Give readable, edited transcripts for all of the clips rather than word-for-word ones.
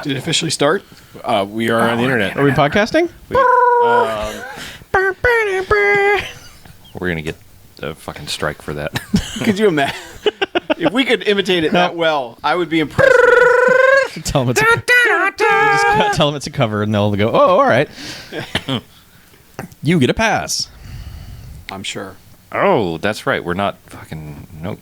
Did it officially start? We are on the internet. Are we podcasting? We're going to get a fucking strike for that. Could you imagine? If we could imitate it that well, I would be impressed. Tell them it's a cover, and they'll go, "Oh, all right." You get a pass. I'm sure. Oh, that's right. We're not fucking... Nope.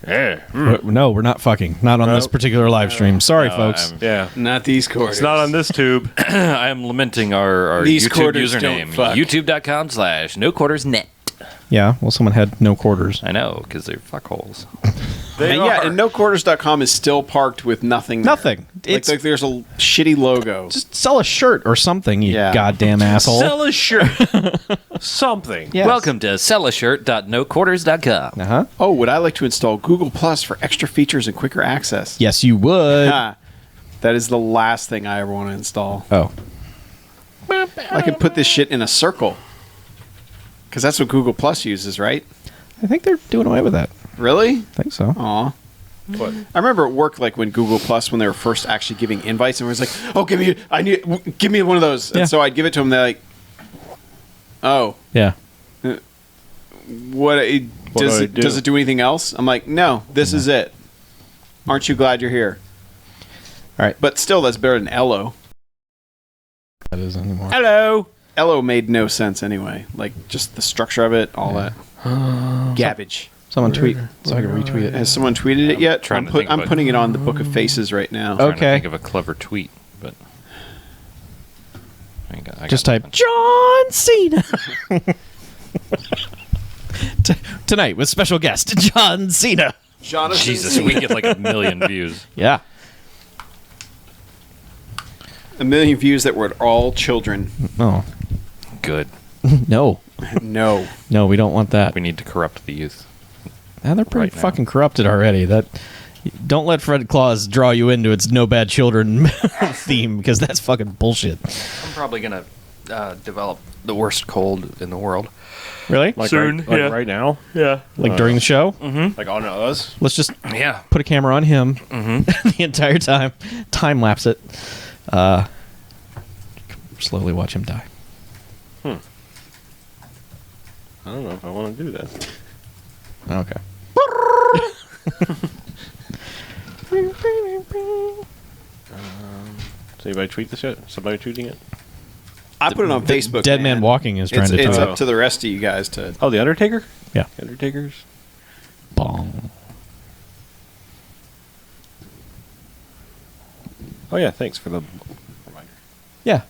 No, we're not fucking. Not on this particular live stream. Sorry, folks. Yeah. Not these quarters. It's not on this tube. I am lamenting our These YouTube quarters don't username. fuck. YouTube.com/NoQuartersNet. Yeah, well, someone had no quarters. I know, because they're fuckholes. They And are. yeah, and noquarters.com is still parked with nothing there. Nothing. Like there's a shitty logo. Just sell a shirt or something, you Yeah. goddamn asshole. Sell a shirt. Something. Yes. Welcome to sellashirt.noquarters.com. Uh-huh. Oh, would I like to install Google Plus for extra features and quicker access? Yes, you would. Ha. That is the last thing I ever want to install. Oh. I could put this shit in a circle. Because that's what Google Plus uses, right? I think they're doing away with that. Really? I think so. Aw. What? I remember at work, like when Google Plus, when they were first actually giving invites, and it was like, "Oh, give me one of those." Yeah. And so I'd give it to them. They're like, "Oh, Yeah. what? Does do I it does do? it do anything else?" I'm like, "No, this is it. Aren't you glad you're here?" All right. But still, that's better than Ello. That is anymore. Hello. Ello made no sense anyway. Like just the structure of it, all that garbage. Someone tweet so I can retweet it. Has someone tweeted it yet? trying to think of I'm it. putting it on the Book of Faces right now. Trying to Okay. think of a clever tweet, but... I got Just type nothing. John Cena. Tonight with special guest John Cena. Jonathan Jesus, Cena. we get like 1 million views. Yeah. 1 million views that were all children. Oh. Good. No. No. No, we don't want that. We need to corrupt the youth. And they're pretty right now. fucking corrupted already. Don't let Fred Claus draw you into its no bad children theme, because that's fucking bullshit. I'm probably going to develop the worst cold in the world. Really? Like Soon, right, like yeah. right now? Yeah. Like during the show? Like on us? Let's just Yeah. put a camera on him the entire time. Time lapse it. Slowly watch him die. I don't know if I want to do that. Okay. Does anybody tweet this yet? Somebody tweeting it? I put it on Facebook. Dead Man Walking is trying It's, to it's tweet up to the rest of you guys to. Oh, The Undertaker? Yeah. Undertaker's? Bong. Oh, yeah, thanks for the reminder. Yeah.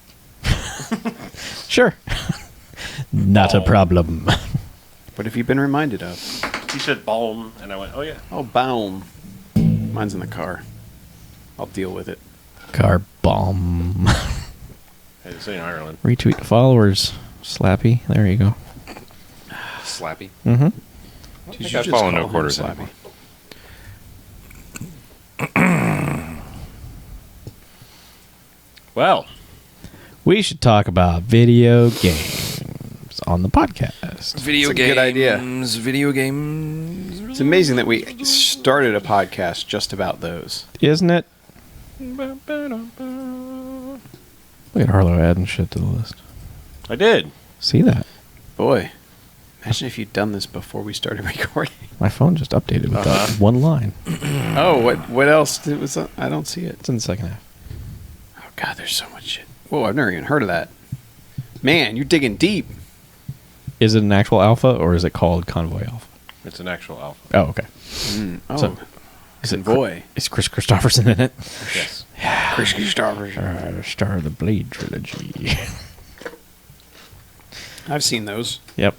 Sure. Not a problem. What have you been reminded of? He said balm, and I went, oh, yeah. Oh, boom. Mine's in the car. I'll deal with it. Car bomb. Hey, it's in Ireland. Retweet to followers. Slappy. There you go. Slappy. Mm-hmm. I think I follow No Quarters Slappy. anymore. Well, We should talk about video games on the podcast. Video That's a games. good idea. Video games. It's amazing that we started a podcast just about those. Isn't it? Look at Harlow adding shit to the list. I did. See that? Boy, imagine if you'd done this before we started recording. My phone just updated with that one line. Oh, what else? I don't see it. It's in the second half. Oh, God, there's so much shit. Whoa, I've never even heard of that. Man, you're digging deep. Is it an actual alpha or is it called Convoy Alpha? It's an actual alpha. Oh, okay. Oh, So, is it Convoy. Is Chris Christopherson in it? Yes. Chris Christopher. Star of the Blade trilogy. I've seen those. Yep.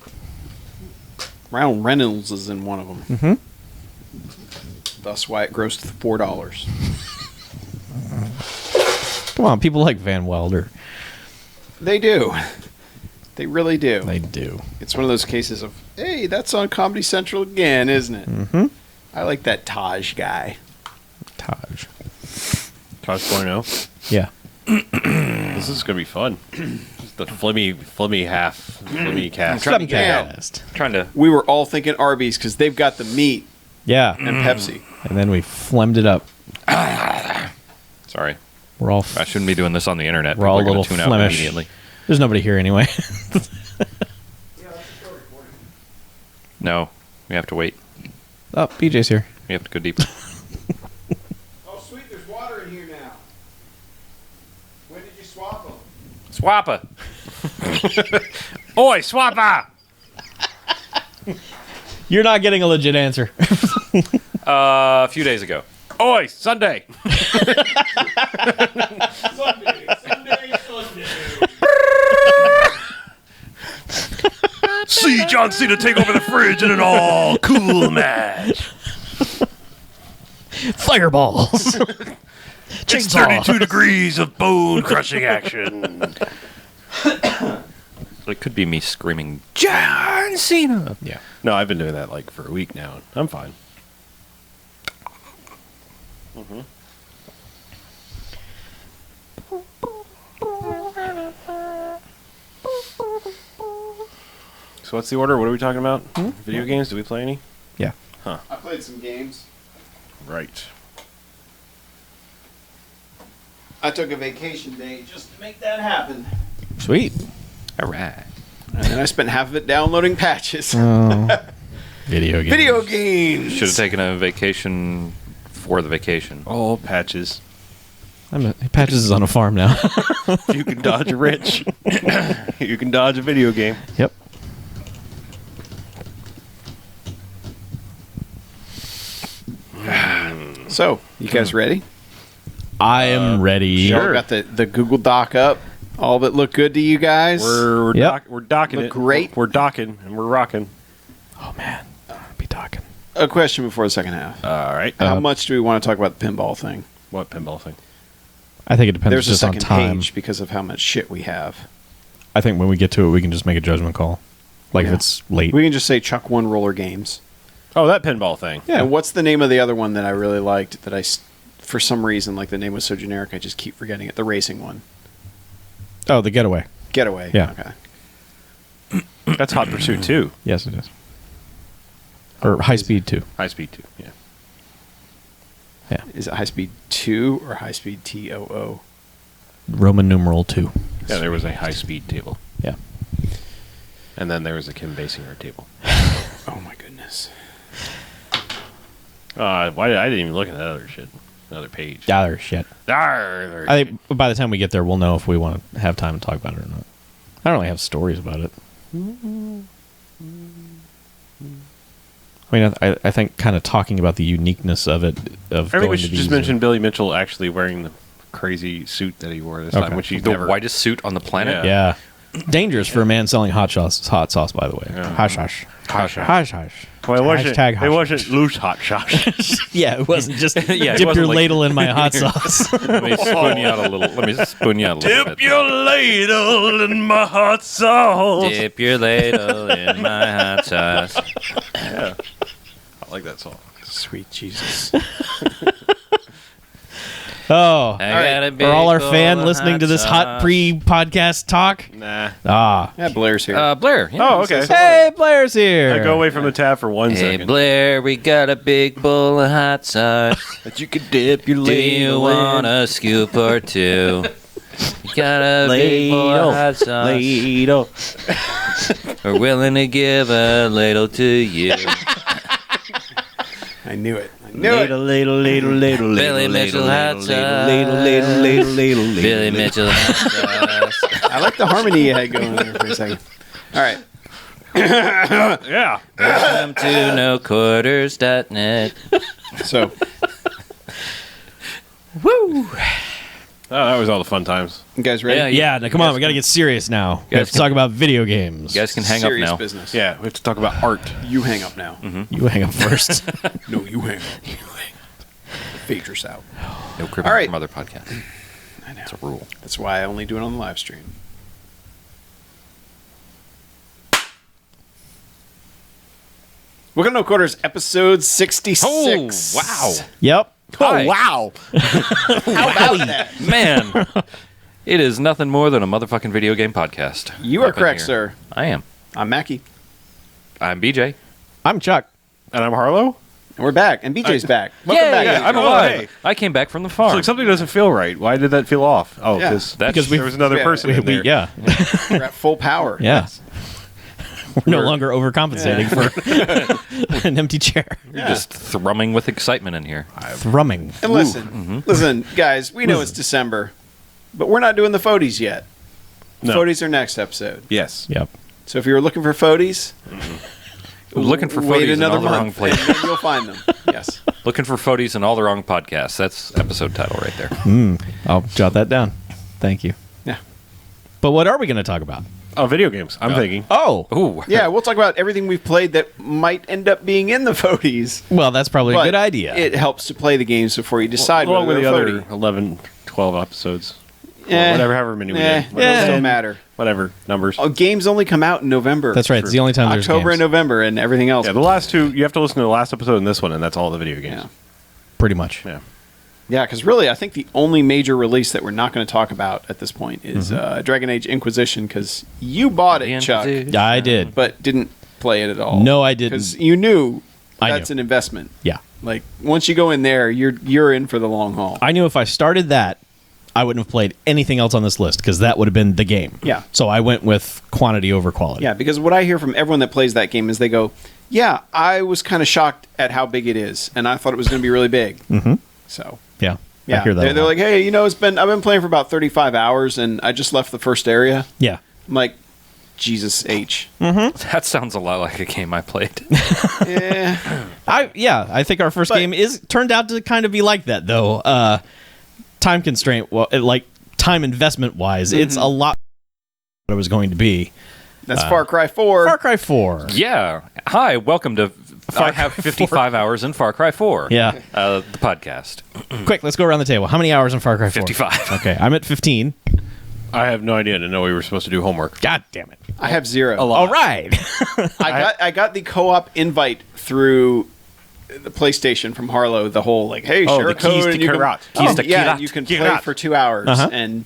Ryan Reynolds is in one of them. Mm-hmm. That's why it grossed $4. Come on, people like Van Wilder. They do. They really do. They do. It's one of those cases of, hey, that's on Comedy Central again, isn't it? Mm-hmm. I like that Taj guy. Taj. Tosh 4.0. Yeah. This is going to be fun. Just the flimmy cast. trying to get Flimcast. Trying to. We were all thinking Arby's because they've got the meat Yeah. and Pepsi. And then we flemmed it up. Sorry. We're all I shouldn't be doing this on the internet. we're all a People are little gonna tune out Flemish. immediately. There's nobody here anyway. No, we have to wait. Oh, BJ's here. We have to go deeper. Oh, sweet, there's water in here now. When did you swap them? Swappa. Oi, swappa. You're not getting a legit answer. A few days ago. Oi, Sunday. See John Cena take over the fridge in an all cool match. Fireballs. It's 32 degrees of bone crushing action. It could be me screaming, John Cena. Yeah. No, I've been doing that like for a week now. I'm fine. So what's the order? What are we talking about? Video games? Do we play any? Yeah. I played some games. Right. I took a vacation day just to make that happen. Sweet. All right. And then I spent half of it downloading patches. Oh. Video games. Video games! Should have taken a vacation for the vacation. All patches. Patches is on a farm now. You can dodge a rich. You can dodge a video game. Yep. So, you guys ready? I am ready. Y'all got the Google Doc up? All of it look good to you guys? We're Yep. we're docking Look it. great. We're docking and we're rocking. Oh man, I'm gonna be talking. A question before the second half. All right. How much do we want to talk about the pinball thing? What pinball thing? I think it depends There's a just on second time. page because of how much shit we have. I think when we get to it, we can just make a judgment call. Like Yeah. if it's late. We can just say Chuck One Roller Games. Oh, that pinball thing. Yeah. And what's the name of the other one that I really liked that for some reason, like the name was so generic, I just keep forgetting it. The racing one. Oh, the Getaway. Getaway. Yeah. Okay. That's Hot Pursuit 2. Yes, it is. Or High Speed 2. High Speed 2. Yeah. Yeah. Is it High Speed 2 or High Speed TOO? Roman numeral 2. Yeah, there was a high speed table. Yeah. And then there was a Kim Basinger table. Oh my goodness. Why I didn't even look at that other shit. Another page. Other shit. Arr, I think by the time we get there, we'll know if we want to have time to talk about it or not. I don't really have stories about it. I mean, I think kind of talking about the uniqueness of it. I think we should just mention Billy Mitchell actually wearing the crazy suit that he wore this Okay. time, which he The never. whitest suit on the planet. Yeah. Dangerous for a man selling hot sauce, by the way. Yeah. Hush, hush. Hush, hush. Hush, hush. Well, it wasn't, Hashtag hush, it wasn't loose hot sauce. Yeah, it wasn't just Yeah, it dip wasn't your like- ladle in my hot sauce. Let me spoon you out a little. Let me spoon you out a little bit. Dip your ladle in my hot sauce. Dip your ladle in my hot sauce. Yeah. I like that song. Sweet Jesus. Oh. I got a big Are all our bowl fan of listening to this hot sauce. pre-podcast talk? Nah. Ah. Yeah, Blair's here. Blair. Yeah, Oh, okay. Hey, Blair's here. I go away from the tab for 1 Hey second. Blair, we got a big bowl of hot sauce. That you could dip your Do ladle you want a scoop or two? You got a big bowl of hot sauce. ladle. We're willing to give a ladle to you. I knew it. I knew it. Ladle. Billy Mitchell hot sauce. Ladle. Billy Mitchell hot sauce. I like the harmony you had going there for a second. All right. Yeah. Welcome to NoQuarters.net. So, Oh, that was all the fun times. you guys ready? Yeah, now come on, we got to get serious now. We have to talk about video games. You guys can hang up Serious now. business. Yeah, we have to talk about art. You hang up now. You hang up first. No, you hang up. You hang up. Fade yourself. No cribbing All right. from other podcasts. I know. It's a rule. That's why I only do it on the live stream. Welcome to No Quarters, episode 66. Oh, wow. Yep. Hi. wow. How about that? Man, it is nothing more than a motherfucking video game podcast. You are Up in correct, here. sir. I am. I'm Mackie. I'm BJ. I'm Chuck. And I'm Harlow. And we're back. And BJ's back. Welcome Yay! back. Yeah, I'm BJ. alive. Hey, I came back from the It's farm. like something doesn't feel right. Why did that feel off? Oh, Yeah. because That's- there was another yeah, person in there. Yeah. We're at full power. Yeah. We're no longer overcompensating for an empty chair. You're just thrumming with excitement in here. Thrumming. And listen, guys, we know it's December, but we're not doing the Fodies yet. No. Fodies are next episode. Yes. Yep. So if you were looking for Fodies, Looking for wait Fodies in another all the wrong month, places. and then you'll find them. Yes. Looking for Fodies in all the wrong podcasts. That's episode title right there. I'll jot that down. Thank you. Yeah. But what are we going to talk about? Oh, video games. I'm thinking. Oh. Ooh. Yeah, we'll talk about everything we've played that might end up being in the Fodies. Well, that's probably a But good idea. It helps to play the games before you decide Along with whether the they're other Fodie. 11, 12 episodes. Eh, Whatever, however many we eh, did. it doesn't matter. Whatever numbers. Oh, games only come out in November. That's right. It's the only time there's October games. and November, and everything else. Yeah, the last two, you have to listen to the last episode and this one, and that's all the video games. Yeah. Pretty much. Yeah. Yeah, because really, I think the only major release that we're not going to talk about at this point is Mm-hmm. Dragon Age Inquisition, because you bought it, Chuck, Yeah, I did. but didn't play it at all. No, I didn't. Because you knew I that's knew. an investment. Yeah. Like, once you go in there, you're in for the long haul. I knew if I started that, I wouldn't have played anything else on this list because that would have been the game. Yeah. So I went with quantity over quality. Yeah, because what I hear from everyone that plays that game is they go, yeah, I was kind of shocked at how big it is, and I thought it was going to be really big. Mm-hmm. So, Yeah. yeah, I hear that. they're a lot. like, hey, I've been playing for about 35 hours, and I just left the first area. yeah. I'm like, Jesus H. That sounds a lot like a game I played. Eh. I think our first But- game turned out to kind of be like that though. Time constraint, like time investment wise, it's a lot what it was going to be. That's Far Cry 4. Far Cry 4. Yeah. Hi, welcome to I have 55 hours in Far Cry 4. Yeah. The podcast. Quick, let's go around the table. How many hours in Far Cry 4? 55. Okay, I'm at 15. I have no idea. I didn't know we were supposed to do homework. God damn it. I have 0. All right. I got the co-op invite through the PlayStation from Harlow. The whole like, hey, Oh, share the a code keys to and you can, Kirat. Keys to yeah, Kirat. you can play Kirat. for 2 hours. And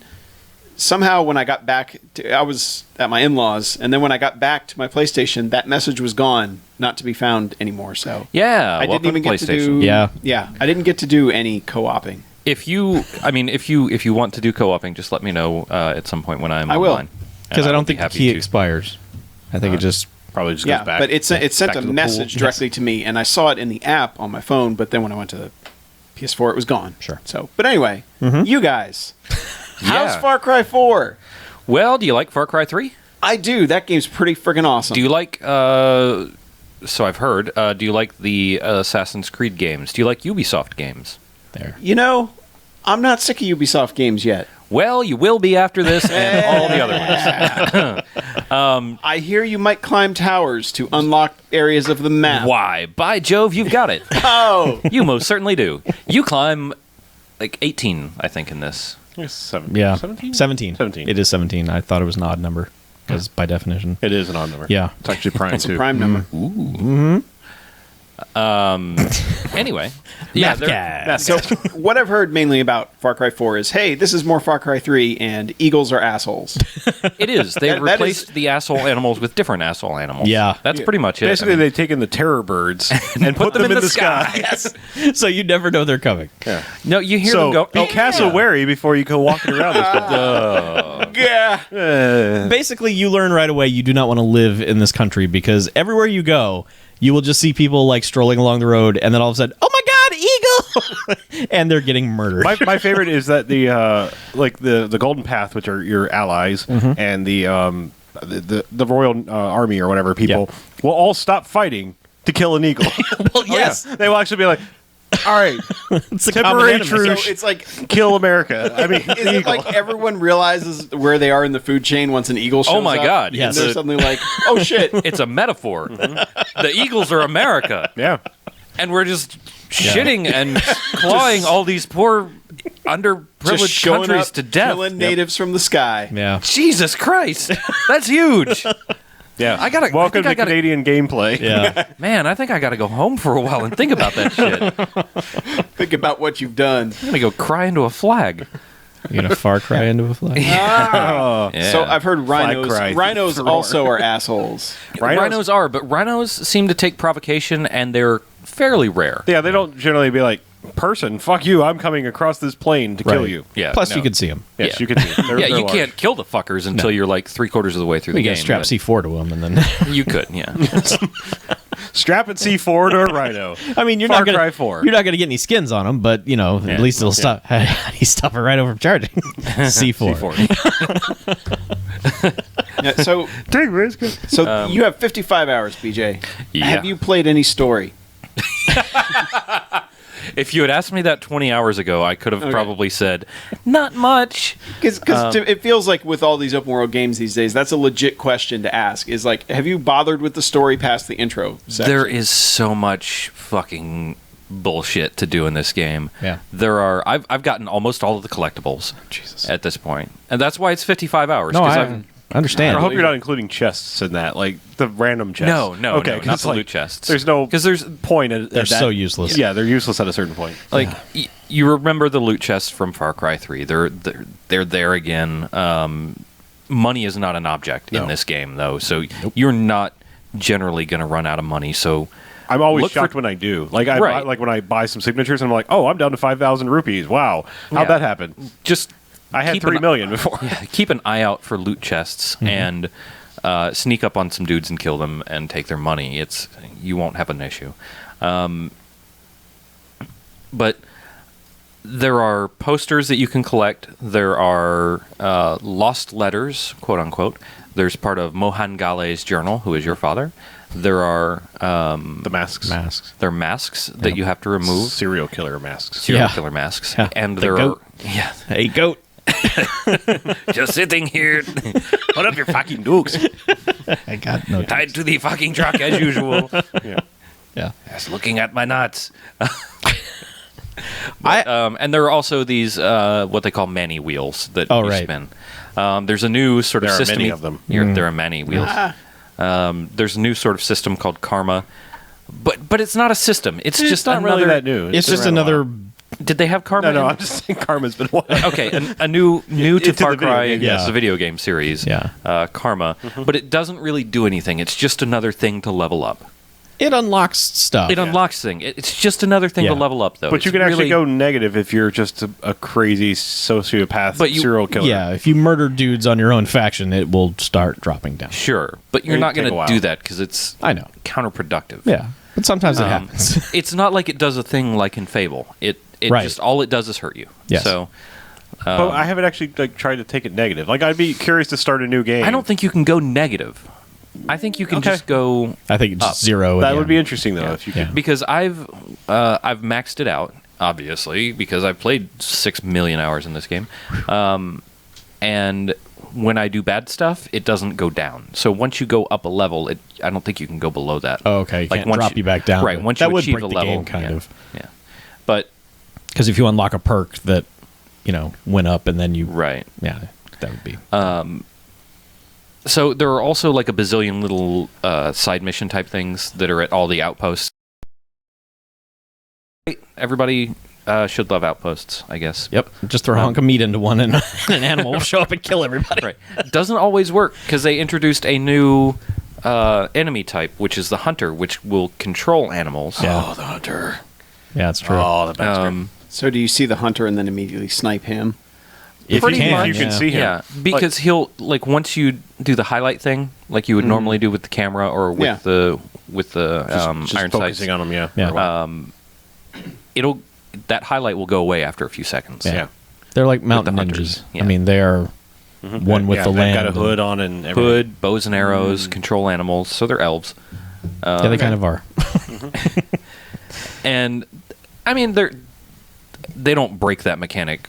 somehow when I got back, I was at my in-laws, and then when I got back to my PlayStation, that message was gone, not to be found anymore. So Yeah. I didn't welcome even to get to PlayStation. do. Yeah. I didn't get to do any co-oping. If you want to do co-oping, just let me know at some point when I'm I will. online. Because And I don't will be think the happy key to. expires. I think it just... Probably just Yeah, goes back. but it sent back a to the pool. message directly to me, and I saw it in the app on my phone. But then when I went to the PS4, it was gone. Sure. So, but anyway, you guys, how's Yeah. Far Cry 4? Well, do you like Far Cry 3? I do. That game's pretty freaking awesome. Do you like? So I've heard. Do you like the Assassin's Creed games? Do you like Ubisoft games? There. I'm not sick of Ubisoft games yet. Well, you will be after this and all the other ones. I hear you might climb towers to unlock areas of the map. Why? By Jove, you've got it. Oh, You most certainly do. You climb like 18, I think, in this. Yes, 17. Yeah. 17? 17. 17. It is 17. I thought it was an odd number. Because by definition. It is an odd number. Yeah. It's actually prime, it's a too. prime number. Anyway. Yeah, Mathcast. So what I've heard mainly about Far Cry 4 is, hey, this is more Far Cry 3, and eagles are assholes. it is. They That replaced is- the asshole animals with different asshole animals. Yeah. That's pretty much it. Basically, they've taken the terror birds and put them in the sky. So you never know they're coming. Yeah. No, you hear So them go. be "Oh, cassowary before you go walking around this place. Yeah. Basically, you learn right away you do not want to live in this country because everywhere you go, you will just see people like strolling along the road, and then all of a sudden, oh my god, eagle! And they're getting murdered. My favorite is that the Golden Path, which are your allies, and the Royal Army or whatever people will all stop fighting to kill an eagle. Well, yes. They will actually be like, all right, It's a common temporary enemy. truce. So it's like, kill America. I mean, is the it eagle. like everyone realizes where they are in the food chain once an eagle shows Oh my up? God, And yes. they're suddenly like, oh shit. It's a metaphor. The Eagles are America. Yeah. And we're just shitting and clawing all these poor Just underprivileged showing countries up, to death. killing natives from the sky. Yeah. Jesus Christ, that's huge. Yeah. I gotta- I Welcome think I to gotta- Canadian gameplay. Yeah. Man, I think I got to go home for a while and think about that shit. Think about what you've done. I'm gonna go cry into a flag. You're going to far cry into a flag. Yeah. So I've heard rhinos. cry. Rhinos also are assholes. Rhinos are, but rhinos seem to take provocation, and they're fairly rare. Yeah, they don't generally be like, person, fuck you, I'm coming across this plane to kill Right. you. Yeah. Plus, no. you could see them. Yes, Yeah. you can see. They're, Yeah, they're you large. can't kill the fuckers until you're like 3/4 of the way through the You game. can strap but C4 to them, and then You could, yeah. Strap at C4 to a Rhino. I mean, you're Far not gonna Cry 4. you're not gonna get any skins on them, but you know, at least it'll stop. He stop it right over from charging. C4. C4. Yeah, so Take risk. you have 55 hours, BJ. Yeah. Have you played any story? If you had asked me that 20 hours ago, I could have probably said, not much. Because it feels like with all these open world games these days, that's a legit question to ask. Is like, have you bothered with the story past the intro section? There is so much fucking bullshit to do in this game. Yeah. I've gotten almost all of the collectibles Jesus. at this point. And that's why it's 55 hours. No, 'cause I I've- understand. I hope you're not including chests in that, like the random chests. No, okay, no, 'cause not the like, loot chests. There's no 'Cause there's- point. At They're that. so useless. Yeah, they're useless at a certain point. Like you remember the loot chests from Far Cry 3. They're there again. Money is not an object in this game though. So you're not generally going to run out of money. So I'm always Look for- shocked when I do. Like I Right. buy, like when I buy some signatures, and I'm like, oh, I'm down to 5,000 rupees. Wow, how'd Yeah. that happen? just I had keep 3 an- million before. Yeah, keep an eye out for loot chests and sneak up on some dudes and kill them and take their money. You won't have an issue. But there are posters that you can collect. There are lost letters, quote unquote. There's part of Mohan Gale's journal, who is your father. There are The masks. there are masks that you have to remove. Serial killer masks. Serial Yeah. killer masks. Yeah. And The there goat. are yeah, Hey, goat. just sitting here Put up your fucking dukes. I got no time. tied to the fucking truck as usual. Yeah. Yeah. Just looking at my nuts. And there are also these what they call many wheels that Oh, you right. spin. There's a new sort of There are system. many of them. There are many wheels. There's a new sort of system called Karma, but it's not a system. It's just not another. really that new. It's been just around a another. while. Did they have Karma? No, in- I'm just saying Karma's been a while. Okay, a new to Into Far the video Cry, game, yes, yeah. the video game series, Yeah. Karma, but it doesn't really do anything. It's just another thing to level up. It unlocks stuff. It unlocks thing. It's just another thing to Yeah. level up, though. But It's you can actually really- go negative if you're just a crazy sociopath But you- serial killer. Yeah, if you murder dudes on your own faction, it will start dropping down. Sure, but you're It'd not take going a to while. do that because it's I know. counterproductive. Yeah, but sometimes it happens. It's not like it does a thing like in Fable. It Right. just all it does is hurt you. Yes. So But I haven't actually like tried to take it negative. Like I'd be curious to start a new game. I don't think you can go negative. I think you can Okay. just go I think it's just zero. that again. would be interesting though if you Yeah. could. because I've maxed it out obviously because I've played 6 million hours in this game, and when I do bad stuff, it doesn't go down. So once you go up a level, I don't think you can go below that. Oh, okay. You can't once drop you back down. Right. but Once that you would achieve break a the level, game, kind yeah, of. Yeah. But Because if you unlock a perk that, went up and then you, right. yeah, that would be. So there are also like a bazillion little side mission type things that are at all the outposts. Everybody should love outposts, I guess. Yep. Just throw a hunk of meat into one, and an animal will show up and kill everybody. Right. Doesn't always work because they introduced a new enemy type, which is the hunter, which will control animals. Yeah. Oh, the hunter. Yeah, it's true. Oh, the bastard. So do you see the hunter and then immediately snipe him? if pretty you can, much, you can yeah. see him. Yeah, because he'll like once you do the highlight thing, like you would normally do with the camera or with Yeah. the Just iron sights. focusing on him. Yeah. Yeah. for a while. That highlight will go away after a few seconds. Yeah. Yeah. They're like mountain hunters, ninjas. yeah. I mean, they are one with Yeah, the they've land. got a and- hood on and everything. Hood, bows and arrows, control animals, so they're elves. Yeah, they kind of are. And I mean they don't break that mechanic,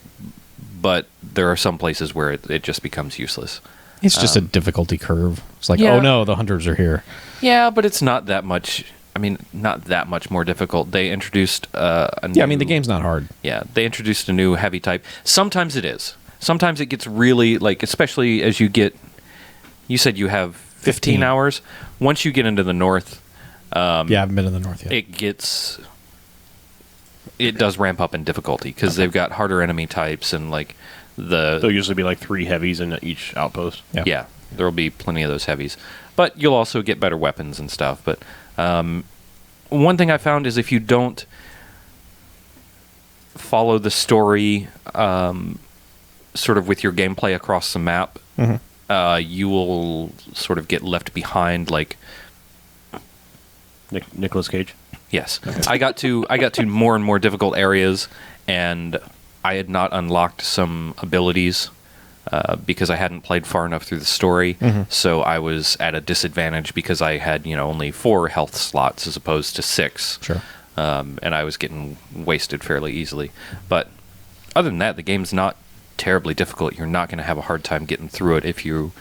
but there are some places where it just becomes useless. It's just a difficulty curve. It's like, yeah. oh no, the hunters are here. Yeah, but it's not that much. I mean, not that much more difficult. They introduced a new, Yeah, I mean, the game's not hard. Yeah, they introduced a new heavy type. Sometimes it is. Sometimes it gets really like, especially as you get. You said you have 15 hours. Once you get into the north, Yeah, I haven't been in the north yet. it does ramp up in difficulty because they've got harder enemy types and like There'll usually be like 3 heavies in each outpost. Yeah. there'll be plenty of those heavies, but you'll also get better weapons and stuff. But one thing I found is if you don't follow the story sort of with your gameplay across the map, you will sort of get left behind. Like Nicolas Cage. yes, I got to more and more difficult areas, and I had not unlocked some abilities because I hadn't played far enough through the story. So I was at a disadvantage because I had only 4 health slots as opposed to 6. Sure. And I was getting wasted fairly easily. But other than that, the game's not terribly difficult. You're not going to have a hard time getting through it if you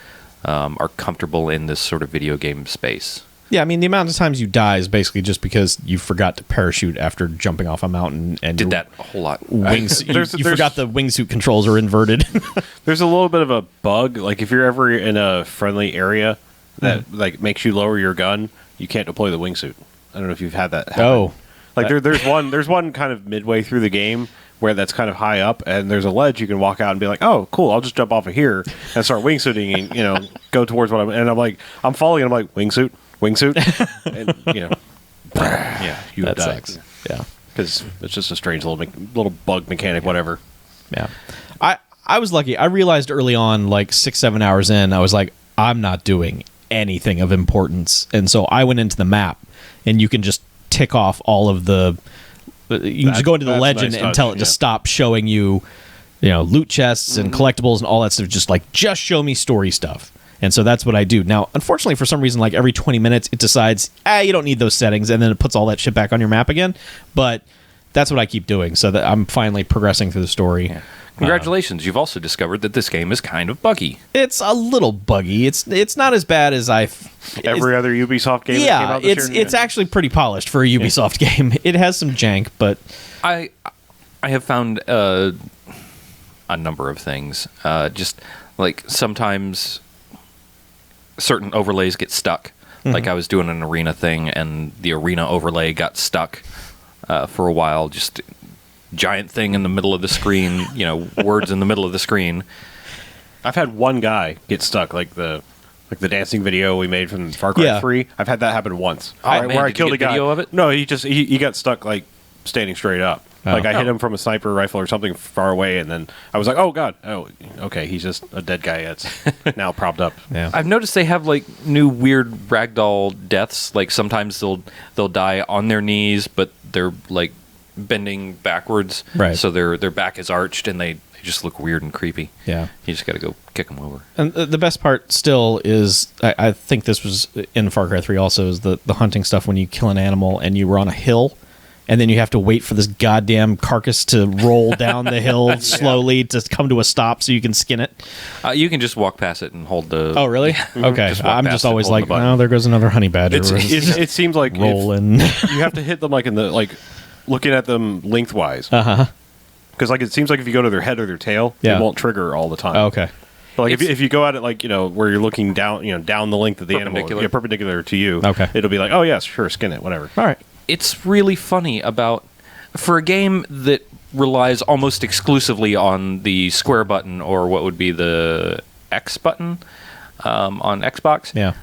are comfortable in this sort of video game space. Yeah, I mean, the amount of times you die is basically just because you forgot to parachute after jumping off a mountain and Did that a whole lot. Wings, you forgot the wingsuit controls are inverted. There's a little bit of a bug. Like if you're ever in a friendly area that like makes you lower your gun, you can't deploy the wingsuit. I don't know if you've had that happen. Oh. Like there's one kind of midway through the game where that's kind of high up, and there's a ledge you can walk out and be like, oh, cool, I'll just jump off of here and start wingsuiting and go towards what I'm like, I'm falling and I'm like, wingsuit, and yeah, you That die. sucks. Yeah. Because it's just a strange little bug mechanic, whatever. Yeah. I was lucky. I realized early on, like 6-7 hours in, I was like, I'm not doing anything of importance. And so I went into the map, and you can just tick off all of the... You can just go into the legend nice and touch, tell it to stop showing you, loot chests and collectibles and all that stuff. Just show me story stuff. And so that's what I do. Now, unfortunately, for some reason, like every 20 minutes, it decides, you don't need those settings, and then it puts all that shit back on your map again. But that's what I keep doing, so that I'm finally progressing through the story. Yeah. Congratulations, you've also discovered that this game is kind of buggy. It's a little buggy. It's not as bad as Every other Ubisoft game that came Yeah, out this year? it's actually pretty polished for a Ubisoft game. It has some jank, but I have found a number of things. Just like sometimes certain overlays get stuck. Like I was doing an arena thing, and the arena overlay got stuck for a while. Just giant thing in the middle of the screen, words in the middle of the screen. I've had one guy get stuck, like the dancing video we made from Far Cry 3. I've had that happen once. Man, where I did you killed get a guy. video of it? No, he got stuck like standing straight up. Like I hit him from a sniper rifle or something far away, and then I was like, "Oh God, oh okay, he's just a dead guy that's now propped up." yeah. I've noticed they have like new weird ragdoll deaths. Like sometimes they'll die on their knees, but they're like bending backwards, Right. So their back is arched, and they just look weird and creepy. Yeah. You just got to go kick them over. And the best part still is, I think this was in Far Cry 3 also, is the hunting stuff when you kill an animal and you were on a hill, and then you have to wait for this goddamn carcass to roll down the hill slowly to come to a stop so you can skin it. You can just walk past it and hold the... Oh, really? Okay. Just walk I'm past just it, always holding like, the button. oh, there goes another honey badger. It seems like rolling. you have to hit them like in the looking at them lengthwise. Uh-huh. Because it seems like if you go to their head or their tail, Yeah. it won't trigger all the time. Oh, okay. But if you go at it where you're looking down, down the length of the animal, Perpendicular. perpendicular to you. Okay. It'll be like, oh yes, sure, skin it, whatever. All right. It's really funny for a game that relies almost exclusively on the square button, or what would be the X button on Xbox. Yeah.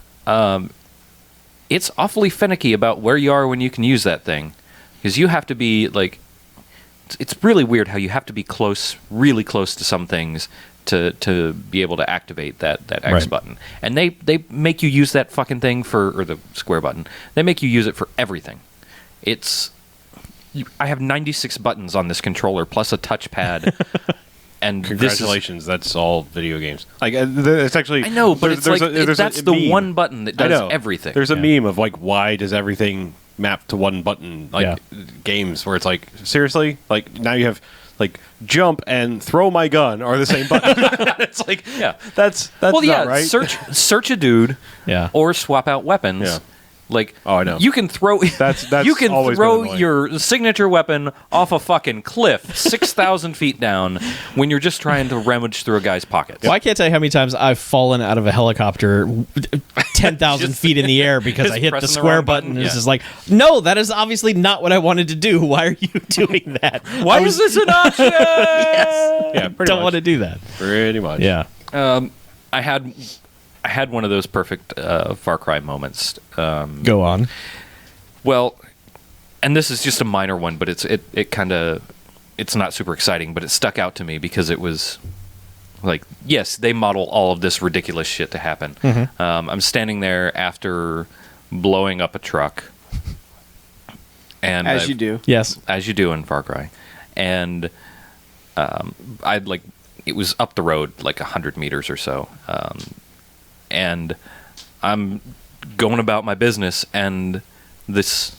It's awfully finicky about where you are when you can use that thing, because you have to be like, it's really weird how you have to be really close to some things to be able to activate that X Right. button. And they make you use that fucking thing or the square button. They make you use it for everything. I have 96 buttons on this controller plus a touchpad. And Congratulations, that's all video games. Like it's actually I know, but it's like that's the meme. one button that I does know. everything. There's a meme of like, why does everything map to one button? Like games where it's like, seriously, like now you have like jump and throw my gun are the same button. It's like, yeah, that's well, not yeah. right. Search a dude, Yeah. or swap out weapons. Yeah. Like, oh, I know. You can throw. That's you can always throw been annoying. your signature weapon off a fucking cliff 6,000 feet down when you're just trying to rummage through a guy's pockets. Well, I can't tell you how many times I've fallen out of a helicopter 10,000 feet in the air because just I hit the pressing the square wrong button. button, And it's yeah. just like, no, that is obviously not what I wanted to do. Why are you doing that? Why is this an option? Yes. Yeah, pretty Don't much. want to do that. Pretty much. Yeah. I had one of those perfect Far Cry moments. Go on. Well, and this is just a minor one, but it's not super exciting, but it stuck out to me because it was like, yes, they model all of this ridiculous shit to happen. I'm standing there after blowing up a truck, and As you do. Yes. as you do in Far Cry, and I'd like it was up the road like 100 meters or so, and I'm going about my business, and this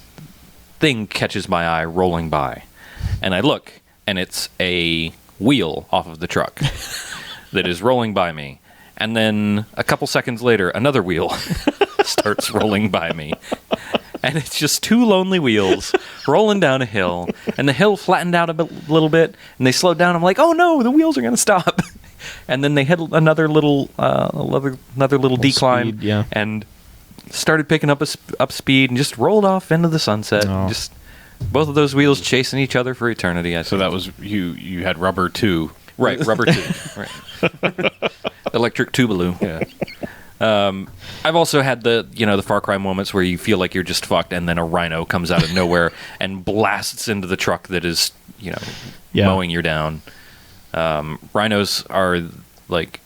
thing catches my eye rolling by, and I look, and it's a wheel off of the truck that is rolling by me, and then a couple seconds later, another wheel starts rolling by me. And it's just two lonely wheels rolling down a hill, and the hill flattened out a little bit, and they slowed down. I'm like, oh no, the wheels are going to stop. And then they hit another little decline, speed, yeah. and started picking up speed, and just rolled off into the sunset. Oh. Just both of those wheels chasing each other for eternity. I So think. that was you had rubber too. Right, rubber tube. Right. Electric Tubaloo. Yeah. I've also had the Far Cry moments where you feel like you're just fucked, and then a rhino comes out of nowhere and blasts into the truck that is, mowing you down. Rhinos are like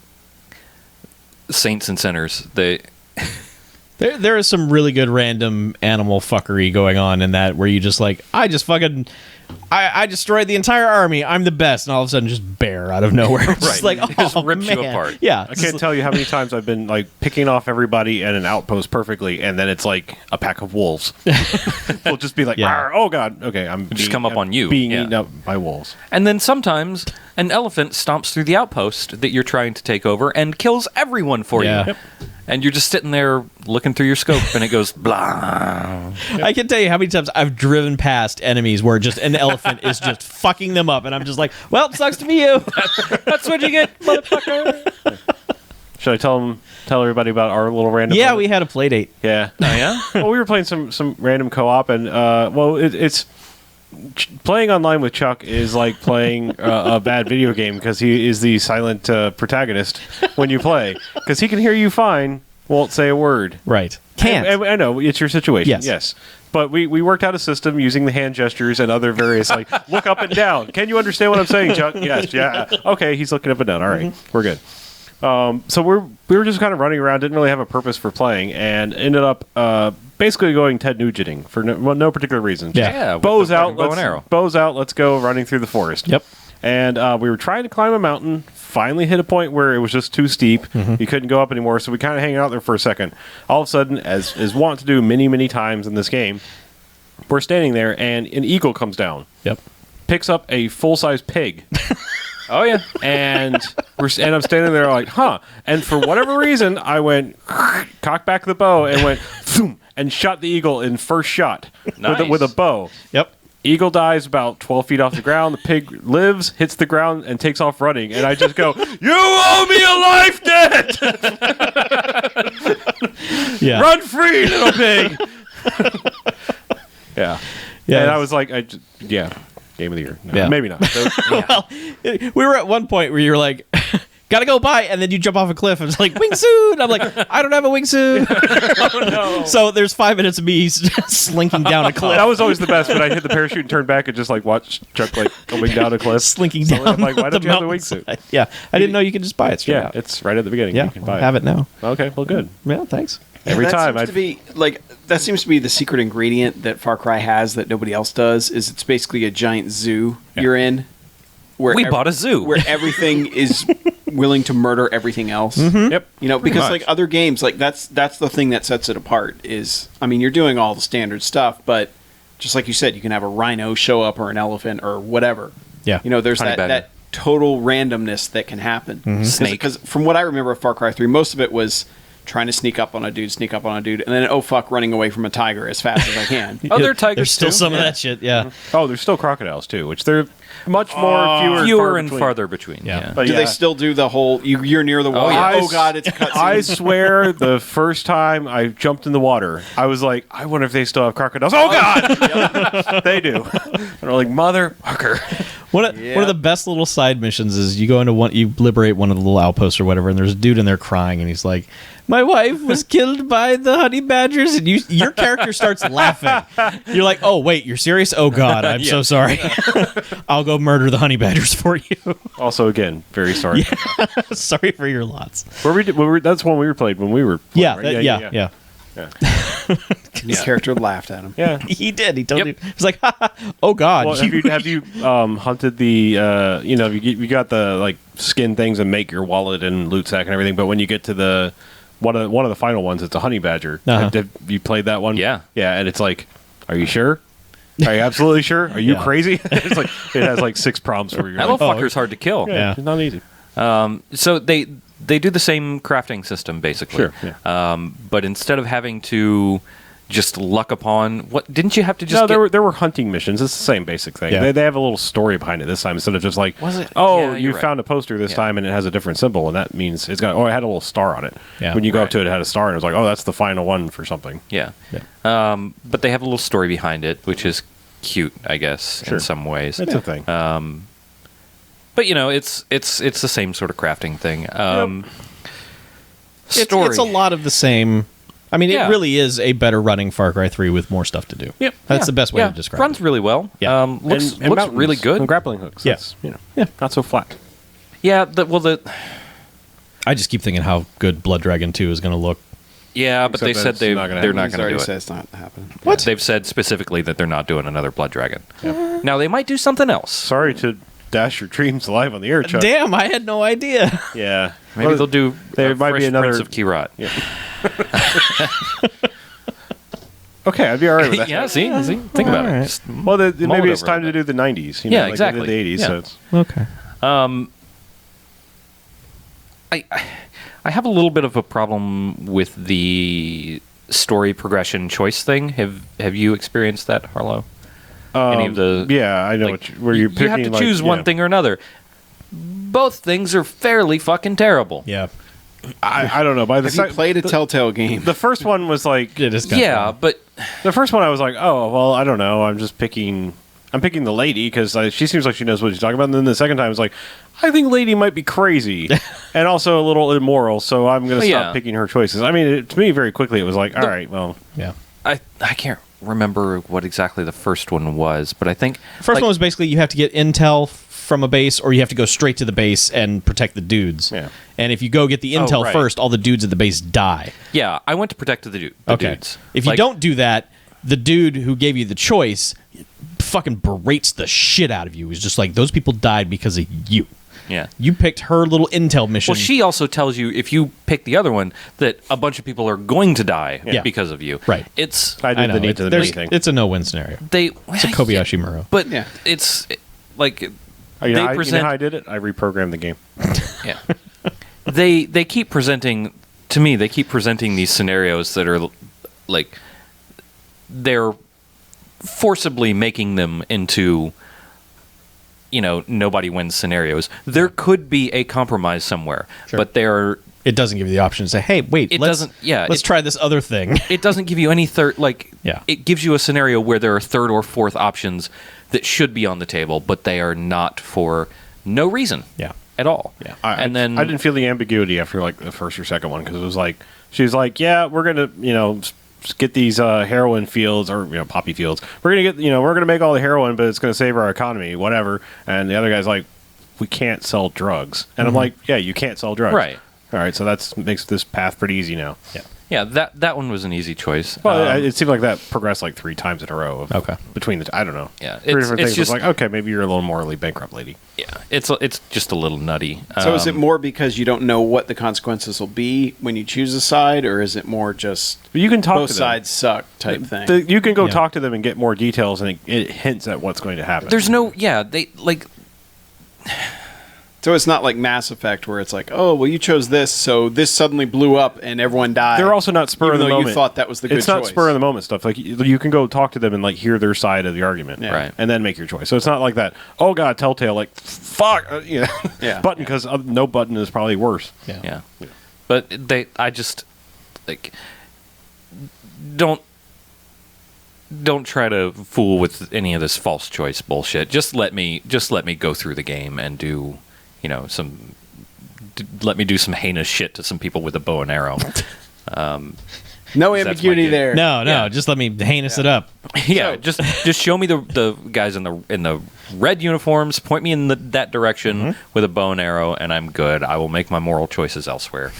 saints and sinners. There is some really good random animal fuckery going on in that, where you just like, I destroyed the entire army. I'm the best, and all of a sudden, just bear out of nowhere. It's just like, Just oh, rips you man. apart. Yeah, I can't tell you how many times I've been like picking off everybody at an outpost perfectly, and then it's like a pack of wolves. We'll just be like, Yeah. "Arr, oh god, okay, I'm Just come up on you, being yeah. eaten up by wolves." And then sometimes an elephant stomps through the outpost that you're trying to take over and kills everyone for Yeah. you. Yep. And you're just sitting there looking through your scope, and it goes blah. I can tell you how many times I've driven past enemies where just an elephant is just fucking them up, and I'm just like, well, sucks to be you. That's what you get, motherfucker. Should I tell everybody about our little random? Yeah, moment? we had a play date. Yeah. Oh yeah. Well, we were playing some random co-op, and it's playing online with Chuck is like playing a bad video game because he is the silent protagonist when you play, because he can hear you fine, won't say a word. Right. Can't. I know it's your situation. Yes. But we worked out a system using the hand gestures and other various like look up and down. Can you understand what I'm saying, Chuck? Yes. Yeah. Okay. He's looking up and down. All right. We're good. So we were just kind of running around, didn't really have a purpose for playing, and ended up basically going Ted Nugent-ing for no particular reason. Yeah. Yeah. with Bows the out, fucking bow and arrow. bows out. Let's go running through the forest. Yep. And we were trying to climb a mountain. Finally hit a point where it was just too steep. You couldn't go up anymore. So we kind of hang out there for a second. All of a sudden, as is wont to do many times in this game, we're standing there, and an eagle comes down, Yep. picks up a full-size pig. Oh yeah. And I'm standing there like, huh? And for whatever reason, I went cock back the bow and went thoom, and shot the eagle in first shot Nice. with a bow. Yep. Eagle dies about 12 feet off the ground. The pig lives, hits the ground, and takes off running. And I just go, "You owe me a life debt! Yeah. Run free, little pig!" Yeah. Yeah. And I was like, game of the year. No, Yeah. maybe not. So, Well, we were at one point where you were like, gotta go by, and then you jump off a cliff and it's like, wingsuit! I'm like, I don't have a wingsuit. oh, no. So there's 5 minutes of me slinking down a cliff. That was always the best when I hit the parachute and turned back and just like watch Chuck like going down a cliff. Slinking So down I'm like, why don't you have the mountainside. wingsuit? Yeah, I didn't know you could just buy it straight Yeah, out. it's right at the beginning. Yeah, You can well, buy I have it now. Okay, well, good. Yeah, thanks. Every that time seems to be like that seems to be the secret ingredient that Far Cry has that nobody else does. Is it's basically a giant zoo you're in, where We bought a zoo. where everything is willing to murder everything else. Yep. You know, Pretty because much. like other games, like that's the thing that sets it apart. Is I mean, you're doing all the standard stuff, but just like you said, you can have a rhino show up or an elephant or whatever. Yeah. You know, there's Honey badger. that total randomness that can happen. Snake. Because from what I remember of Far Cry 3, most of it was trying to sneak up on a dude, and then oh fuck, running away from a tiger as fast as I can. Oh, there are tigers There's still too. some of Yeah. that shit. Yeah. Oh, there's still crocodiles too, which they're much more Fewer and between. farther between. Yeah. Yeah. But Do yeah. they still do the whole? You're near the wall. yeah. Oh god, it's a cutscene. I swear, the first time I jumped in the water, I was like, I wonder if they still have crocodiles. Oh God, they do. And I'm like, motherfucker. One of the best little side missions is you go into you liberate one of the little outposts or whatever, and there's a dude in there crying, and he's like, "My wife was killed by the honey badgers," and your character starts laughing. You're like, "Oh wait, you're serious? Oh god, I'm so sorry. I'll go murder the honey badgers for you." Also, again, very sorry. Sorry for your lots. That's one we were played when we were playing, Yeah, right? yeah. His character laughed at him. Yeah. He did. He told you. He was like, "Oh god." Well, have you hunted the you got the like skin things and make your wallet and loot sack and everything, but when you get to the one of the final ones, it's a honey badger. Uh-huh. Have you played that one? Yeah. Yeah, and it's like, are you sure? Are you absolutely sure? Are you Yeah. crazy? It's like it has like 6 prompts where you're That like, little fucker's hard to kill. Yeah. it's not easy. So they do the same crafting system basically. Sure, yeah. But instead of having to just luck upon what didn't you have to just there were hunting missions. It's the same basic thing. Yeah. They have a little story behind it this time instead of just like, Was it? oh, Yeah, you you're right. found a poster this time and it has a different symbol and that means it's got it had a little star on it. Yeah. When you go up Right. to it, it had a star and it was like, oh, that's the final one for something. Yeah. Yeah. But they have a little story behind it, which is cute, I guess, Sure. in some ways. That's a thing. But it's the same sort of crafting thing. Story. It's a lot of the same. I mean, Yeah. it really is a better running Far Cry 3 with more stuff to do. Yep. That's the best way to describe Runs it. really well. Yeah. Looks And mountains really good. And grappling hooks. Yeah. That's, not so flat. Yeah. I just keep thinking how good Blood Dragon 2 is going to look. Yeah, but Except they that said it's they're not gonna not happen. going He's to already do said it. it's not happening. What? They've said specifically that they're not doing another Blood Dragon. Now they might do something else. Sorry to dash your dreams live on the air, Chuck. Damn, I had no idea. Yeah. Maybe they'll do. There might be Fresh another- Prince of Kirat. Yeah. Okay, I'd be all right with that. Yeah, see, think about Alright. it. Just Well, mull maybe it it's over a time to bit. do the 90s. Yeah, like exactly. They did the 80s, Yeah. so it's... Okay. I have a little bit of a problem with the story progression choice thing. Have you experienced that, Harlow? Any of the Yeah, I know like, where you're you picking... have to like, choose one yeah. thing or another. Both things are fairly fucking terrible. Yeah. I don't know. By the Have you played a Telltale game? the first one was like... It is kinda Yeah, fun. but The first one I was like, oh, well, I don't know. I'm picking the lady because she seems like she knows what she's talking about. And then the second time, it's like, I think lady might be crazy and also a little immoral, so I'm going to stop Yeah. picking her choices. I mean, to me, very quickly, it was like, all right, well, Yeah. I can't remember what exactly the first one was, but I think First one was basically you have to get intel from a base, or you have to go straight to the base and protect the dudes. Yeah. And if you go get the intel right. first, all the dudes at the base die. yeah, I went to protect the dudes. If you Like, don't do that, the dude who gave you the choice fucking berates the shit out of you. He's just like, those people died because of you. yeah. You picked her little intel mission. Well, she also tells you if you pick the other one that a bunch of people are going to die Yeah. because of you. Right. It's I I did know. the need to the there's- me thing. It's a no-win scenario. they It's a Kobayashi Maru. but Yeah. it's like You know, they how, present how I did it? I reprogrammed the game. yeah. They keep presenting to me. They keep presenting these scenarios that are like they're forcibly making them into nobody wins scenarios. There could be a compromise somewhere, Sure. but they're It doesn't give you the option to say, hey, wait, It let's, doesn't- yeah, let's it- try this other thing. it doesn't give you any third Yeah. it gives you a scenario where there are third or fourth options that should be on the table, but they are not for no reason Yeah. at all. Yeah. And then I didn't feel the ambiguity after like the first or second one because it was like she was like, yeah, we're gonna get these heroin fields or poppy fields. We're gonna get we're gonna make all the heroin, but it's gonna save our economy, whatever. And the other guy's like, we can't sell drugs, and I'm like, yeah, you can't sell drugs, Right. All right, so that makes this path pretty easy now. Yeah. yeah, that one was an easy choice. Well, it seemed like that progressed like 3 times in a row. Okay. Between I don't know. Yeah, 3 different it's things. just- It's like, okay, maybe you're a little morally bankrupt, lady. Yeah, it's just a little nutty. So is it more because you don't know what the consequences will be when you choose a side, or is it more just But you can talk both to them. sides suck type thing? You can go Yeah. talk to them and get more details, and it hints at what's going to happen. There's no they like So it's not like Mass Effect where it's like, oh, well, you chose this, so this suddenly blew up and everyone died. They're also not spur even of the though moment. you thought that was the good It's not choice. spur of the moment stuff. Like you can go talk to them and like hear their side of the argument, Yeah. Right. and then make your choice. So it's not like that. Oh God, Telltale, like fuck, Yeah. button because no button is probably worse. yeah. But I just like don't don't try to fool with any of this false choice bullshit. Just let me go through the game and do, let me do some heinous shit to some people with a bow and arrow. No 'Cause that's ambiguity my game. there. No, Yeah. just let me heinous it up. Yeah, just show me the guys in the red uniforms. Point me in that direction with a bow and arrow, and I'm good. I will make my moral choices elsewhere.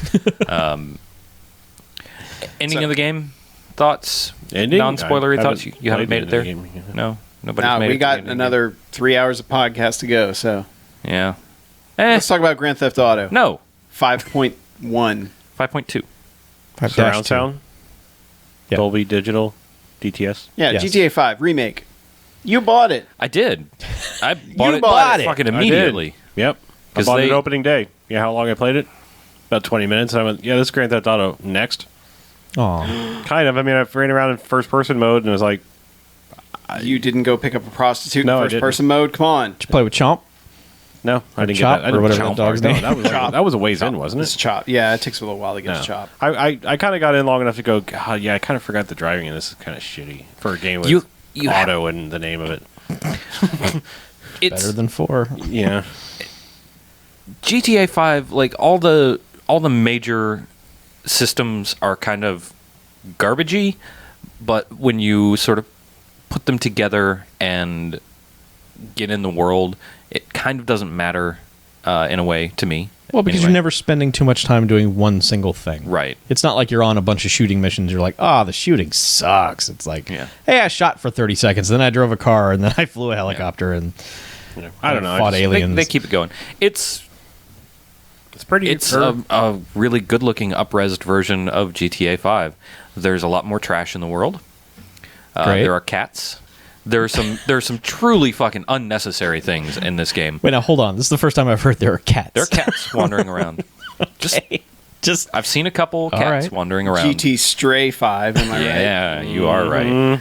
Ending of the game thoughts? Ending? Non-spoilery I thoughts? haven't You haven't played made it the there? game yet. No, nobody's Nah, made it. we to got the ending another 3 hours of podcast to go. So Yeah. let's talk about Grand Theft Auto. No. 5.1. 5.2. Surround sound, Yeah. Dolby Digital, DTS. Yeah, Yes. GTA 5 remake. You bought it. I did. I bought You it, bought it. fucking I did. immediately. Yep. I 'Cause bought it they- opening day. Yeah, how long I played it? About 20 minutes. And I went, yeah, this is Grand Theft Auto. Next. Aw. Kind of. I mean, I ran around in first person mode and it was like, You didn't go pick up a prostitute No, I in first didn't. person mode? Come on. Did you play with Chomp? no, I didn't Chop, get that. I or didn't whatever Chop the dog's part. name. No, that was a ways in, wasn't It's it? Chop. Yeah, it takes a little while to get No. to Chop. I kind of got in long enough to go, God, yeah, I kind of forgot the driving, and this is kind of shitty for a game with You auto in the name of it. It's Better than 4. Yeah. GTA 5, like all the major systems are kind of garbagey, but when you sort of put them together and get in the world, it kind of doesn't matter in a way to me. Well, because Anyway. you're never spending too much time doing one single thing. Right. It's not like you're on a bunch of shooting missions. You're like, the shooting sucks. It's like, Yeah. hey, I shot for 30 seconds, then I drove a car, and then I flew a helicopter, and I don't know. I fought just- aliens. They keep it going. It's pretty. a really good-looking up-resed version of GTA 5. There's a lot more trash in the world. Great. There are cats. There's some truly fucking unnecessary things in this game. Wait, now hold on. This is the first time I've heard there are cats. There are cats wandering around. Just I've seen a couple cats right. wandering around. GT Stray 5, am I right? Yeah, you are right.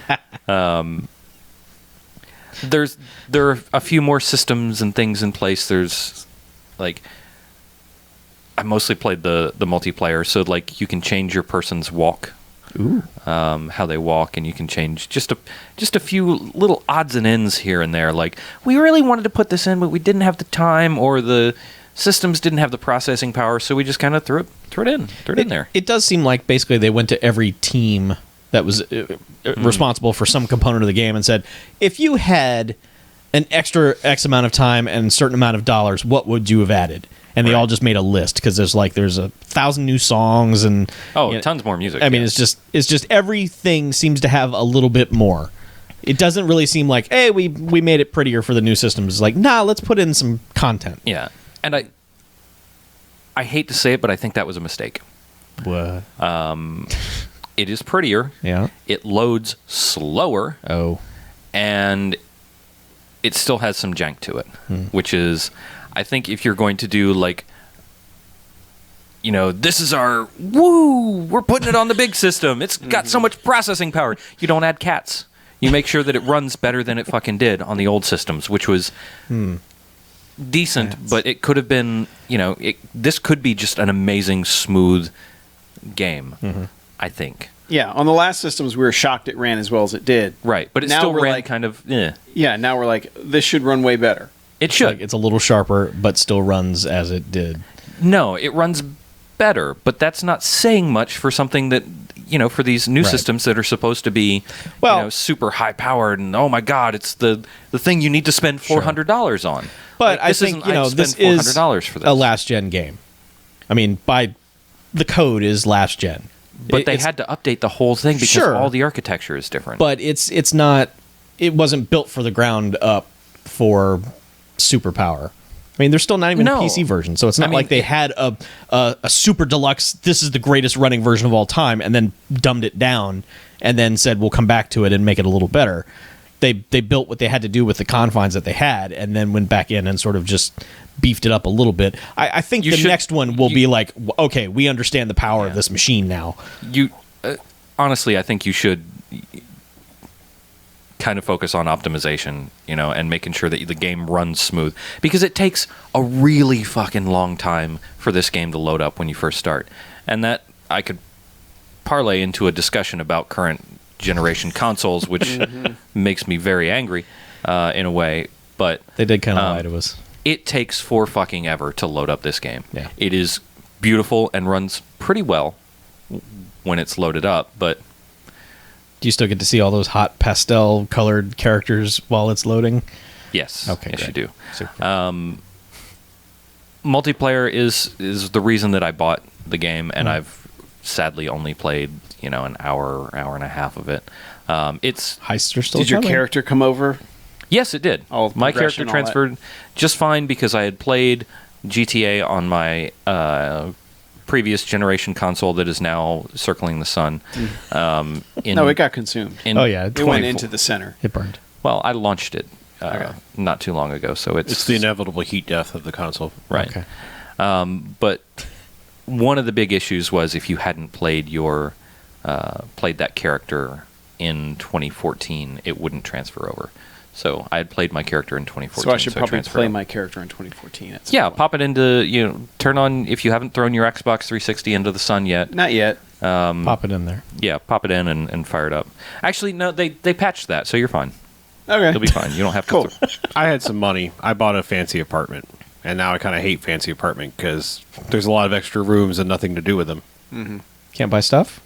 There are a few more systems and things in place. There's like I mostly played the multiplayer, so like you can change your person's walk, how they walk, and you can change just a few little odds and ends here and there. Like we really wanted to put this in, but we didn't have the time, or the systems didn't have the processing power, so we just kind of threw it in there. It does seem like basically they went to every team that was responsible for some component of the game and said, if you had an extra X amount of time and a certain amount of dollars, what would you have added? And they all just made a list because there's 1,000 new songs and Tons more music. I mean, yeah. it's just everything seems to have a little bit more. It doesn't really seem like, hey, we made it prettier for the new systems. It's like, nah, let's put in some content. Yeah, and I hate to say it, but I think that was a mistake. What? It is prettier. Yeah. It loads slower, Oh. and it still has some jank to it, which is, I think, if you're going to do this is our we're putting it on the big system. It's got so much processing power. You don't add cats. You make sure that it runs better than it fucking did on the old systems, which was decent, but it could have been, this could be just an amazing, smooth game, I think. Yeah, on the last systems, we were shocked it ran as well as it did. Right, but it Now still we're ran like- kind of, Yeah, now we're like, this should run way better. It should. It's a little sharper, but still runs as it did. No, it runs better, but that's not saying much for something that, for these new Right. systems that are supposed to be, Well- super high powered, and oh my god, it's the thing you need to spend $400 on. But Like, this I think, isn't, I'd this spend is $400 for this. a last-gen game. I mean, by the code is last-gen. But they It's- had to update the whole thing because Sure. all the architecture is different. But it's not... It wasn't built for the ground up for superpower. I mean, there's still not even No. a PC version, so it's not I mean, like they had a super deluxe, this is the greatest running version of all time, and then dumbed it down, and then said, we'll come back to it and make it a little better. They built what they had to do with the confines that they had, and then went back in and sort of just beefed it up a little bit. I think You the should- next one will be like, okay, we understand the power of Yeah. this machine now. you honestly, I think you should kind of focus on optimization, and making sure that the game runs smooth, because it takes a really fucking long time for this game to load up when you first start, and that I could parlay into a discussion about current generation consoles, which makes me very angry in a way. But They did kind of lie to us. it takes for fucking ever to load up this game. Yeah. It is beautiful and runs pretty well when it's loaded up, but Do you still get to see all those hot pastel colored characters while it's loading? yes, Okay, yes, great. you do. Super. Multiplayer is the reason that I bought the game, and I've sadly only played an hour and a half of it. It's Heists are still Did your coming. character come over? yes, it did. Oh, My character progression, all that. transferred just fine because I had played GTA on my previous generation console that is now circling the sun. No, it got consumed. Oh, yeah, It went into the center. It burned. Well, I launched it Okay. not too long ago, so It's the inevitable heat death of the console. right. Okay. But one of the big issues was if you hadn't played played that character in 2014, it wouldn't transfer over. So I had played my character in 2014. So I should it probably transferred play over. my character in 2014. At some Yeah, point. pop it into turn on if you haven't thrown your Xbox 360 into the sun yet. Not yet. Pop it in there. Yeah, pop it in and fire it up. Actually, no, they patched that, so you're fine. Okay. You'll be fine. You don't have to. Cool. I had some money. I bought a fancy apartment, and now I kind of hate fancy apartment because there's a lot of extra rooms and nothing to do with them. Can't buy stuff?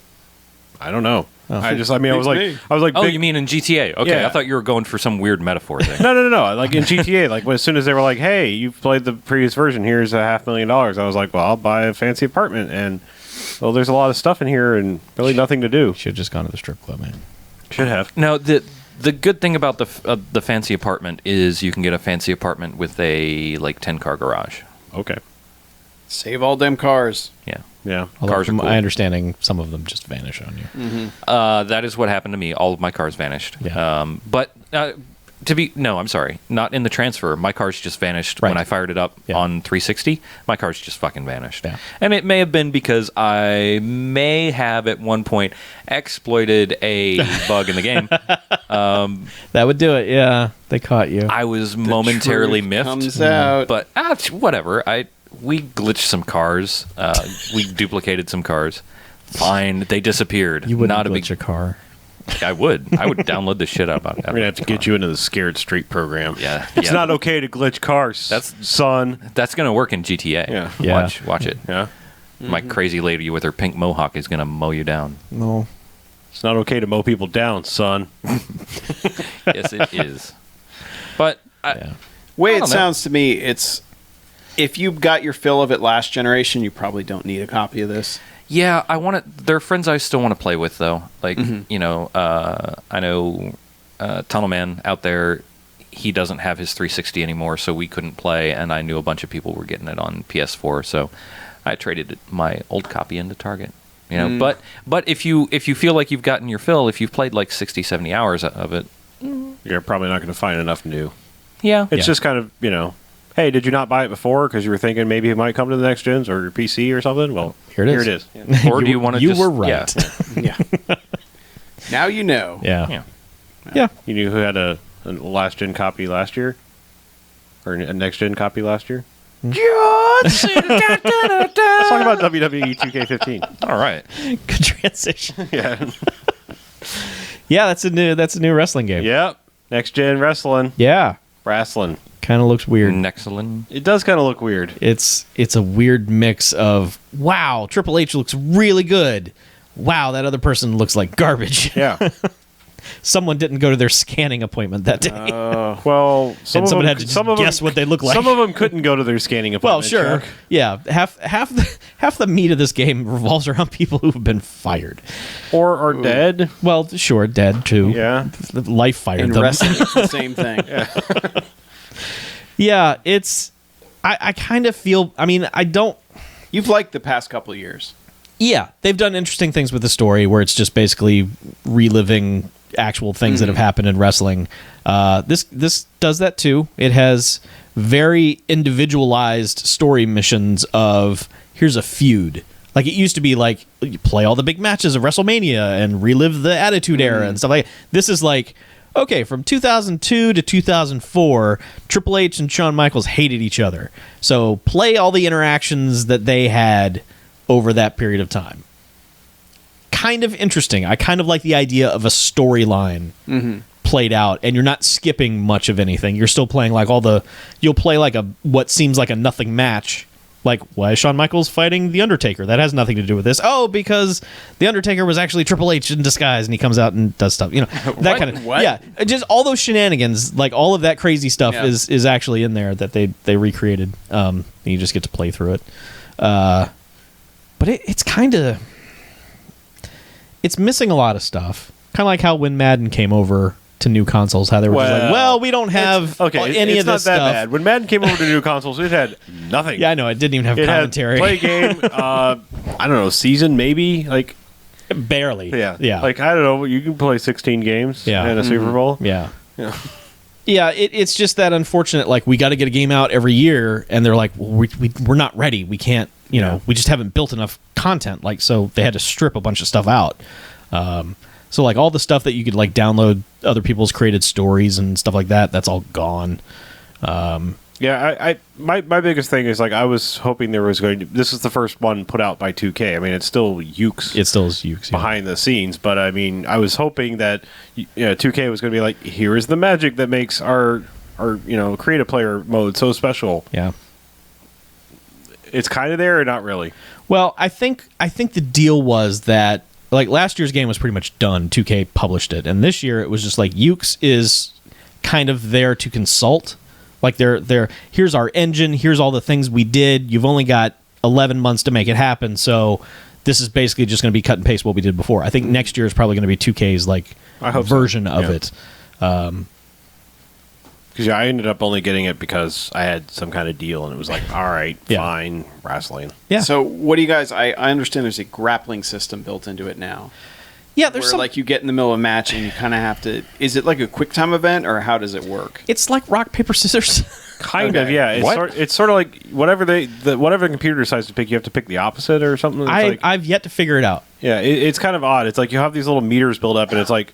I don't know. Oh. I was like, Oh, big- you mean in GTA? Okay, Yeah. I thought you were going for some weird metaphor thing. No. Like in GTA, like as soon as they were like, "Hey, you've played the previous version. Here's $500,000." I was like, "Well, I'll buy a fancy apartment." And well, there's a lot of stuff in here and really nothing to do. Should have just gone to the strip club, man. Should have. No, the good thing about the fancy apartment is you can get a fancy apartment with a 10-car garage. Okay. Save all them cars. Yeah. Yeah. Although Cars are from cool. my understanding, some of them just vanish on you. That is what happened to me. All of my cars vanished. Yeah. But I'm sorry. Not in the transfer. My cars just vanished when Right. I fired it up Yeah. on 360. My cars just fucking vanished. Yeah. And it may have been because I may have at one point exploited a bug in the game. That would do it. Yeah, they caught you. I was momentarily Truth miffed. comes out. But whatever. We glitched some cars. We duplicated some cars. Fine, they disappeared. You wouldn't Not a glitch big. a car. I would download the shit out of it. We're gonna have to get you into the Scared Street program. Yeah, It's yeah. not okay to glitch cars. That's- son. That's gonna work in GTA. Yeah. Yeah. Watch it. Yeah. My crazy lady with her pink mohawk is gonna mow you down. No. It's not okay to mow people down, son. Yes, it is. But Yeah. Way I it don't know. sounds to me, it's if you got your fill of it last generation, you probably don't need a copy of this. yeah, I want to. There are friends I still want to play with, though. Like I know Tunnel Man out there. He doesn't have his 360 anymore, so we couldn't play. And I knew a bunch of people were getting it on PS4, so I traded my old copy into Target. But if you feel like you've gotten your fill, if you've played like 60, 70 hours of it, You're probably not going to find enough new. yeah, It's just kind of, hey, did you not buy it before because you were thinking maybe it might come to the next gens or your PC or something? Well, Here it is. Here it is. Or do you want to? You were right. Yeah. Yeah. Now you know. Yeah. Yeah. Yeah. You knew who had a last gen copy last year? Or a next gen copy last year? Let's talk about WWE 2K15. All right. Good transition. Yeah. Yeah, that's a new wrestling game. Yep. Next gen wrestling. Yeah. Wrestling. Kind of looks weird. Nexelin. It does kind of look weird. It's a weird mix of wow, Triple H looks really good. Wow, that other person looks like garbage. Yeah. Someone didn't go to their scanning appointment that day. Well, And someone had to just guess what they look like. Some of them couldn't go to their scanning Well, appointment. sure. Chuck. Yeah, half the meat of this game revolves around people who've been fired. Or are dead. Well, sure, dead too. Yeah. Life fired In them. wrestling, it's the same thing. Yeah, it's. I kind of feel. I mean, I don't. You've liked the past couple of years. Yeah, they've done interesting things with the story where it's just basically reliving actual things that have happened in wrestling. This does that too. It has very individualized story missions of here's a feud. Like it used to be like you play all the big matches of WrestleMania and relive the Attitude Era and stuff like that. This is like okay, from 2002 to 2004, Triple H and Shawn Michaels hated each other. So play all the interactions that they had over that period of time. kind of interesting. I kind of like the idea of a storyline played out, and you're not skipping much of anything. You're still playing like you'll play like what seems like a nothing match. Like, why is Shawn Michaels fighting The Undertaker? That has nothing to do with this. Oh, because The Undertaker was actually Triple H in disguise, and he comes out and does stuff. That kind of... What? Yeah, just all those shenanigans, like all of that crazy stuff is actually in there that they recreated. And you just get to play through it. But it's kind of... It's missing a lot of stuff. Kind of like how when Madden came over to new consoles, how they were just like, well, we don't have any it's of this not that stuff. bad. When Madden came over to new consoles, it had nothing. Yeah, I know. It didn't even have It commentary. had play game. I don't know, season maybe. Like Barely. yeah. Like I don't know. You can play 16 games in a Super Bowl. Yeah. Yeah, it's just that unfortunate. Like, we got to get a game out every year, and they're like, well, we're not ready. We can't. We just haven't built enough content. Like, so they had to strip a bunch of stuff out. So like all the stuff that you could like download other people's created stories and stuff like that, that's all gone. Yeah, my biggest thing is like I was hoping there was going to. This is the first one put out by 2K. I mean, it's still Ukes. It still is Ukes behind the scenes, but I mean, I was hoping that 2K was going to be like, here is the magic that makes our creative player mode so special. Yeah, it's kind of there or not really. Well, I think the deal was that like last year's game was pretty much done. 2K published it, and this year it was just like Ukes is kind of there to consult. Like they're here's our engine, here's all the things we did. You've only got 11 months to make it happen, so this is basically just going to be cut and paste what we did before. I think next year is probably going to be 2K's like version of it. Because I ended up only getting it because I had some kind of deal, and it was like, all right, fine, wrestling. Yeah. So what do you guys? I understand there's a grappling system built into it now. Yeah, there's where like you get in the middle of a match and you kind of have to. Is it like a quick time event or how does it work? It's like rock paper scissors. Kind of, yeah. It's sort of like whatever whatever the computer decides to pick, you have to pick the opposite or something. I've yet to figure it out. Yeah, it's kind of odd. It's like you have these little meters build up, and it's like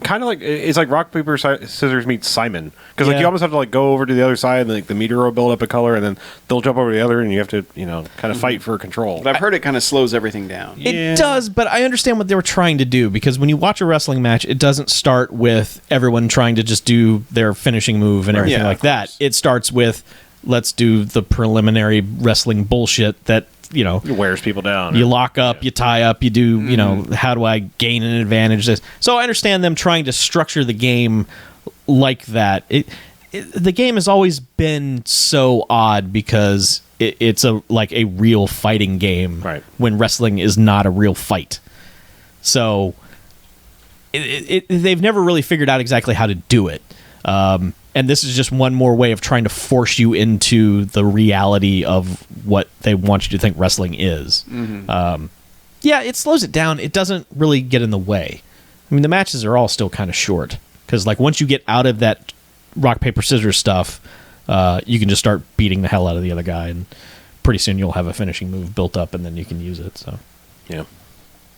kind of like it's like rock paper scissors meets Simon, because like you almost have to like go over to the other side and like the meter will build up a color, and then they'll jump over to the other, and you have to kind of fight for control. But I've heard it kind of slows everything down. It does, but I understand what they were trying to do, because when you watch a wrestling match, it doesn't start with everyone trying to just do their finishing move and everything like that. It starts with let's do the preliminary wrestling bullshit that it wears people down. You lock up, you tie up, you do, how do I gain an advantage? So I understand them trying to structure the game like that. The game has always been so odd because it's a real fighting game, right, when wrestling is not a real fight. So they've never really figured out exactly how to do it. And this is just one more way of trying to force you into the reality of what they want you to think wrestling is. It slows it down. It doesn't really get in the way. I mean, the matches are all still kind of short, because like once you get out of that rock, paper, scissors stuff, you can just start beating the hell out of the other guy, and pretty soon you'll have a finishing move built up, and then you can use it. So yeah.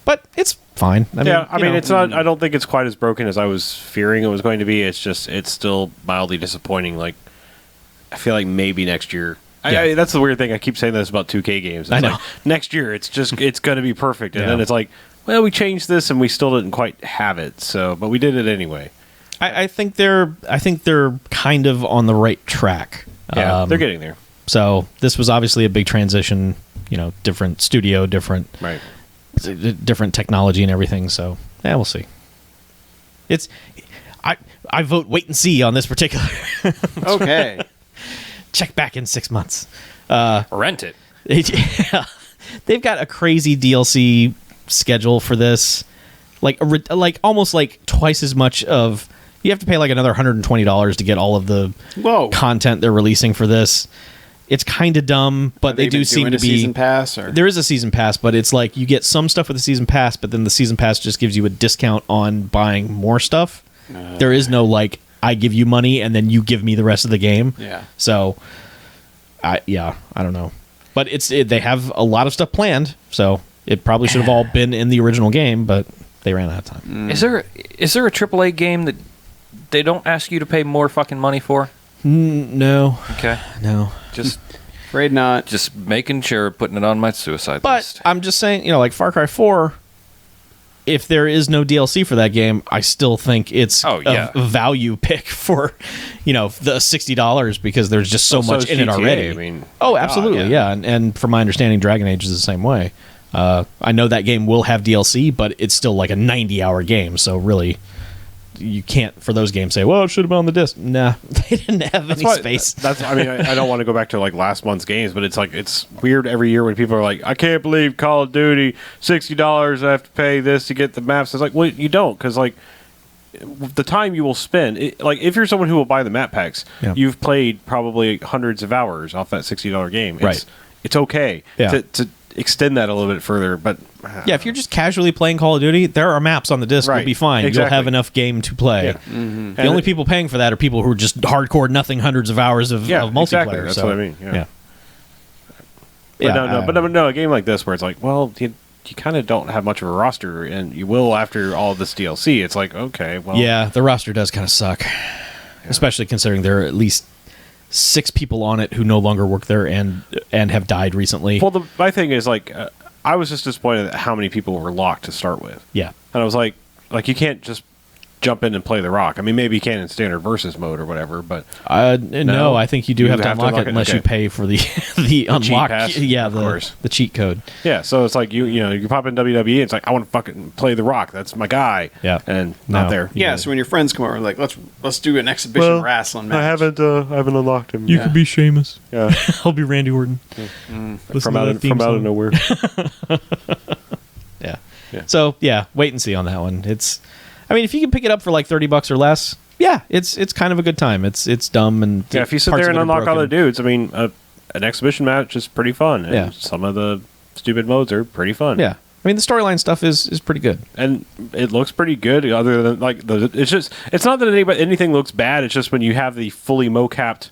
But it's fine. I mean, it's not. I don't think it's quite as broken as I was fearing it was going to be. It's just, it's still mildly disappointing. Like, I feel like maybe next year. That's the weird thing. I keep saying this about 2K games. It's I know. like, next year, it's going to be perfect, and then it's like, well, we changed this, and we still didn't quite have it. So, but we did it anyway. I think they're kind of on the right track. Yeah, they're getting there. So this was obviously a big transition. Different studio, different technology and everything, so we'll see. I vote wait and see on this particular. Okay. Check back in 6 months. Rent it. They've got a crazy DLC schedule for this, like almost like twice as much of. You have to pay like another $120 to get all of the content they're releasing for this. It's kind of dumb, but they do seem to be season pass. Or? There is a season pass, but it's like you get some stuff with the season pass, but then the season pass just gives you a discount on buying more stuff. There is no like I give you money and then you give me the rest of the game. Yeah. So, I don't know, but they have a lot of stuff planned, so it probably should have all been in the original game, but they ran out of time. Is there a AAA game that they don't ask you to pay more fucking money for? No. Okay. No. Just afraid not. Just making sure, putting it on my suicide but list. I'm just saying, like Far Cry 4, if there is no DLC for that game, I still think it's a value pick for, the $60 because there's just so much in it already. I mean, absolutely, yeah. And from my understanding, Dragon Age is the same way. I know that game will have DLC, but it's still like a 90-hour game, so really, you can't for those games say, well, it should have been on the disc. Nah, they didn't have any space. I don't want to go back to like last month's games, but it's weird every year when people are like, I can't believe Call of Duty, $60, I have to pay this to get the maps. It's like, well, you don't, because like the time you will spend, like if you're someone who will buy the map packs, you've played probably hundreds of hours off that $60 game. It's okay to extend that a little bit further, but if you're just casually playing Call of Duty, there are maps on the disc. You'll be fine. Exactly. You'll have enough game to play. The only people paying for that are people who are just hardcore nothing, hundreds of hours of multiplayer. Exactly. That's what I mean. No, a game like this where it's like, well, you kind of don't have much of a roster, and you will after all this DLC. It's like, okay, well, the roster does kind of suck, especially considering there are at least 6 people on it who no longer work there and have died recently. Well, my thing is like, I was just disappointed at how many people were locked to start with. Yeah, and I was like you can't just jump in and play the rock. I mean, maybe you can in standard versus mode or whatever, but no, I think you do have to unlock it unless you pay for the unlock. Pass, the cheat code. Yeah, so it's like you pop in WWE. It's like I want to fucking play the rock. That's my guy. Yeah, and not there. Yeah, so when your friends come over, like let's do an exhibition wrestling match. I haven't unlocked him. You could be Sheamus. Yeah, I'll be Randy Orton. From out of nowhere. Yeah. So wait and see on that one. If you can pick it up for like $30 or less, it's kind of a good time. It's dumb and if you sit there and unlock all the dudes, I mean, an exhibition match is pretty fun, and some of the stupid modes are pretty fun. Yeah, I mean the storyline stuff is pretty good, and it looks pretty good. Other than like it's not that anything looks bad. It's just when you have the fully mocapped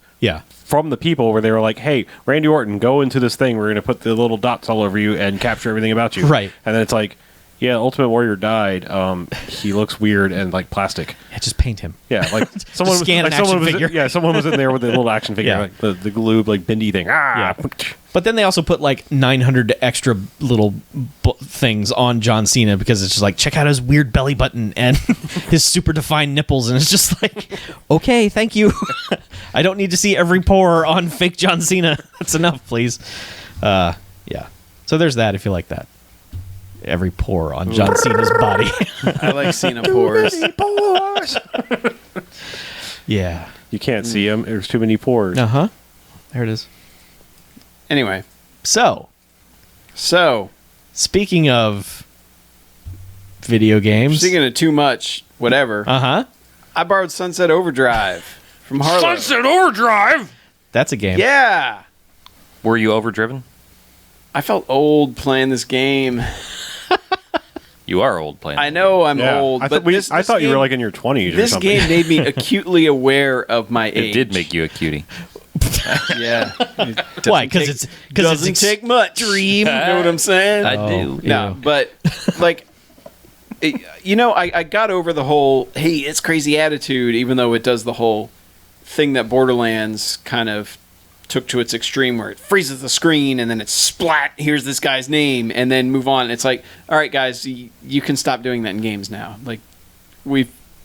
from the people where they were like, hey, Randy Orton, go into this thing. We're going to put the little dots all over you and capture everything about you. Right, and then it's like. Yeah, Ultimate Warrior died. He looks weird and like plastic. Yeah, just paint him. Yeah, like someone figure. Someone was in there with a little action figure, like the glue, like bendy thing. But then they also put like 900 extra little things on John Cena because it's just like, check out his weird belly button and his super defined nipples, and it's just like, okay, thank you. I don't need to see every pore on fake John Cena. That's enough, please. So there's that if you like that. Every pore on John Cena's body. I like Cena pores. Yeah. You can't see them. There's too many pores. Uh-huh. There it is. Anyway. So. Speaking of video games. Speaking of too much, whatever. Uh-huh. I borrowed Sunset Overdrive from Harlow. Sunset Overdrive? That's a game. Yeah. Were you overdriven? I felt old playing this game. You are old playing. I know I'm old, I but I thought you were like in your 20s or this something. game made me acutely aware of my age. It did make you a cutie. Yeah. Why? Because it's doesn't take much. Dream. You know what I'm saying? I do. No, but like, I got over the whole, hey, it's crazy attitude, even though it does the whole thing that Borderlands kind of took to its extreme where it freezes the screen and then it's splat, here's this guy's name, and then move on. It's like, all right, guys, you can stop doing that in games now. Like,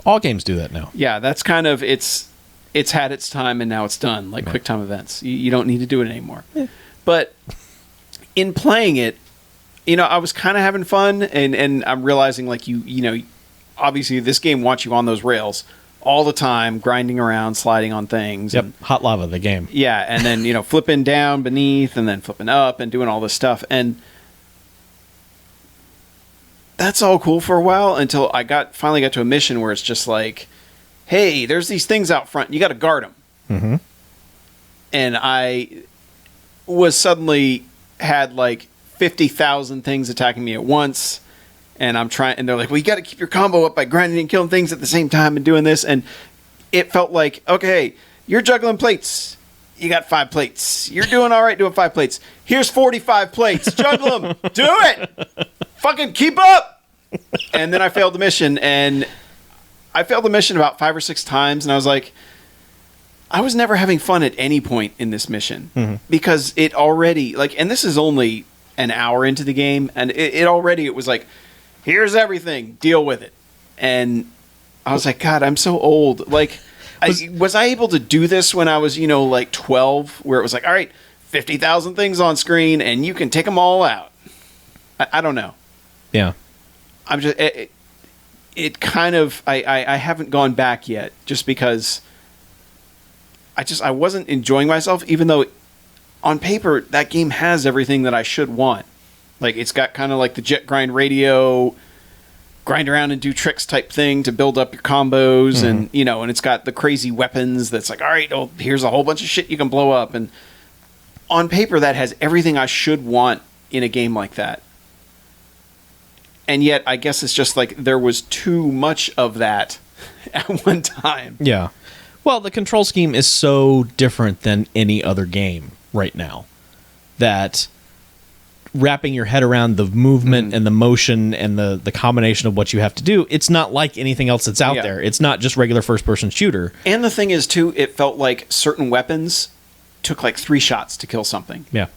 all games do that now. Yeah, that's kind of, it's had its time and now it's done, like quick time events. You don't need to do it anymore. Yeah. But in playing it, I was kind of having fun, and I'm realizing, like, obviously this game wants you on those rails all the time, grinding around, sliding on things. Yep, and, Hot Lava, the game. Yeah, and then, flipping down beneath and then flipping up and doing all this stuff. And that's all cool for a while until I finally got to a mission where it's just like, hey, there's these things out front. You got to guard them. Mm-hmm. And I was suddenly had like 50,000 things attacking me at once. And I'm trying, and they're like, well, you got to keep your combo up by grinding and killing things at the same time and doing this. And it felt like, okay, you're juggling plates. You got 5 plates. You're doing all right doing 5 plates. Here's 45 plates. Juggle them. Do it. Fucking keep up. And then I failed the mission. And I failed the mission about 5 or 6 times. And I was like, I was never having fun at any point in this mission. Mm-hmm. Because it already, like, and this is only an hour into the game. And it was like, here's everything, deal with it. And I was like, God, I'm so old. Like, was I able to do this when I was, like 12, where it was like, all right, 50,000 things on screen and you can take them all out? I don't know. Yeah. I'm just, it kind of, I haven't gone back yet just because I wasn't enjoying myself, even though on paper that game has everything that I should want. Like, it's got kind of like the jet grind radio, grind around and do tricks type thing to build up your combos, and and it's got the crazy weapons that's like, all right, oh, here's a whole bunch of shit you can blow up, and on paper that has everything I should want in a game like that. And yet I guess it's just like there was too much of that at one time. Yeah. Well, the control scheme is so different than any other game right now that wrapping your head around the movement and the motion and the combination of what you have to do, it's not like anything else that's out there. It's not just regular first-person shooter. And the thing is, too, it felt like certain weapons took like 3 shots to kill something. Yeah.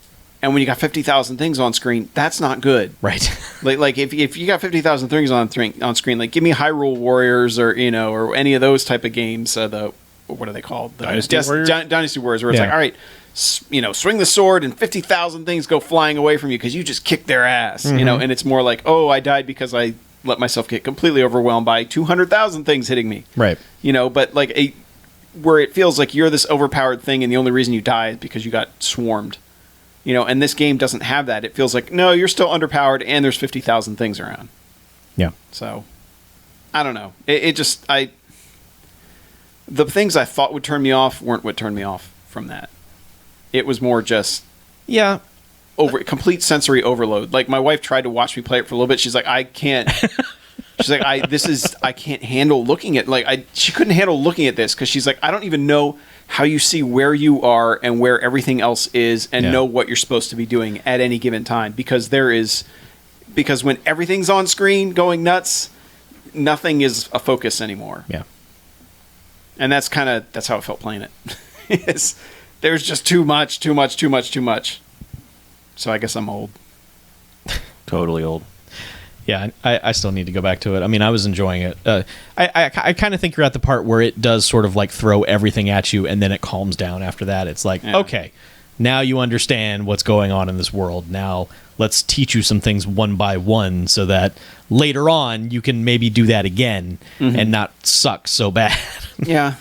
And when you got 50,000 things on screen, that's not good. Right. like if you got 50,000 things on screen, like give me Hyrule Warriors or or any of those type of games. What are they called? Dynasty Warriors? Dynasty Warriors, where it's like, all right, swing the sword and 50,000 things go flying away from you because you just kicked their ass. And it's more like, oh, I died because I let myself get completely overwhelmed by 200,000 things hitting me. Right. But like where it feels like you're this overpowered thing and the only reason you die is because you got swarmed. And this game doesn't have that. It feels like, no, you're still underpowered and there's 50,000 things around. Yeah. So, I don't know. The things I thought would turn me off weren't what turned me off from that. It was more just complete sensory overload. Like, my wife tried to watch me play it for a little bit. She's like, I can't. She's like, I can't handle looking at, she couldn't handle looking at this because she's like, I don't even know how you see where you are and where everything else is and know what you're supposed to be doing at any given time, because when everything's on screen going nuts, nothing is a focus anymore. Yeah. And that's how it felt playing it. There's just too much. So I guess I'm old. Totally old. Yeah, I still need to go back to it. I mean, I was enjoying it. I kind of think you're at the part where it does sort of like throw everything at you, and then it calms down after that. It's like, okay, now you understand what's going on in this world. Now let's teach you some things one by one so that later on you can maybe do that again and not suck so bad. Yeah.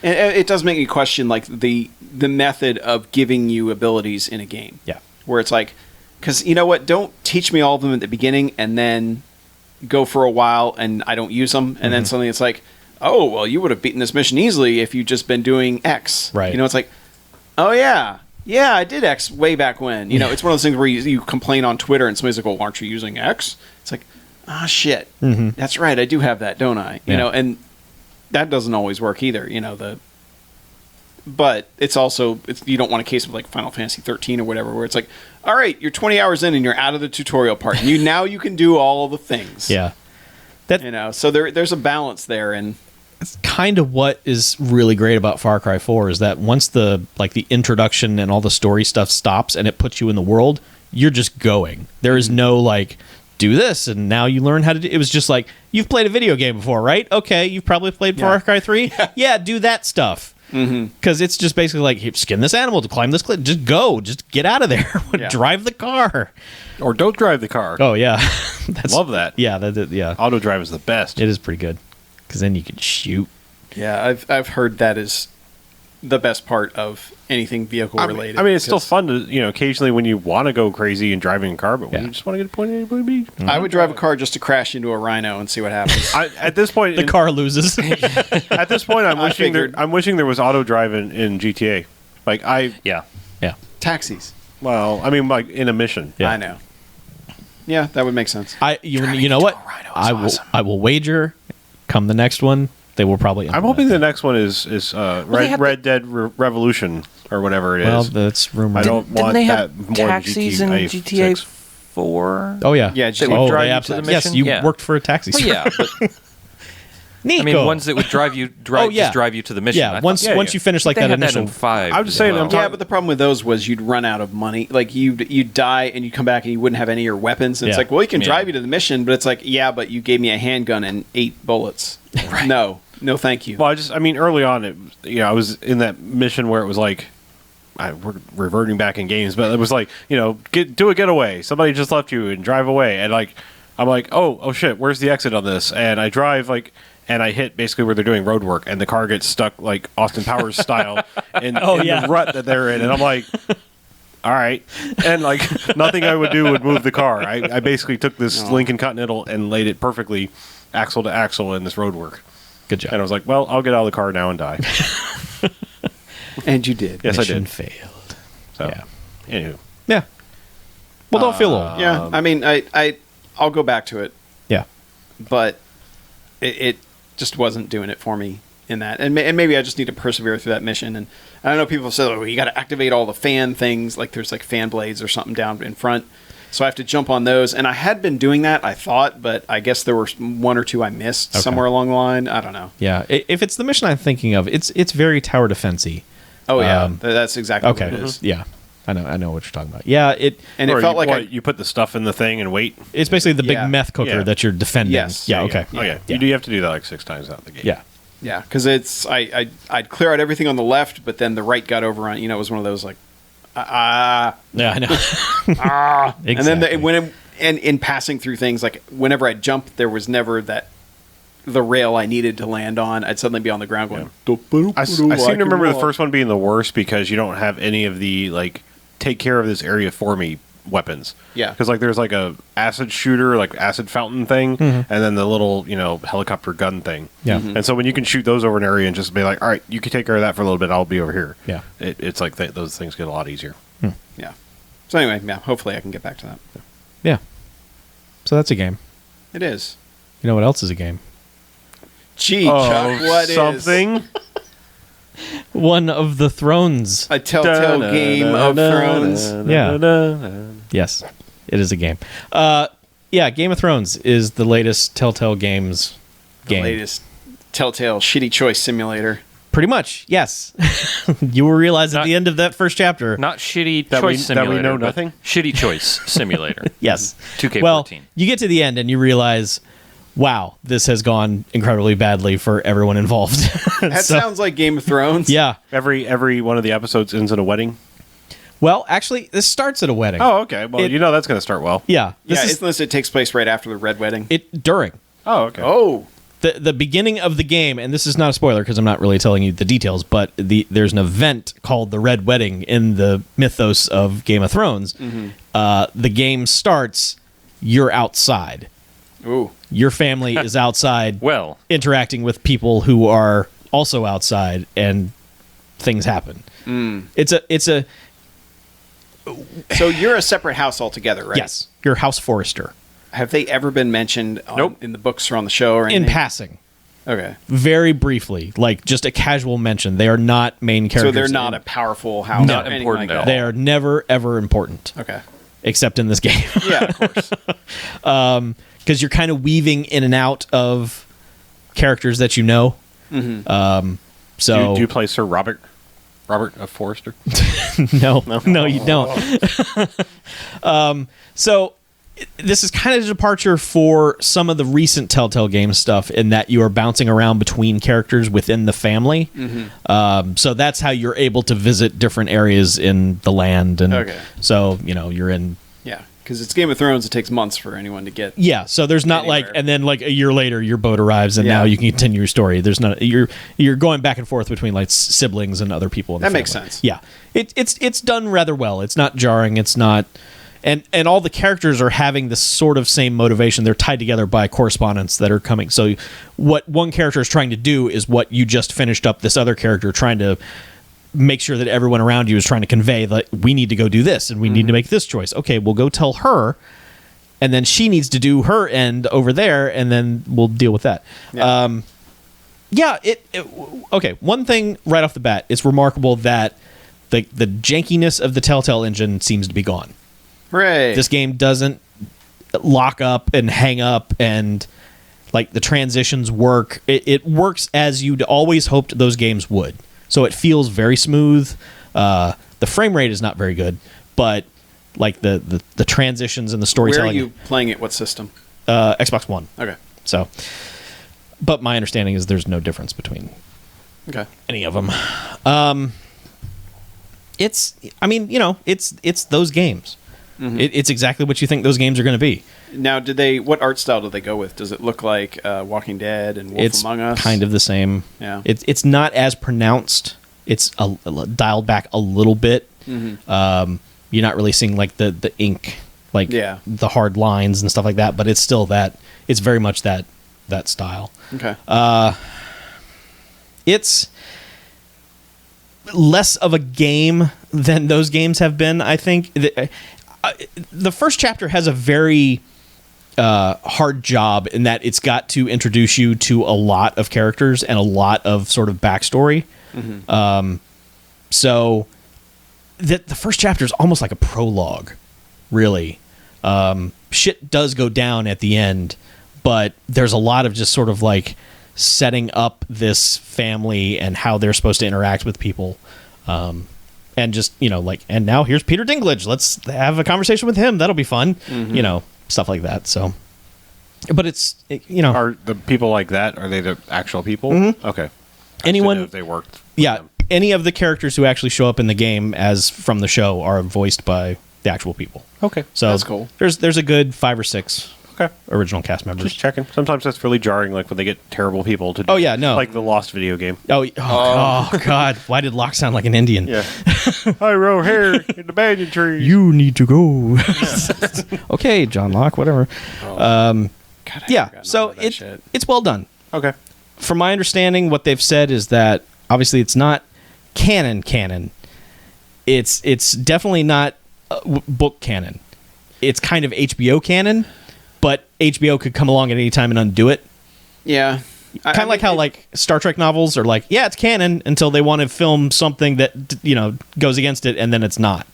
And it does make me question like the method of giving you abilities in a game. Yeah. Where it's like, because you know what? Don't teach me all of them at the beginning and then go for a while and I don't use them. And then suddenly it's like, oh, well, you would have beaten this mission easily if you'd just been doing X. Right. It's like, oh, yeah. Yeah, I did X way back when. It's one of those things where you complain on Twitter and somebody's like, well, aren't you using X? It's like, shit. That's right. I do have that, don't I? And that doesn't always work either. But it's also, you don't want a case of like Final Fantasy 13 or whatever, where it's like, all right, you're 20 hours in and you're out of the tutorial part. And now you can do all the things. Yeah. So there's a balance there. And it's kind of what is really great about Far Cry 4 is that once the introduction and all the story stuff stops and it puts you in the world, you're just going. There is no like, do this and now you learn how to do it. Was just like, you've played a video game before, right? Okay, you've probably played Far Cry 3. Yeah, do that stuff. Because it's just basically like, hey, skin this animal to climb this cliff. Just go. Just get out of there. Drive the car. Or don't drive the car. Oh, yeah. Love that. Yeah, yeah. Auto drive is the best. It is pretty good. Because then you can shoot. Yeah, I've heard that is the best part of anything vehicle related. I mean, it's still fun to, occasionally when you want to go crazy and driving a car, but when you just want to get a point A to point B. I would drive a car just to crash into a rhino and see what happens. At this point, the car loses. At this point, I'm wishing there was auto drive in GTA. Yeah. Taxis. Well, I mean, like in a mission. Yeah. I know. Yeah, that would make sense. You know what? I will wager. Come the next one, they will probably. I'm hoping the next one is Red Dead Revolution or whatever it is. Well, that's rumored. I don't want they that have more taxis than in GTA 4? Oh yeah, yeah. They would drive you to the mission. Yes, you worked for a taxi. Well, yeah, but Nico. I mean, ones that would just drive you to the mission. Yeah, once you finish like they that had initial. in 5. I'm just saying, I'm Yeah, but the problem with those was you'd run out of money. Like you'd die and you'd come back and you wouldn't have any of your weapons. And it's Yeah. like, well, you can Yeah. drive you to the mission, but it's like, yeah, but you gave me a handgun and 8 bullets. No, thank you. Well, I mean, early on, I was in that mission where it was like, we're reverting back in games, but it was like, do a getaway. Somebody just left you and drive away. And like, I'm like, oh shit, where's the exit on this? And I drive and I hit basically where they're doing road work, and the car gets stuck like Austin Powers style in the rut that they're in. And I'm like, all right. And like nothing I would do would move the car. I basically took this Lincoln Continental and laid it perfectly axle to axle in this road work. Good job. And I was like, well, I'll get out of the car now and die. And you did. Yes, Mission I did. failed. So, Yeah. anywho. Yeah. Well, don't feel old. Yeah, I mean, I'll go back to it, Yeah. but it just wasn't doing it for me in that. And maybe I just need to persevere through that mission. And I know people say, oh, you got to activate all the fan things, like there's like fan blades or something down in front. So I have to jump on those. And I had been doing that, I thought, but I guess there were 1 or 2 I missed somewhere along the line. I don't know. Yeah. If it's the mission I'm thinking of, it's very tower defense-y. Oh, yeah. That's exactly Okay. what it is. Yeah. I know what you're talking about. Yeah, And Or it felt like you put the stuff in the thing and wait. it's basically the big Yeah. meth cooker Yeah. that you're defending. Yes. Yeah, Yeah, okay. Oh yeah. Yeah. You have to do that like 6 times out of the game. Yeah. Yeah, because it's I'd clear out everything on the left, but then the right got overrun. It was one of those like, Yeah, I know. Exactly. and then in passing through things, like whenever I jumped, there was never the rail I needed to land on. I'd suddenly be on the ground going. I seem to remember the first one being the worst because you don't have any of the like take care of this area for me weapons. Yeah. Because like there's like a acid shooter, like acid fountain thing, and then the little helicopter gun thing. Yeah. And so when you can shoot those over an area and just be like, all right, you can take care of that for a little bit. I'll be over here. Yeah. It's like those things get a lot easier. Yeah. So anyway, yeah. Hopefully, I can get back to that. Yeah. So that's a game. It is. You know what else is a game? Gee, Chuck, what is something? One of the Thrones. a Telltale Game of Thrones? Yeah. Yes, it is a game. Yeah, Game of Thrones is the latest Telltale Games game. Latest Telltale Shitty Choice Simulator. Pretty much, yes. You will realize at the end of that first chapter. Not shitty That choice we simulator. know but nothing? Shitty choice simulator. Yes. 2K14. Well, you get to the end and you realize, wow, this has gone incredibly badly for everyone involved. That So, sounds like Game of Thrones. yeah. Every one of the episodes ends in a wedding. Well, actually, this starts at a wedding. Oh, okay. Well, It- that's going to start well. Yeah. Yeah, This is unless it takes place right after the Red Wedding. during. Oh, okay. Oh. The beginning of the game, and this is not a spoiler because I'm not really telling you the details, but there's an event called the Red Wedding in the mythos of Game of Thrones. The game starts, you're outside. Ooh. Your family is outside Well, interacting with people who are also outside, and things happen. It's a So you're a separate house altogether, right? yes, you're a house forester. Have they ever been mentioned Nope. in the books or on the show or anything? In passing, Okay. very briefly, like just a casual mention. They are not main So characters. they're not a powerful house. Not or anything important like at that. They are never ever important, Okay. except in this game. Yeah, of course. Because you're kind of weaving in and out of characters that you know. So Do you play Sir Robert of Forrester? no, you don't. So this is kind of a departure for some of the recent Telltale Games stuff in that you are bouncing around between characters within the family. So that's how you're able to visit different areas in the land. And Okay. so, you're in. Yeah, because it's Game of Thrones. It takes months for anyone to get. Yeah, so there's not Anywhere. like, and then like a year later, your boat arrives, and Yeah. now you can continue your story. There's not you're going back and forth between like siblings and other people. In the That makes family. sense. Yeah, it's done rather well. It's not jarring. It's not, and all the characters are having the sort of same motivation. They're tied together by correspondence that are coming. So what one character is trying to do is what you just finished up. This other character trying to make sure that everyone around you is trying to convey that we need to go do this and we need to make this choice. Okay, we'll go tell her, and then she needs to do her end over there, and then we'll deal with that. Yeah. Okay, one thing right off the bat, it's remarkable that the jankiness of the Telltale engine seems to be gone. Right. This game doesn't lock up and hang up and Like the transitions work. It works as you'd always hoped those games would. So it feels very smooth. The frame rate is not very good, but like the transitions and the Where are storytelling. you playing it? What system? Xbox One. Okay. So, but my understanding is there's no difference between Okay. any of them. It's those games. Mm-hmm. It's exactly what you think those games are going to be. Now, what art style do they go with? Does it look like Walking Dead and Wolf It's Among Us? kind of the same. Yeah. It's not as pronounced. It's dialed back a little bit. Mm-hmm. You're not really seeing like the ink, like the hard lines and stuff like that. But it's still that. It's very much that style. Okay. It's less of a game than those games have been, I think. The first chapter has a very hard job in that it's got to introduce you to a lot of characters and a lot of sort of backstory. Mm-hmm. So the first chapter is almost like a prologue, really. Shit does go down at the end, but there's a lot of just sort of like setting up this family and how they're supposed to interact with people. And just, and now here's Peter Dinklage. Let's have a conversation with him. That'll be fun. Mm-hmm. Stuff like that. So, but Are the people like that? Are they the actual people? Mm-hmm. Okay. Anyone? If they worked. with Yeah. them. Any of the characters who actually show up in the game as from the show are voiced by the actual people. Okay. So That's cool. There's a good 5 or 6 Okay. original cast members. Just checking. Sometimes that's really jarring, like when they get terrible people to do. Oh, yeah, no. Like the Lost video game. Oh God! Why did Locke sound like an Indian? Yeah. I row here in the banyan tree. You need to go. Okay, John Locke, whatever. God, I Yeah, forgot so all of that shit. it's well done. Okay. From my understanding, what they've said is that obviously it's not canon. It's definitely not book canon. It's kind of HBO canon, but HBO could come along at any time and undo it. Yeah. Kind of like how like Star Trek novels are like, yeah, it's canon until they want to film something that goes against it, and then it's not.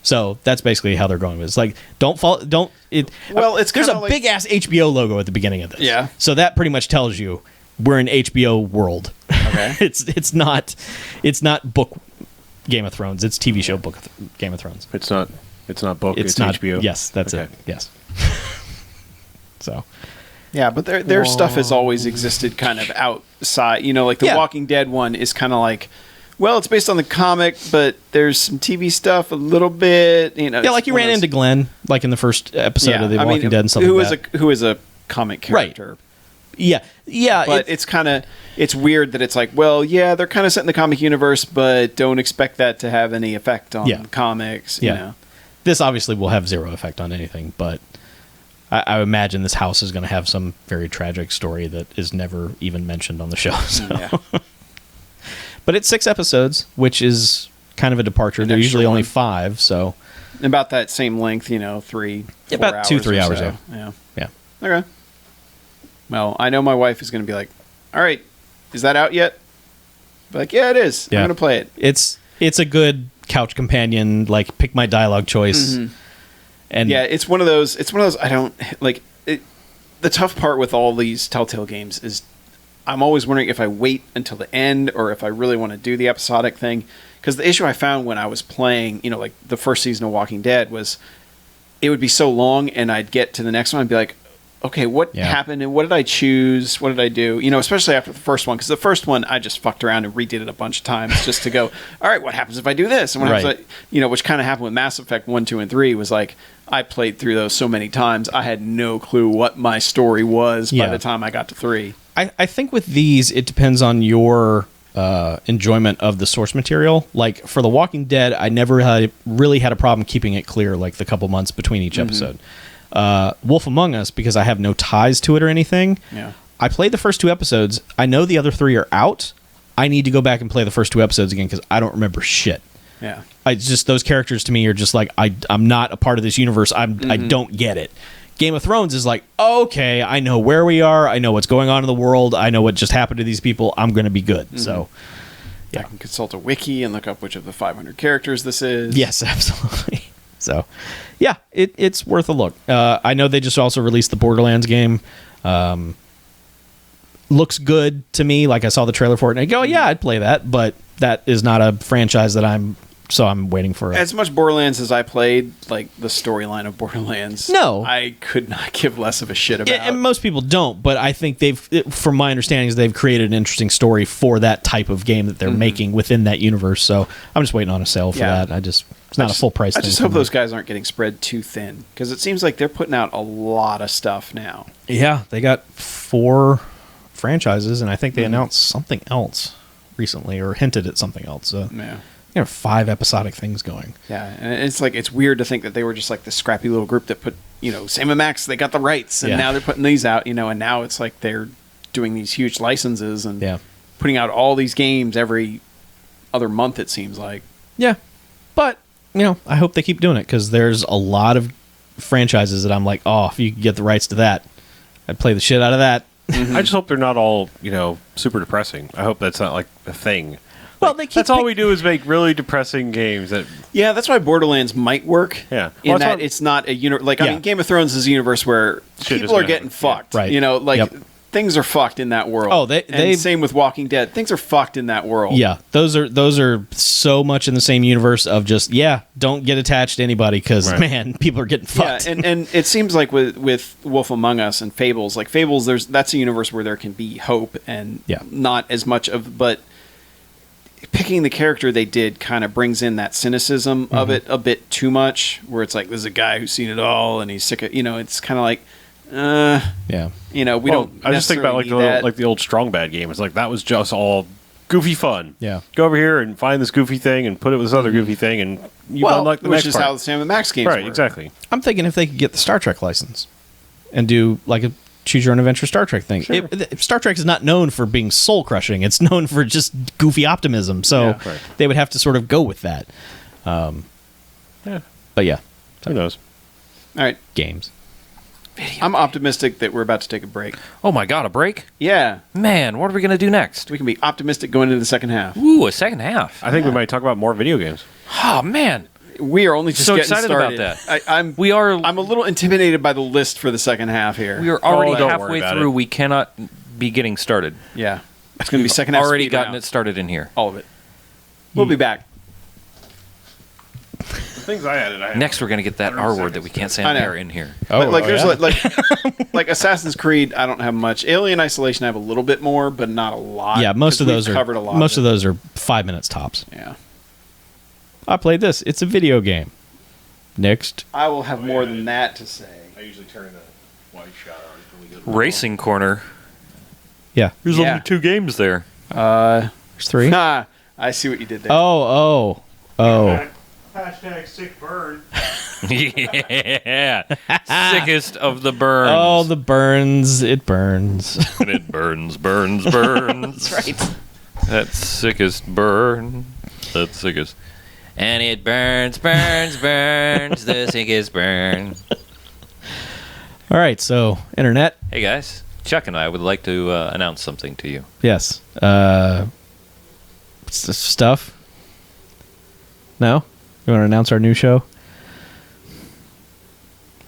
So that's basically how they're going with it. It's like It's there's a kinda like- big ass HBO logo at the beginning of this. Yeah. So that pretty much tells you we're in HBO world. Okay. it's not book Game of Thrones. It's TV show book Game of Thrones. It's not book. It's not HBO. Yes, that's Okay. it. Yes. So Yeah, but their stuff has always existed kind of outside. Like the Yeah. Walking Dead one is kind of like, well, it's based on the comic, but there's some TV stuff a little bit. yeah, like you ran into Glenn, like in the first episode of The Walking Dead and stuff like that. Who is a comic character. Yeah, But it's weird that it's like, well, yeah, they're kind of set in the comic universe, but don't expect that to have any effect on comics. Yeah. This obviously will have zero effect on anything, but I imagine this house is going to have some very tragic story that is never even mentioned on the show. So. Yeah. But it's 6 episodes, which is kind of a departure. An They're usually extra only one. 5, so About that same length, 3, 4 about hours 2-3 or hours. so. Yeah. Okay. Well, I know my wife is going to be like, all right, is that out yet? Be like, yeah, it is. Yeah. I'm going to play it. It's a good couch companion. Like pick my dialogue choice. Mm-hmm. And Yeah, it's one of those. I don't like it. The tough part with all these Telltale games is I'm always wondering if I wait until the end or if I really want to do the episodic thing. Because the issue I found when I was playing, like the first season of Walking Dead was it would be so long and I'd get to the next one and be like, okay, what happened and what did I choose? What did I do? Especially after the first one. Because the first one, I just fucked around and redid it a bunch of times just to go, all right, what happens if I do this? And what happens if which kind of happened with Mass Effect 1, 2, and 3 was like, I played through those so many times, I had no clue what my story was by the time I got to 3. I think with these, it depends on your enjoyment of the source material. Like for The Walking Dead, I never really had a problem keeping it clear, like the couple months between each episode. Wolf Among Us, because I have no ties to it or anything. Yeah. I played the first 2 episodes. I know the other 3 are out. I need to go back and play the first 2 episodes again because I don't remember shit. Yeah. Just those characters to me are just like I'm not a part of this universe. I don't get it. Game of Thrones is like, okay, I know where we are. I know what's going on in the world. I know what just happened to these people. I'm going to be good. So, I can consult a wiki and look up which of the 500 characters this is. yes, absolutely. So, yeah, it's worth a look. I know they just also released the Borderlands game. looks good to me. Like I saw the trailer for it and I go, yeah, I'd play that, but that is not a franchise that I'm waiting for. As much Borderlands as I played, like the storyline of Borderlands, No. I could not give less of a shit about. And most people don't, but I think from my understanding, they've created an interesting story for that type of game that they're making within that universe. So I'm just waiting on a sale for that. It's not a full price. I just hope those guys aren't getting spread too thin, because it seems like they're putting out a lot of stuff now. Yeah, they got 4 franchises, and I think they announced something else recently, or hinted at something else. So Yeah. 5 episodic things going. Yeah, and it's weird to think that they were just like this scrappy little group that put, Sam and Max, they got the rights, and now they're putting these out, and now it's like they're doing these huge licenses and putting out all these games every other month, it seems like. Yeah, but, I hope they keep doing it, because there's a lot of franchises that I'm like, oh, if you could get the rights to that, I'd play the shit out of that. I just hope they're not all, super depressing. I hope that's not like a thing. Well, they keep that's all we do is make really depressing games that. Yeah, that's why Borderlands might work. Yeah, in that it's not a universe. I mean, Game of Thrones is a universe where people are getting fucked. Right. Things are fucked in that world. Oh, they same with Walking Dead. Things are fucked in that world. Yeah, those are so much in the same universe of just don't get attached to anybody, because man, people are getting fucked. Yeah, and it seems like with Wolf Among Us and Fables, like Fables, that's a universe where there can be hope and not as much of, but picking the character they did kind of brings in that cynicism of it a bit too much, where it's like, there's a guy who's seen it all and he's sick of, it's kind of like, we don't. I just think about like the old Strong Bad game. It's like that was just all goofy fun. Yeah, go over here and find this goofy thing and put it with this other goofy thing, and you unlock the which next is part. how the Sam and Max games right, work. exactly. I'm thinking if they could get the Star Trek license and do like a choose your own adventure Star Trek thing. Sure. Star Trek is not known for being soul crushing. It's known for just goofy optimism. So they would have to sort of go with that. But yeah, who knows? All right, games. I'm optimistic that we're about to take a break. Oh my god, a break? Yeah. Man, what are we going to do next? We can be optimistic going into the second half. Ooh, a second half. I think we might talk about more video games. Oh man. We are only just so getting excited started. about that. I'm a little intimidated by the list for the second half here. We are already don't halfway worry through. about it. We cannot be getting started. Yeah. It's going to be second half. Already speed gotten round. it started in here. All of it. We'll be back. The things I added. Next, we're going to get that R word that we can't say on air in here. There's like Assassin's Creed. I don't have much. Alien Isolation. I have a little bit more, but not a lot. Yeah, most of those are covered a lot. Most of those are 5 minutes tops. Yeah. I played this. It's a video game. Next. I will have more than that to say. I usually turn the white shot on. Racing Corner. Yeah. There's only 2 games there. There's 3. I see what you did there. Oh. Hashtag sick burn. Yeah. Sickest of the burns. Oh, the burns. It burns. And it burns. That's right. That sickest burn. That's sickest. And it burns, the sickest burn. All right, so internet. Hey guys, Chuck and I would like to announce something to you. Yes. Stuff. No? You want to announce our new show?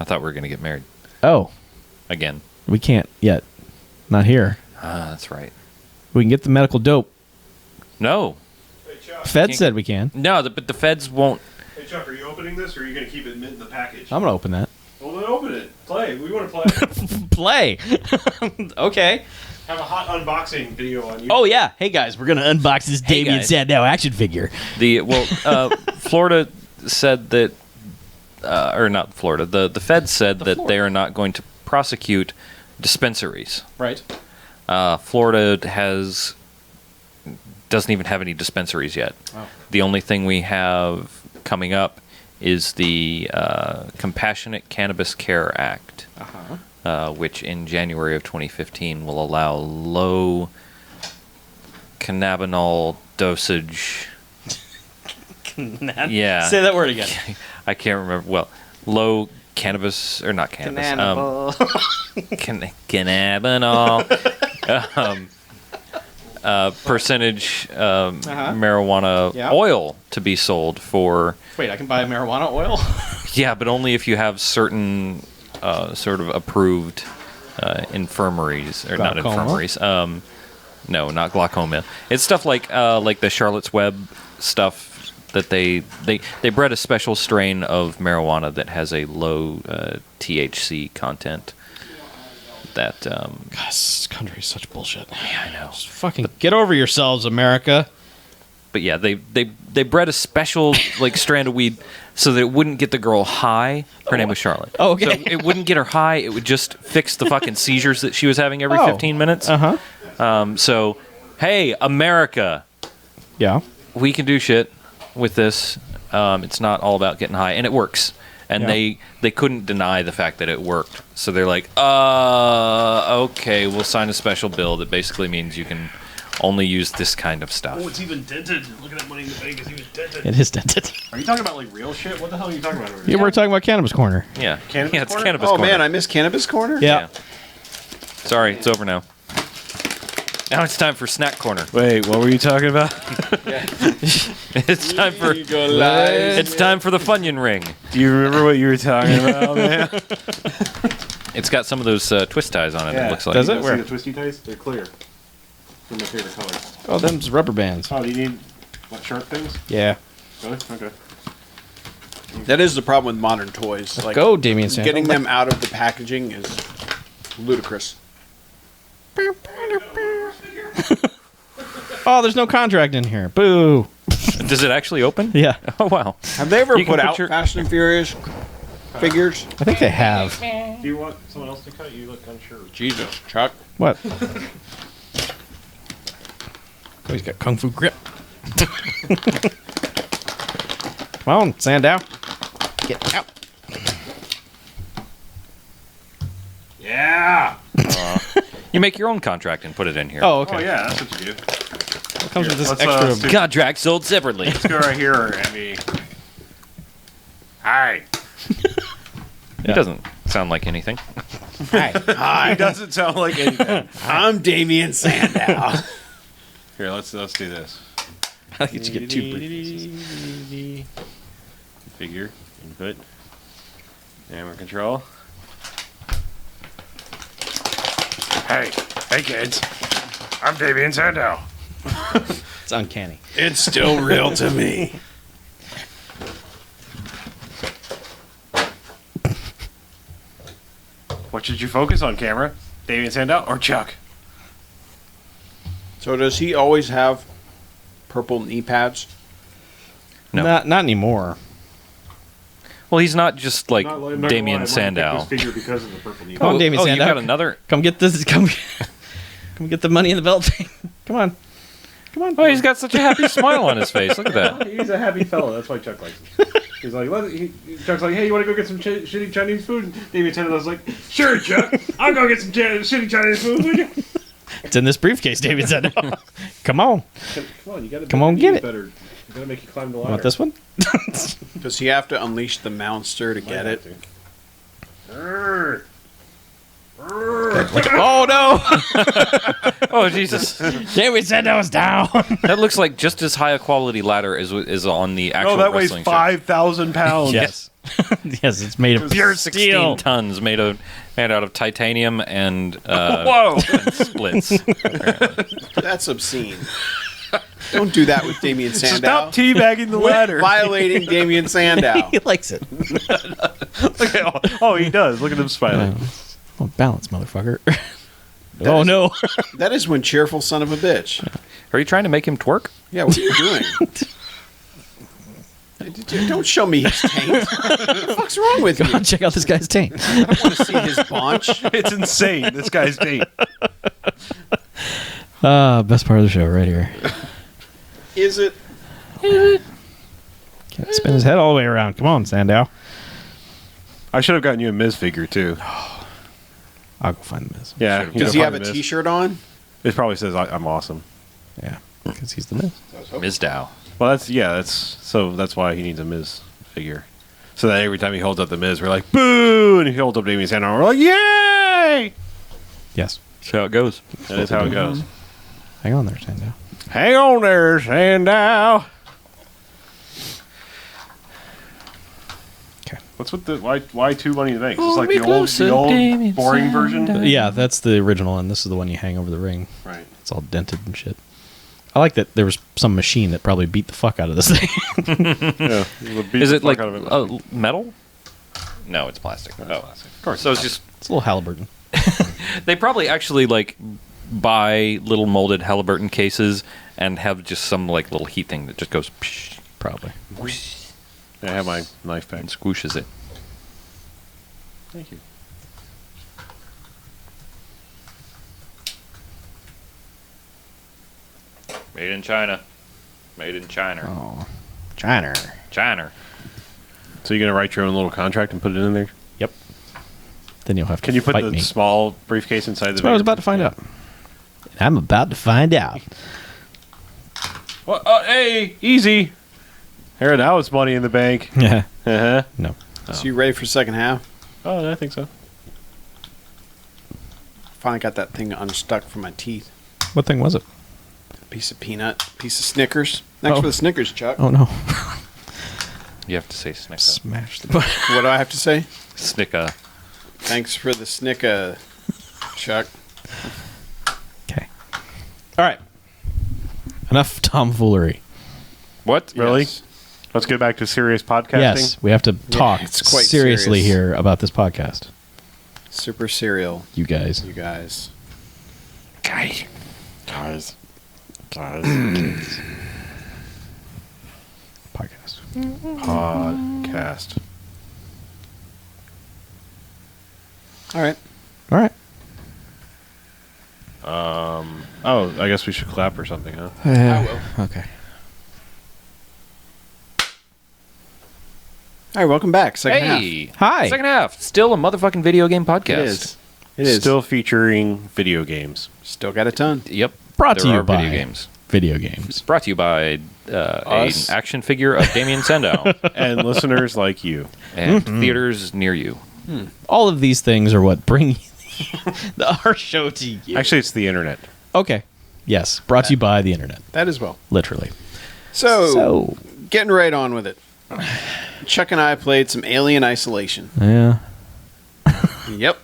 I thought we were going to get married. Oh. Again. We can't yet. Not here. That's right. We can get the medical dope. No. Hey, Chuck. Fed said we can. No, but the feds won't. Hey, Chuck, are you opening this, or are you going to keep it in the package? I'm going to open that. Well, then open it. Play. We want to Play. play. Okay. Have a hot unboxing video on YouTube. Oh, yeah. Hey, guys, we're going to unbox this Hey, Damien guys. Sandow action figure. Florida said that, or not Florida, the feds said that they are not going to prosecute dispensaries. Right. Florida doesn't even have any dispensaries yet. Oh. The only thing we have coming up is the Compassionate Cannabis Care Act, which in January of 2015 will allow low cannabinol dosage. Yeah. Say that word again. I can't remember. Well, low cannabis, or not cannabis. Cannabinol. Percentage marijuana oil to be sold for. Wait, I can buy marijuana oil? Yeah, but only if you have certain sort of approved infirmaries or not Glaucoma? infirmaries. No, not glaucoma. It's stuff like the Charlotte's Web stuff that they bred a special strain of marijuana that has a low THC content. That God, this country is such bullshit. yeah, I know. Just fucking get over yourselves, America. But yeah, they bred a special like strand of weed so that it wouldn't get the girl high. Her name was Charlotte. Oh, okay. So it wouldn't get her high. It would just fix the fucking seizures that she was having every 15 minutes. Uh-huh. So, hey, America, Yeah. we can do shit with this. It's not all about getting high, and it works. And Yeah. they couldn't deny the fact that it worked. So they're like, okay, we'll sign a special bill that basically means you can only use this kind of stuff. Oh, it's even dented. Look at that money in the bank. It's even dented. It is dented. Are you talking about like real shit? What the hell are you talking about? Over Yeah, we're talking about Cannabis Corner. Yeah, Cannabis yeah, it's corner? cannabis. Oh corner. man, I missed Cannabis Corner. Yeah. Sorry, it's over now. Now it's time for Snack Corner. Wait, what were you talking about? It's time for the Funyun Ring. Do you remember what you were talking about, man? It's got some of those twist ties on it. It looks like. Does it? See Where? the twisty ties? They're clear. They're my favorite colors. Oh, them's rubber bands. Oh, do you need what sharp things? Yeah. Really? Okay. That is the problem with modern toys. Like Go, Damien Sanders. getting them out of the packaging is ludicrous. Oh, there's no contract in here. Boo. Does it actually open? Yeah. Oh wow. Have they ever You can put put out your- Fast and Furious figures? I think they have. Do you want someone else to cut? You look unsure. Jesus, Chuck. What? Oh, he's got kung fu grip. Come on, Sandow. Get out. Yeah. You make your own contract and put it in here. Oh, okay. Oh yeah, that's what you do. It comes with this let's, extra. stick- Contract sold separately. Let's go right here, Emmy. Hi. It doesn't sound like anything. He doesn't sound like anything. I'm Damien Sandow. Here, let's do this. I think you get two briefcases. Figure, input, camera control. Hey kids. I'm Damien Sandow. It's uncanny. It's still real to me. What should you focus on, camera? Damien Sandow or Chuck? So does he always have purple knee pads? No. Not anymore. Well, he's not just like Damien Sandow. Figure because of the purple knee. Come on, Damien you Sandow. got another. Come get this. Come get the money in the belt thing. Come on. Come on. Oh, he's got such a happy smile on his face. Look at that. He's a happy fellow. That's why Chuck likes him. He's like, Chuck's like, hey, you want to go get some shitty Chinese food? And Damien Sandow's like, sure, Chuck. I'll go get some shitty Chinese food. Would you? It's in this briefcase, David said. Come on. Come on, you gotta. Come on, get it. Better. You gotta make you climb the ladder. Want this one? Does he have to unleash the monster to get it? Oh no! Oh Jesus, David said that was down. that looks like just as high a quality ladder as is on the actual Oh, that weighs wrestling show. 5,000 pounds. Yes. Yes, it's made of Pure 16 steel. tons made out of titanium and Whoa! and splits. That's obscene. Don't do that with Damien Sandow. Stop teabagging the ladder. Violating Damien Sandow. He likes it. Look at, oh, he does. Look at him smiling. Oh, balance, motherfucker. Oh no! That is one cheerful son of a bitch. Are you trying to make him twerk? Yeah, what are you doing? Don't show me his taint. What the fuck's wrong with you? God, check out this guy's taint. I don't want to see his paunch. It's insane. This guy's date. Best part of the show right here. Is it? Can't spin his head all the way around. Come on, Sandow. I should have gotten you a Miz figure too. I'll go find the Miz. Yeah. Does he have a T-shirt on? It probably says I'm awesome. Yeah, because he's the Miz. Ms. Dow. Well, that's why he needs a Miz figure. So that every time he holds up the Miz, we're like, boo! And he holds up Damien Sandow, we're like, yay! Yes. That's how it goes. That is how it goes. Hang on there, Sandow. Hang on there, Sandow. What's with the why 2 Money in the Bank? Is this Hold like me the closer, old Damien boring version? Sandow. Yeah, that's the original, and this is the one you hang over the ring. Right. It's all dented and shit. I like that there was some machine that probably beat the fuck out of this thing. Yeah. Is it like metal? No, it's plastic. No, it's Oh, plastic. of course. So it's just It's a little Halliburton. they probably actually like buy little molded Halliburton cases and have just some like little heat thing that just goes psh, Probably. I have my knife back. and squooshes it. Thank you. Made in China. Made in China. Oh, China. China. So you're gonna write your own little contract and put it in there? Yep. Then you'll have to Can you put fight the me. small briefcase inside the? That's what I was about to find out. I'm about to find out. Well, hey, easy. Here now, it's Money in the Bank. Yeah. Uh-huh. No. So you ready for second half? Oh, I think so. Finally got that thing unstuck from my teeth. What thing was it? Piece of peanut, piece of Snickers. Thanks Oh. for the Snickers, Chuck. Oh no. You have to say snicka. Smash the button. What do I have to say? Snicka. Thanks for the Snicka, Chuck. Okay. All right. Enough tomfoolery. What? Really? Yes. Let's get back to serious podcasting. Yes, we have to talk it's quite seriously serious. here about this podcast. Super cereal, You guys. you guys. Guys. Podcast. Podcast. All right. All right. Oh, I guess we should clap or something, huh? I will. Okay. All right, welcome back. Second half. Hey. Hi. Second half. Still a motherfucking video game podcast. It is. It is. Still featuring video games. Still got a ton. Yep. Brought to There you are by video games. Video games. Brought to you by an Us. action figure of Damien Sandow And listeners like you. and theaters near you. All of these things are what bring our show to you. Actually, it's the internet. Okay. Yes. Brought to you by the internet. That as well. Literally. So, getting right on with it. Chuck and I played some Alien Isolation. Yeah. Yep.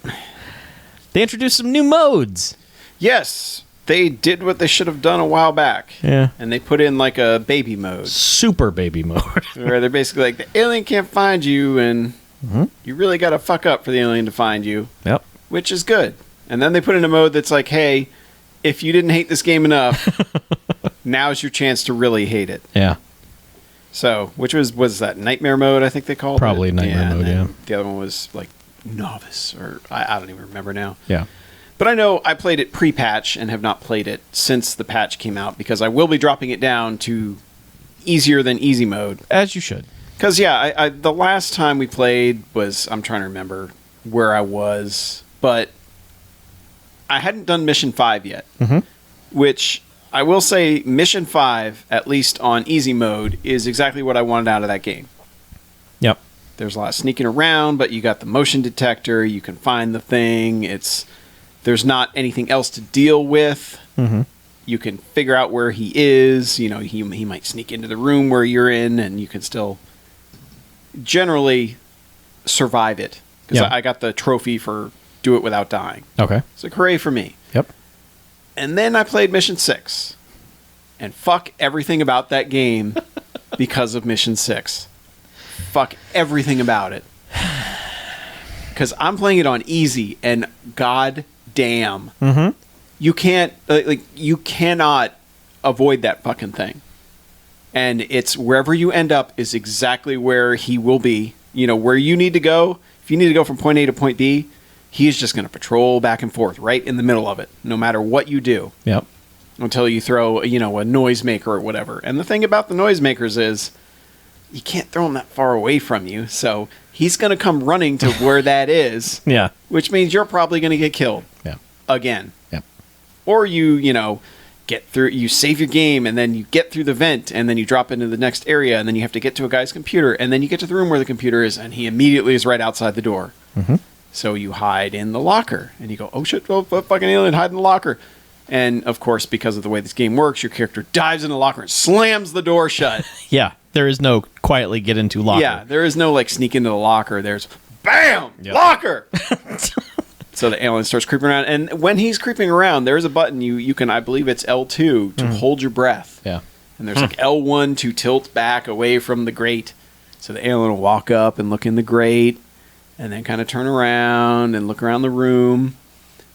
They introduced some new modes. Yes, they did what they should have done a while back. Yeah. And they put in like a baby mode Super baby mode. where they're basically like, the alien can't find you, and you really got to fuck up for the alien to find you, Yep. which is good. And then they put in a mode that's like, hey, if you didn't hate this game enough, now's your chance to really hate it. Yeah. So, which was that Nightmare mode? I think they called Probably it. Nightmare and mode, then yeah. The other one was like Novice, or I don't even remember now. Yeah. But I know I played it pre-patch and have not played it since the patch came out, because I will be dropping it down to easier than easy mode. As you should. Because yeah, I the last time we played was, I'm trying to remember where I was, but I hadn't done Mission 5 yet, which I will say Mission 5, at least on easy mode, is exactly what I wanted out of that game. Yep. There's a lot of sneaking around, but you got the motion detector, you can find the thing, there's not anything else to deal with. You can figure out where he is, you know, he might sneak into the room where you're in, and you can still generally survive it. Because Yeah. I got the trophy for do it without dying. Okay. So hooray for me. Yep. And then I played Mission 6. And fuck everything about that game because of Mission 6. Fuck everything about it. Because I'm playing it on easy, and god damn. You can't, you cannot avoid that fucking thing. And it's wherever you end up is exactly where he will be. You know, where you need to go. If you need to go from point A to point B, he's just going to patrol back and forth right in the middle of it, no matter what you do, Yep. until you throw, you know, a noisemaker or whatever. And the thing about the noisemakers is you can't throw them that far away from you, so he's going to come running to where that is, Yeah. which means you're probably going to get killed Yeah. again. Yep. Or you know, get through, you save your game, and then you get through the vent, and then you drop into the next area, and then you have to get to a guy's computer, and then you get to the room where the computer is, and he immediately is right outside the door. So you hide in the locker, and you go, oh shit, oh, fucking alien, hide in the locker. And of course, because of the way this game works, your character dives in the locker and slams the door shut. Yeah. There is no quietly get into locker. Yeah, there is no like sneak into the locker. There's bam, Yep. locker. So the alien starts creeping around, and when he's creeping around, there's a button you can, I believe it's L2 to hold your breath. Yeah. And there's like L1 to tilt back away from the grate. So the alien will walk up and look in the grate, and then kind of turn around and look around the room,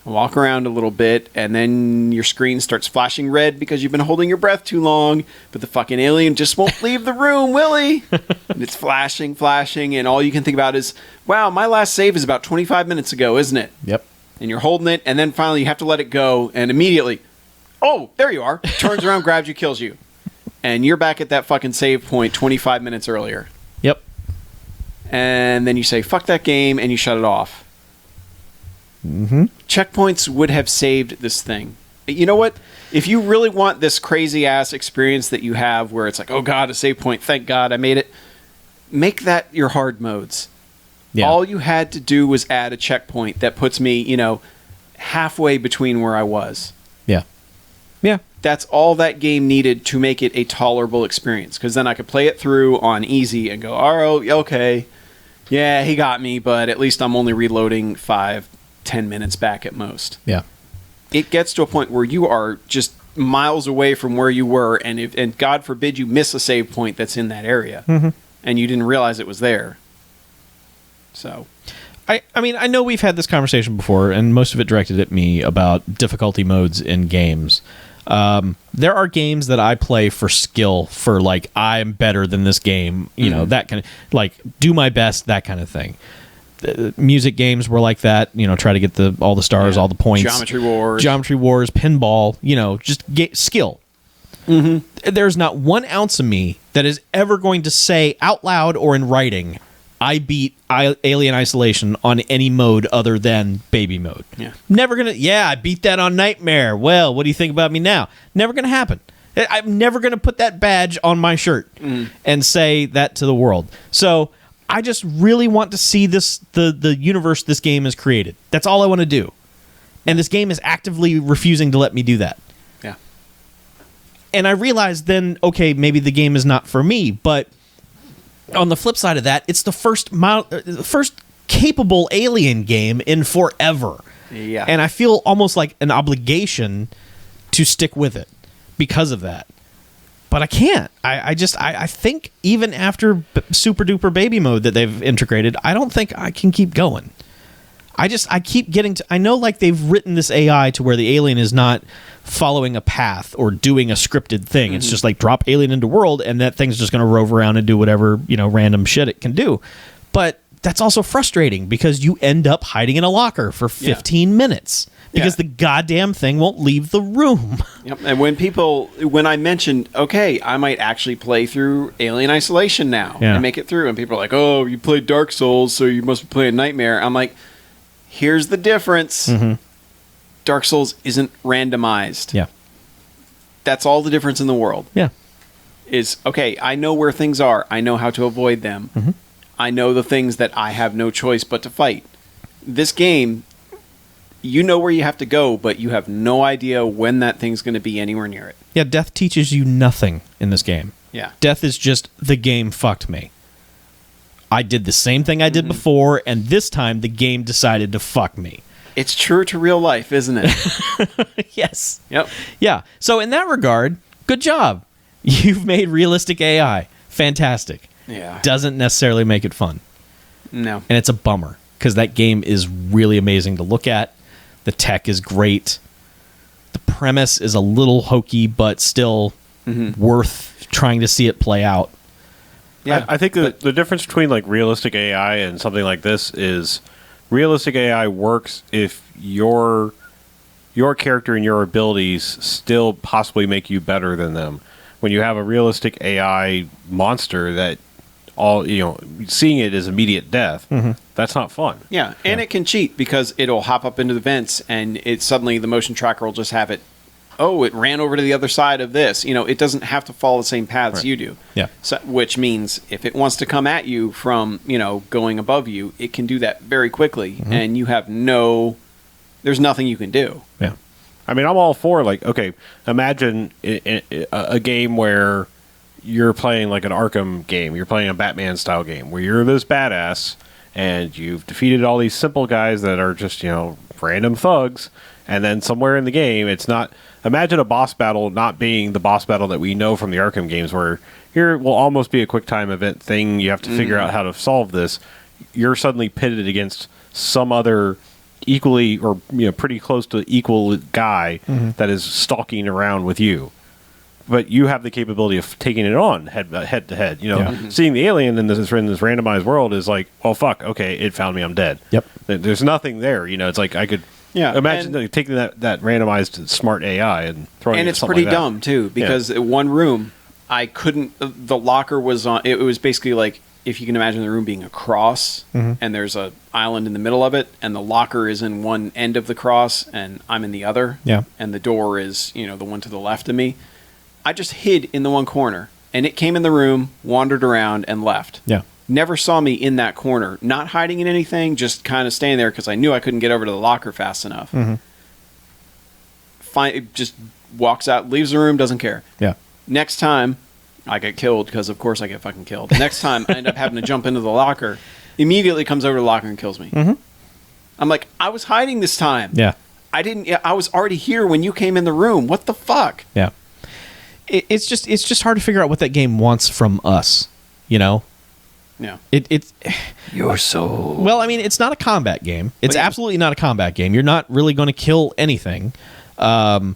and walk around a little bit, and then your screen starts flashing red because you've been holding your breath too long, but the fucking alien just won't leave the room, will he? And it's flashing, and all you can think about is, wow, my last save is about 25 minutes ago, isn't it? Yep. And you're holding it, and then finally you have to let it go, and immediately, oh, there you are. Turns around, grabs you, kills you. And you're back at that fucking save point 25 minutes earlier. Yep. And then you say, fuck that game, and you shut it off. Mm-hmm. Checkpoints would have saved this thing. You know what? If you really want this crazy-ass experience that you have where it's like, oh god, a save point, thank god I made it, make that your hard modes. Yeah. All you had to do was add a checkpoint that puts me, halfway between where I was. Yeah. Yeah. That's all that game needed to make it a tolerable experience. Because then I could play it through on easy and go, oh, okay, yeah, he got me, but at least I'm only reloading 5-10 minutes back at most. Yeah. It gets to a point where you are just miles away from where you were, and God forbid you miss a save point that's in that area, and you didn't realize it was there. So, I mean, I know we've had this conversation before, and most of it directed at me about difficulty modes in games. There are games that I play for skill, for like, I'm better than this game, that kind of, like, do my best, that kind of thing. The music games were like that, try to get all the stars, all the points. Geometry Wars, pinball, just get skill. There's not 1 ounce of me that is ever going to say out loud or in writing, I beat Alien Isolation on any mode other than baby mode. Yeah. Never gonna, I beat that on Nightmare. Well, what do you think about me now? Never gonna happen. I'm never gonna put that badge on my shirt and say that to the world. So I just really want to see the universe this game has created. That's all I want to do. And this game is actively refusing to let me do that. yeah. And I realized then, okay, maybe the game is not for me, but on the flip side of that, it's the first capable Alien game in forever. Yeah. And I feel almost like an obligation to stick with it because of that. But I can't. I think even after Super Duper Baby Mode that they've integrated, I don't think I can keep going. I keep getting to... I know, like, they've written this AI to where the alien is not following a path or doing a scripted thing. It's just like, drop alien into world, and that thing's just going to rove around and do whatever, random shit it can do. But that's also frustrating because you end up hiding in a locker for 15 minutes because the goddamn thing won't leave the room. Yep. And when I mentioned, okay, I might actually play through Alien Isolation now and make it through, and people are like, oh, you played Dark Souls, so you must be playing Nightmare. I'm like, here's the difference. Dark Souls isn't randomized. Yeah. That's all the difference in the world. Yeah. Is, okay, I know where things are. I know how to avoid them. I know the things that I have no choice but to fight. This game, you know where you have to go, but you have no idea when that thing's going to be anywhere near it. Yeah, death teaches you nothing in this game. Yeah. Death is just, the game fucked me. I did the same thing I did before, and this time the game decided to fuck me. It's true to real life, isn't it? Yes. Yep. Yeah. So in that regard, good job. You've made realistic AI. Fantastic. Yeah. Doesn't necessarily make it fun. No. And it's a bummer because that game is really amazing to look at. The tech is great. The premise is a little hokey, but still worth trying to see it play out. Yeah. I think the difference between like realistic AI and something like this is realistic AI works if your character and your abilities still possibly make you better than them. When you have a realistic AI monster that seeing it as immediate death, that's not fun. Yeah, and it can cheat because it'll hop up into the vents and it suddenly the motion tracker will just have it, it ran over to the other side of this. It doesn't have to follow the same paths you do. Yeah. So, which means if it wants to come at you from, going above you, it can do that very quickly and you have there's nothing you can do. Yeah. I mean, I'm all for, like, okay, imagine a game where you're playing like an Arkham game, you're playing a Batman style game where you're this badass and you've defeated all these simple guys that are just, random thugs, and then somewhere in the game it's not. Imagine a boss battle not being the boss battle that we know from the Arkham games, where here will almost be a quick time event thing. You have to figure out how to solve this. You're suddenly pitted against some other equally or pretty close to equal guy that is stalking around with you. But you have the capability of taking it on head to head. Seeing the alien in this randomized world is like, well, fuck, okay, it found me, I'm dead. Yep. There's nothing there. It's like I could imagine taking that randomized smart AI and throwing it. And at it's something pretty like that. dumb too, because one room I couldn't. The locker was on. It was basically like, if you can imagine the room being a cross, and there's a island in the middle of it, and the locker is in one end of the cross, and I'm in the other. Yeah. And the door is, the one to the left of me. I just hid in the one corner, and it came in the room, wandered around, and left. Yeah. Never saw me in that corner, not hiding in anything, just kind of staying there because I knew I couldn't get over to the locker fast enough. Just walks out, leaves the room, doesn't care. Yeah. Next time, I get killed because, of course, I get fucking killed. Next time, I end up having to jump into the locker. Immediately comes over to the locker and kills me. I'm like, I was hiding this time. Yeah. I was already here when you came in the room. What the fuck? Yeah. It's just hard to figure out what that game wants from us. Yeah. It's You're so... well, I mean, it's not a combat game. It's But yeah. absolutely not a combat game. You're not really going to kill anything. The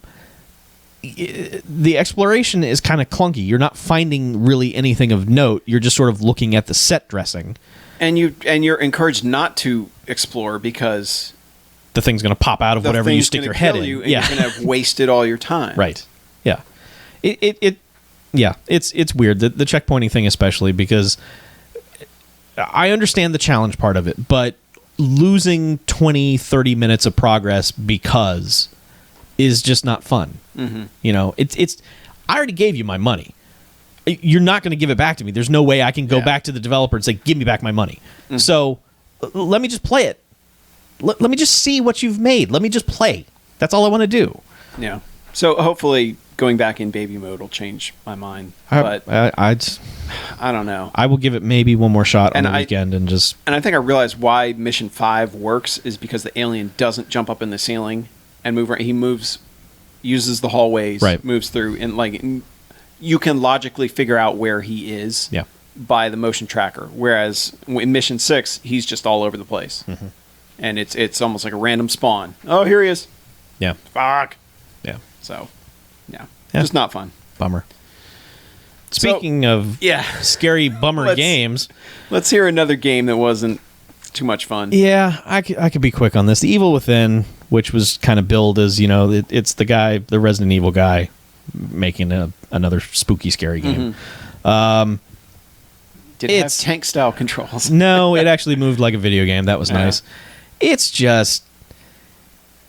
exploration is kind of clunky. You're not finding really anything of note. You're just sort of looking at the set dressing. And you're encouraged not to explore because The thing's going to pop out of the whatever you thing's stick gonna your head kill in. you, and you're going to have wasted all your time. Right. Yeah. It's weird. The checkpointing thing especially, because I understand the challenge part of it, but losing 20, 30 minutes of progress because is just not fun. It's I already gave you my money. You're not going to give it back to me. There's no way I can go back to the developer and say, give me back my money. So let me just play it. Let me just see what you've made. Let me just play. That's all I want to do. Yeah. So hopefully going back in baby mode will change my mind. But I don't know. I will give it maybe one more shot on And the weekend and just... And I think I realized why Mission 5 works is because the alien doesn't jump up in the ceiling and move around. He uses the hallways, moves through, and you can logically figure out where he is by the motion tracker. Whereas in Mission 6, he's just all over the place. And it's almost like a random spawn. Oh, here he is. Yeah. Fuck. Yeah. So, yeah. Just not fun. Bummer. Speaking of scary bummer games, let's hear another game that wasn't too much fun. Yeah, I could be quick on this. The Evil Within, which was kind of billed as, it's the Resident Evil guy making another spooky, scary game. Did it have tank-style controls? No, it actually moved like a video game. That was nice. It's just...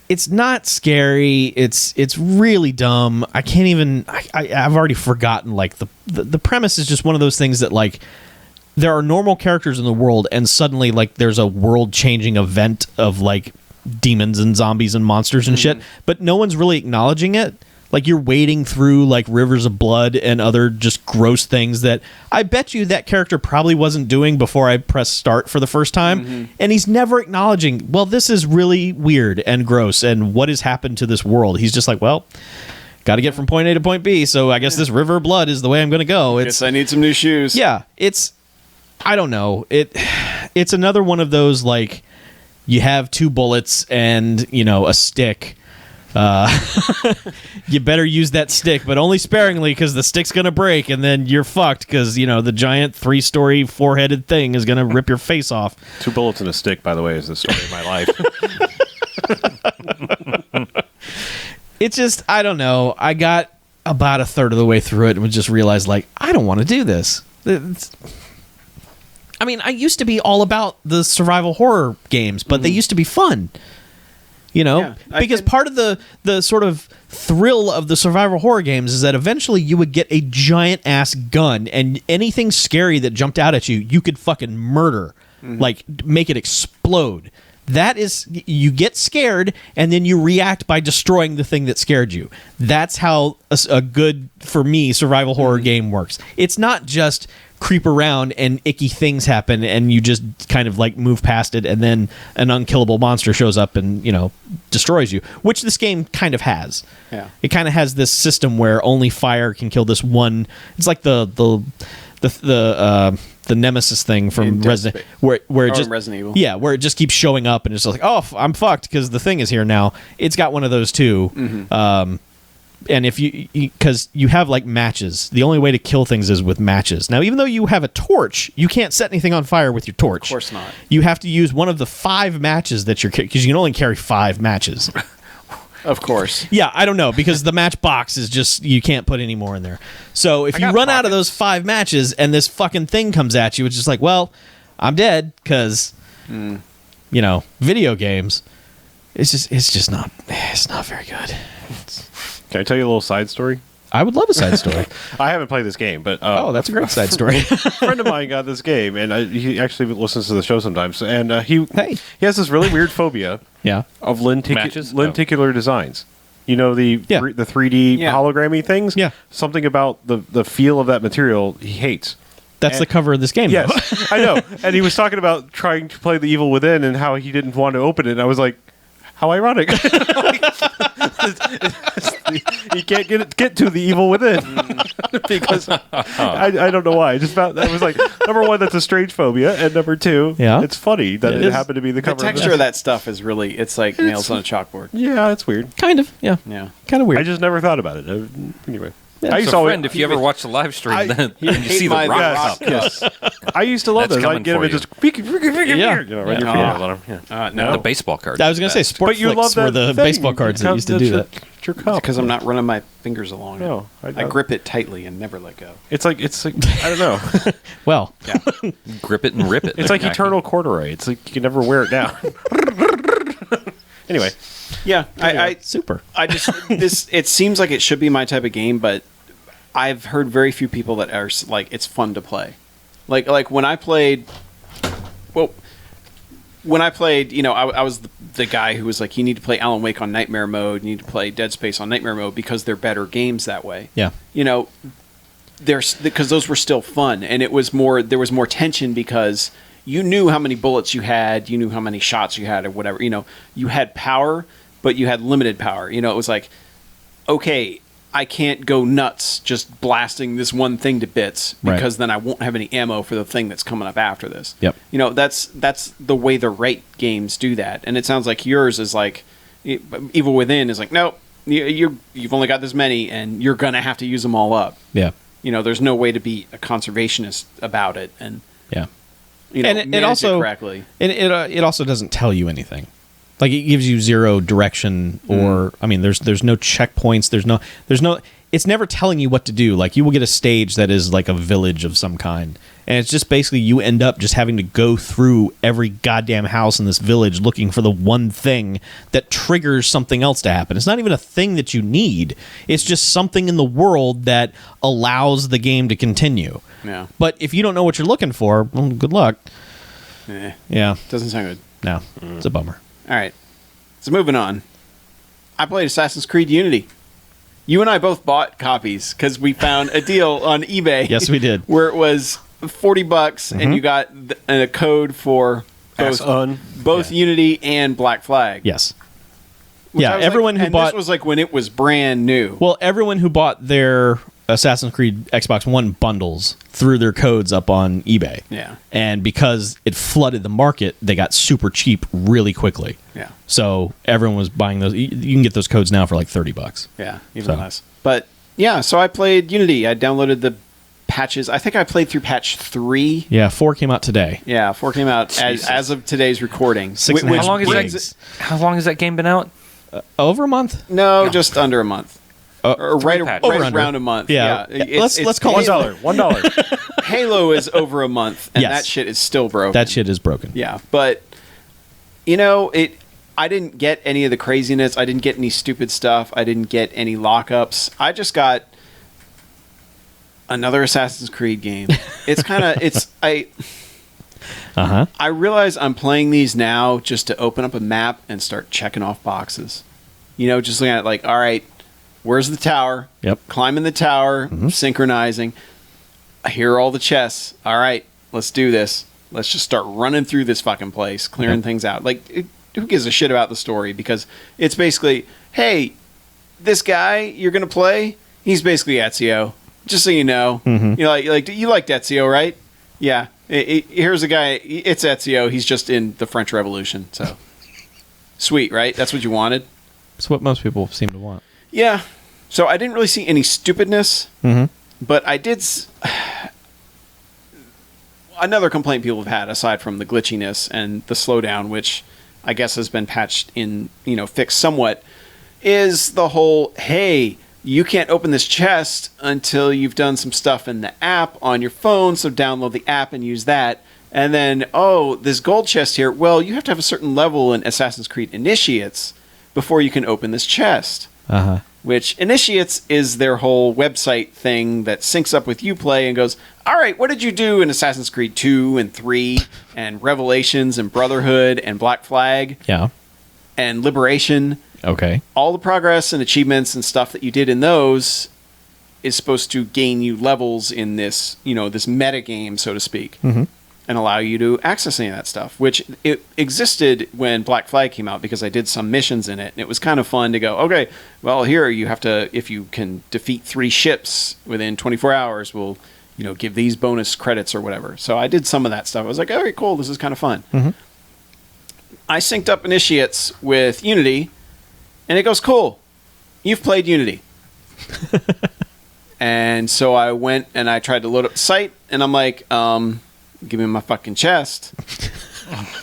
It's not scary. It's really dumb. I can't even... I've already forgotten, the premise is just one of those things that, there are normal characters in the world, and suddenly, there's a world-changing event of, demons and zombies and monsters and shit, but no one's really acknowledging it. You're wading through, rivers of blood and other just gross things that I bet you that character probably wasn't doing before I pressed start for the first time. And he's never acknowledging, well, this is really weird and gross, and what has happened to this world? He's just like, well, got to get from point A to point B, so I guess this river of blood is the way I'm going to go. Guess I need some new shoes. Yeah, I don't know. It's another one of those, you have 2 bullets and, a stick. You better use that stick, but only sparingly, because the stick's gonna break, and then you're fucked, because the giant 3-story 4-headed thing is gonna rip your face off. 2 bullets and a stick, by the way, is the story of my life. It's just, I don't know. I got about a third of the way through it and just realized, I don't want to do this. I used to be all about the survival horror games, but they used to be fun. Because part of the sort of thrill of the survival horror games is that eventually you would get a giant ass gun, and anything scary that jumped out at you, you could fucking murder, make it explode. That is, you get scared and then you react by destroying the thing that scared you. That's how a good, for me, survival horror game works. It's not just creep around and icky things happen and you just kind of like move past it and then an unkillable monster shows up and, destroys you, which this game kind of has. Yeah. It kind of has this system where only fire can kill this one. It's like the nemesis thing from In Dead Resident, Space. where it Or just Resident Evil. yeah, where it just keeps showing up and it's just like, oh, I'm fucked because the thing is here now. It's got one of those too. And if because you have like matches, the only way to kill things is with matches. Now, even though you have a torch, you can't set anything on fire with your torch. Of course not. You have to use one of the 5 matches that because you can only carry 5 matches. Of course. Yeah, I don't know, because the match box is just, you can't put any more in there. So if you run out of those 5 matches and this fucking thing comes at you, it's just like, well, I'm dead, because, video games, it's not very good. Can I tell you a little side story? I would love a side story. I haven't played this game, but That's a great side story. a friend of mine got this game, and he actually listens to the show sometimes. And he has this really weird phobia Yeah. of Matches? lenticular designs. You know, the 3D Yeah. hologrammy things? Yeah. Something about the feel of that material he hates. That's the cover of this game. Yes, though. I know. And he was talking about trying to play The Evil Within and how he didn't want to open it. And I was like, how ironic. You can't get to The Evil Within. Because I don't know why. I just found that was like, number one, that's a strange phobia. And number two, it's funny that it happened to be the The cover texture of that stuff is really, it's like nails on a chalkboard. Yeah, it's weird. Kind of. Yeah. Yeah. Kind of weird. I just never thought about it. Anyway. I used So, to always, friend, if you ever watch the live stream, I- then He'd you hate see the my rock. Yes, yes. I used to love That's those. I'd coming get them for and you. just Yeah. you know, right in your Yeah. finger, let 'em, yeah. No. The baseball card. I was going to say, sport But you love flicks that were the thing. baseball cards that used to do that. It's your cup. Because I'm not running my fingers along it. No, I grip it tightly and never let go. It's like I don't know. Well, Grip it and rip it. It's like eternal corduroy. It's like you can never wear it down. Anyway, Yeah, I super. it seems like it should be my type of game, but I've heard very few people that are like, it's fun to play. Like when I played, I was the guy who was like, you need to play Alan Wake on Nightmare mode, you need to play Dead Space on Nightmare mode because they're better games that way. Yeah. Because those were still fun, and there was more tension because you knew how many bullets you had, you knew how many shots you had, or whatever. You had power, but you had limited power. It was like, okay, I can't go nuts just blasting this one thing to bits because then I won't have any ammo for the thing that's coming up after this. Yep. That's the way the right games do that, and it sounds like yours is like Evil Within is like, nope, you've only got this many, and you're gonna have to use them all up. Yeah. There's no way to be a conservationist about it, and Yeah. and it also correctly. And it also doesn't tell you anything. Like, it gives you zero direction, or I mean, there's no checkpoints. There's no. It's never telling you what to do. Like, you will get a stage that is like a village of some kind, and it's just basically you end up just having to go through every goddamn house in this village looking for the one thing that triggers something else to happen. It's not even a thing that you need. It's just something in the world that allows the game to continue. Yeah. But if you don't know what you're looking for, well, good luck. Yeah. Doesn't sound good. No, it's a bummer. All right. So moving on. I played Assassin's Creed Unity. You and I both bought copies because we found a deal on eBay. Yes, we did. Where it was $40 and you got a code for both Unity and Black Flag. Yes. Which Yeah, I was everyone like, who and bought... this was like when it was brand new. Well, everyone who bought their Assassin's Creed Xbox One bundles threw their codes up on eBay. Yeah. And because it flooded the market, they got super cheap really quickly. Yeah. So everyone was buying those. You can get those codes now for like $30. Yeah, even less. But yeah, so I played Unity. I downloaded the patches. I think I played through patch 3. Yeah, 4 came out today. Yeah, 4 came out as of today's recording. Six and a half gigs. How long has that game been out? Over a month? No, just under a month. Or right under. around a month. Yeah. Let's call it $1. Halo is over a month, and Yes. that shit is still broken. That shit is broken. Yeah, but I didn't get any of the craziness. I didn't get any stupid stuff. I didn't get any lockups. I just got another Assassin's Creed game. It's kind of I realize I'm playing these now just to open up a map and start checking off boxes. You know, just looking at it like, all right, where's the tower? Yep. Climbing the tower, synchronizing. Here are all the chests. All right, let's do this. Let's just start running through this fucking place, clearing things out. Like, who gives a shit about the story? Because it's basically, hey, this guy you're going to play, he's basically Ezio. Just so you know. You liked Ezio, right? Yeah. Here's a guy, it's Ezio. He's just in the French Revolution. So, sweet, right? That's what you wanted? It's what most people seem to want. Yeah. So I didn't really see any stupidness, but I did... Another complaint people have had, aside from the glitchiness and the slowdown, which I guess has been patched in, fixed somewhat, is the whole, hey, you can't open this chest until you've done some stuff in the app on your phone, so download the app and use that. And then, oh, this gold chest here, well, you have to have a certain level in Assassin's Creed Initiates before you can open this chest. Which Initiates is their whole website thing that syncs up with Uplay and goes, all right, what did you do in Assassin's Creed 2 and 3 and Revelations and Brotherhood and Black Flag and Liberation? Okay. All the progress and achievements and stuff that you did in those is supposed to gain you levels in this, this meta game, so to speak, and allow you to access any of that stuff, which it existed when Black Flag came out because I did some missions in it, and it was kind of fun to go, okay, well, here you have to, if you can defeat 3 ships within 24 hours, we'll, give these bonus credits or whatever. So I did some of that stuff. I was like, all right, cool, this is kind of fun. I synced up Initiates with Unity, and it goes, cool, you've played Unity. And so I went and I tried to load up the site, and I'm like, give me my fucking chest.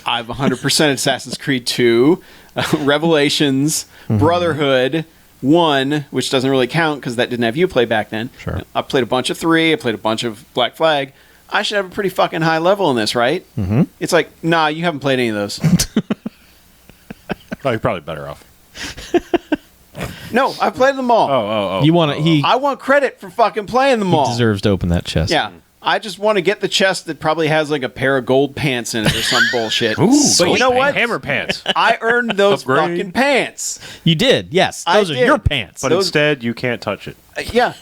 I've 100% Assassin's Creed 2, Revelations, Brotherhood 1, which doesn't really count because that didn't have Uplay back then. Sure. I played a bunch of 3. I played a bunch of Black Flag. I should have a pretty fucking high level in this, right? It's like, nah, you haven't played any of those. Oh, you're probably better off. No, I've played them all. I want credit for fucking playing them all. He deserves to open that chest. Yeah. I just want to get the chest that probably has like a pair of gold pants in it or some bullshit. Ooh, but you know what? Hammer pants. I earned those Upgrade. fucking pants. You did, yes. Those are did. your pants. But instead, you can't touch it. Yeah.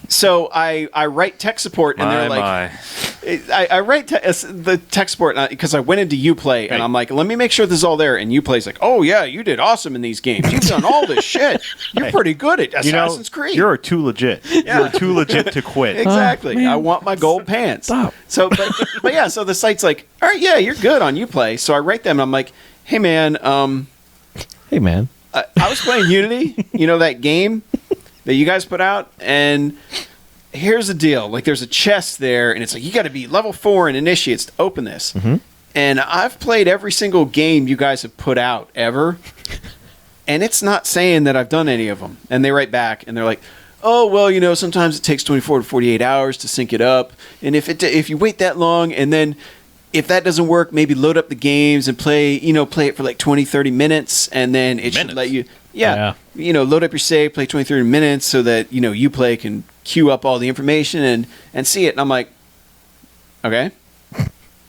So I write tech support, and they're like, I write the tech support because I went into Uplay, and I'm like, let me make sure this is all there. And Uplay's like, oh yeah, you did awesome in these games. You've done all this shit. You're pretty good at Assassin's Creed. You're too legit. Yeah. You're too legit to quit. Exactly. I want my gold pants. Stop. So, but yeah. So the site's like, all right, yeah, you're good on Uplay. So I write them, and I'm like, hey man, Hey, man. I was playing Unity, that game that you guys put out, and here's the deal. Like, there's a chest there, and it's like, you got to be level 4 in Initiates to open this. And I've played every single game you guys have put out ever, and it's not saying that I've done any of them. And they write back, and they're like, oh, well, sometimes it takes 24 to 48 hours to sync it up, and if you wait that long, and then if that doesn't work, maybe load up the games and play it for like 20, 30 minutes, and then it should let you... Yeah. Load up your save, play 20, 30 minutes so that, Uplay can queue up all the information and see it. And I'm like, okay.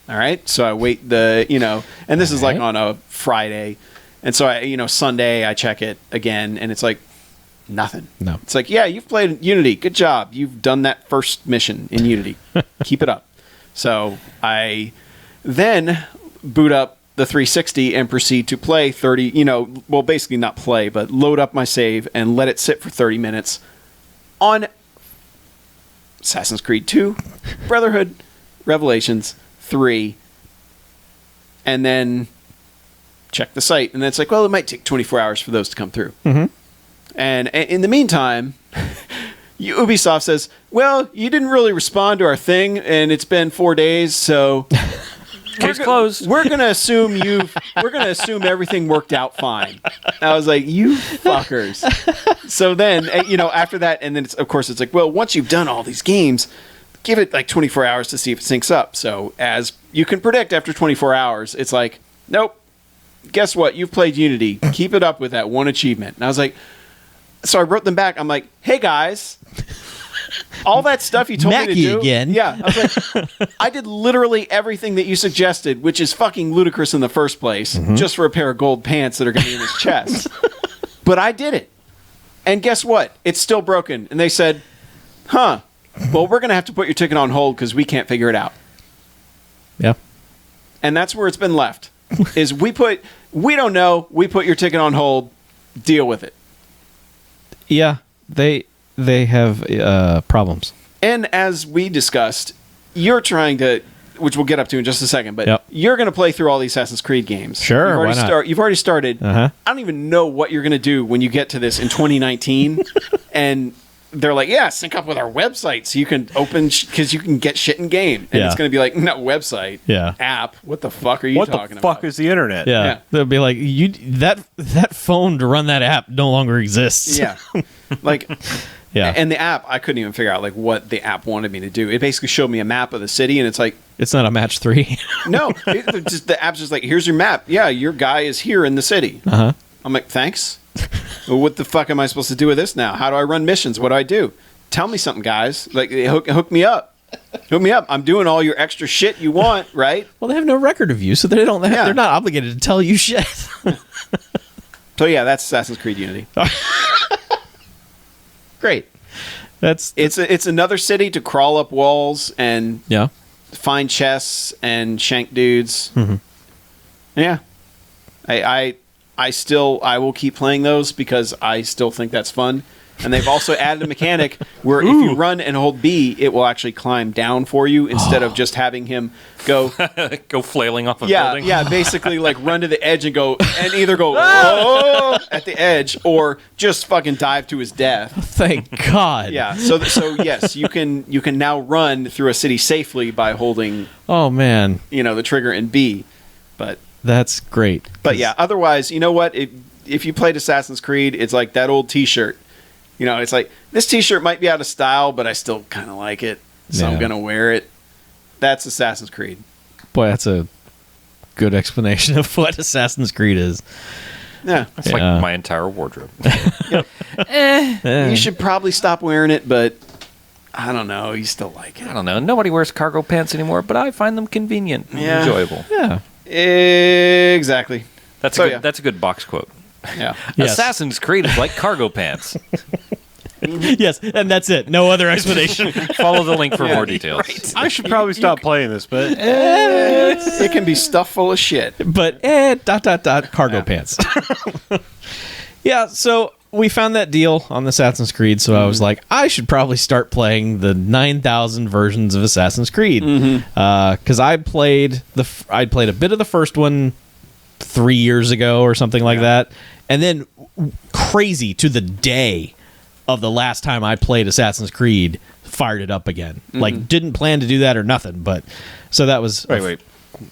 All right. So I wait and this is like on a Friday. And so Sunday I check it again, and it's like nothing. No. It's like, yeah, you've played Unity. Good job. You've done that first mission in Unity. Keep it up. So I then boot up the 360 and proceed to play 30, basically not play, but load up my save and let it sit for 30 minutes on Assassin's Creed 2, Brotherhood, Revelations 3, and then check the site. And then it's like, well, it might take 24 hours for those to come through. And in the meantime, Ubisoft says, well, you didn't really respond to our thing, and it's been 4 days, so... Case closed. We're gonna assume everything worked out fine. I was like, you fuckers. So then, after that, and then it's like, well, once you've done all these games, give it like 24 hours to see if it syncs up. So as you can predict, after 24 hours, it's like, nope. Guess what? You've played Unity. Keep it up with that one achievement. And I was like, so I wrote them back. I'm like, hey guys, all that stuff you told me to Mackie do again. Yeah, I was like, I did literally everything that you suggested, which is fucking ludicrous in the first place, just for a pair of gold pants that are going to be in his chest. But I did it, and guess what? It's still broken. And they said, "Huh? Well, we're going to have to put your ticket on hold because we can't figure it out." Yeah. And that's where it's been left. Is we don't know. We put your ticket on hold. Deal with it. Yeah. They have problems. And as we discussed, you're trying to, which we'll get up to in just a second, but Yep. you're going to play through all the Assassin's Creed games. Sure, why not? You've already started. Uh-huh. I don't even know what you're going to do when you get to this in 2019. And they're like, yeah, sync up with our website so you can open, because you can get shit in game. And Yeah. it's going to be like, no, website, Yeah. app. What the fuck are you What talking the fuck about? is the internet? Yeah. Yeah. They'll be like, that phone to run that app no longer exists. Yeah. Like, Yeah. and the app, I couldn't even figure out like what the app wanted me to do. It basically showed me a map of the city, and it's like, It's not a match 3. no, the app's just like, here's your map. Yeah, your guy is here in the city. Uh-huh. I'm like, thanks. Well, what the fuck am I supposed to do with this now? How do I run missions? What do I do? Tell me something, guys. Like, hook me up. Hook me up. I'm doing all your extra shit you want, right? Well, they have no record of you, so they don't. Yeah. They're not obligated to tell you shit. So yeah, that's Assassin's Creed Unity. Great. That's It's another city to crawl up walls and yeah. find chests and shank dudes. Mm-hmm. Yeah, I will keep playing those because I still think that's fun. And they've also added a mechanic where if you run and hold B, it will actually climb down for you instead of just having him go. Go flailing off a Yeah, building. yeah, basically like run to the edge and either go oh, at the edge or just fucking dive to his death. Thank God. Yeah, so yes, you can now run through a city safely by holding Oh man, the trigger in B, but that's great. yeah, otherwise, you know what? If you played Assassin's Creed, it's like that old T-shirt. It's like this T-shirt might be out of style, but I still kind of like it, so I'm Yeah. gonna wear it. That's Assassin's Creed. Boy, that's a good explanation of what Assassin's Creed is. Yeah, It's Yeah. like my entire wardrobe. you should probably stop wearing it, but I don't know. You still like I it. don't know. Nobody wears cargo pants anymore, but I find them convenient and Yeah. enjoyable. Yeah. Exactly. That's So, a good, yeah. that's a good box quote. Yeah. Yes. Assassin's Creed is like cargo pants. Yes, and that's it. No other explanation. Follow the link for more details. I should probably stop playing this, but It can be stuffed full of shit. But cargo pants. Yeah, so we found that deal on the Assassin's Creed, so I was like, I should probably start playing the 9,000 versions of Assassin's Creed because I'd played a bit of the first one 3 years ago or something like that, and then crazy to the day of the last time I played Assassin's Creed, fired it up again. Like, didn't plan to do that or nothing, but so that was wait,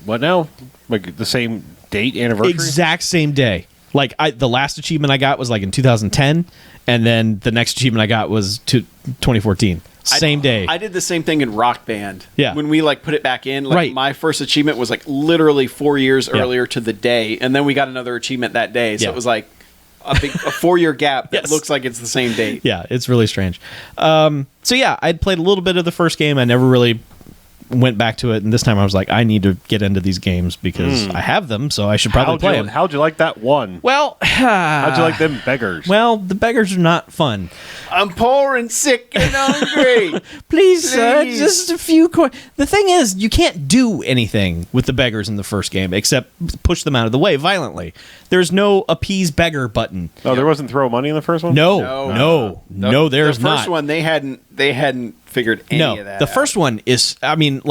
what now? Like the same date anniversary? exact same day. Like the last achievement I got was like in 2010, and then the next achievement I got was 2014. Same day. I did the same thing in Rock Band. Yeah. When we put it back in, Right. my first achievement was literally 4 years earlier to the day, and then we got another achievement that day. So Yeah. it was like a 4-year gap that Yes. looks like it's the same date. Yeah, it's really strange. So yeah, I'd played a little bit of the first game. I never really went back to it, and this time I was like, I need to get into these games because I have them, so I should probably play them. How'd you like that one? Well, How'd you like them beggars? Well, the beggars are not fun. I'm poor and sick and hungry. Please, Please. just a few coins. The thing is, you can't do anything with the beggars in the first game except push them out of the way violently. There's no appease beggar button. Oh, there wasn't throw money in the first one? No, there's the not. first one they hadn't figured any of that. The first one is, I mean,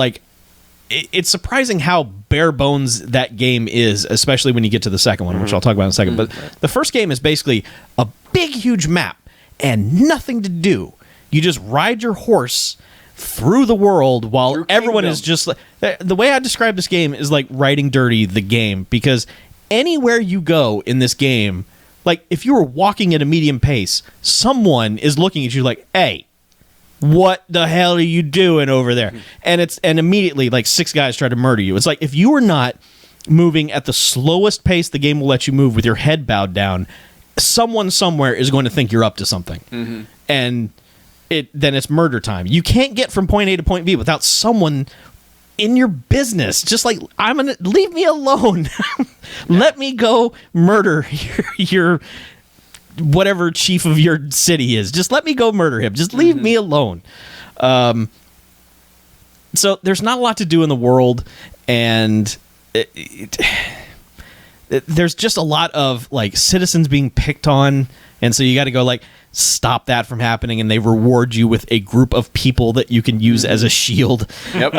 it's surprising how bare bones that game is, especially when you get to the second one, which I'll talk about in a second. But the first game is basically a big, huge map and nothing to do. You just ride your horse through the world while Through everyone Kingdom. is just like... The way I describe this game is like riding dirty the game, because anywhere you go in this game, like if you were walking at a medium pace, someone is looking at you like, hey, what the hell are you doing over there? And immediately like 6 guys try to murder you. It's like if you are not moving at the slowest pace the game will let you move with your head bowed down, someone somewhere is going to think you're up to something. And then it's murder time. You can't get from point A to point B without someone in your business. Just like, leave me alone. Let me go murder your whatever chief of your city is. Just let me go murder him. Just leave me alone. So there's not a lot to do in the world, and there's just a lot of like citizens being picked on, and so you got to go like stop that from happening, and they reward you with a group of people that you can use as a shield. Yep.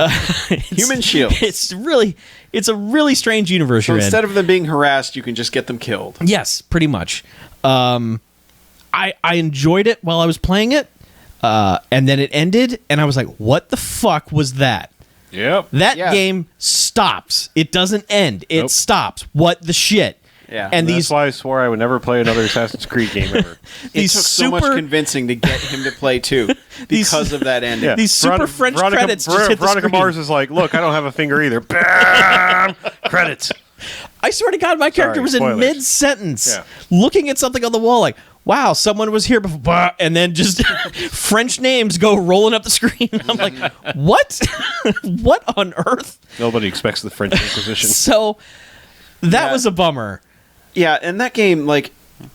Human shield. It's a really strange universe. So you're instead in. of them being harassed, you can just get them killed. Yes, pretty much. I enjoyed it while I was playing it, and then it ended, and I was like, what the fuck was that? Yep. That Yeah. game stops. It doesn't end. It Nope. stops. What the shit? Yeah. And That's these why I swore I would never play another Assassin's Creed game ever. It these took so much super- convincing to get him to play too because of that ending. Yeah. These super French credits just hit the Veronica screen. Mars is like, look, I don't have a finger either. Bam! Credits. I swear to God, my character Sorry, was in spoilers. mid-sentence, Yeah. looking at something on the wall like, wow, someone was here before, bah, and then just French names go rolling up the screen. I'm like, what? What on earth? Nobody expects the French Inquisition. So that Yeah. was a bummer. Yeah, and that game, like,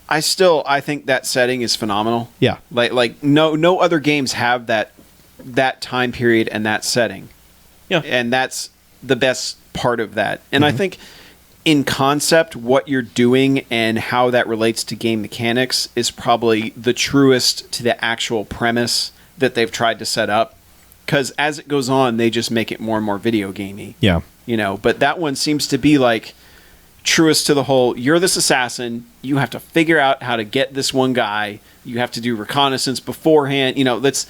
I think that setting is phenomenal. Yeah. Like no other games have that time period and that setting. Yeah. And that's the best part of that. And I think in concept, what you're doing and how that relates to game mechanics is probably the truest to the actual premise that they've tried to set up. Because as it goes on, they just make it more and more video gamey. Yeah. You know, but that one seems to be like truest to the whole, you're this assassin, you have to figure out how to get this one guy, you have to do reconnaissance beforehand, you know, that's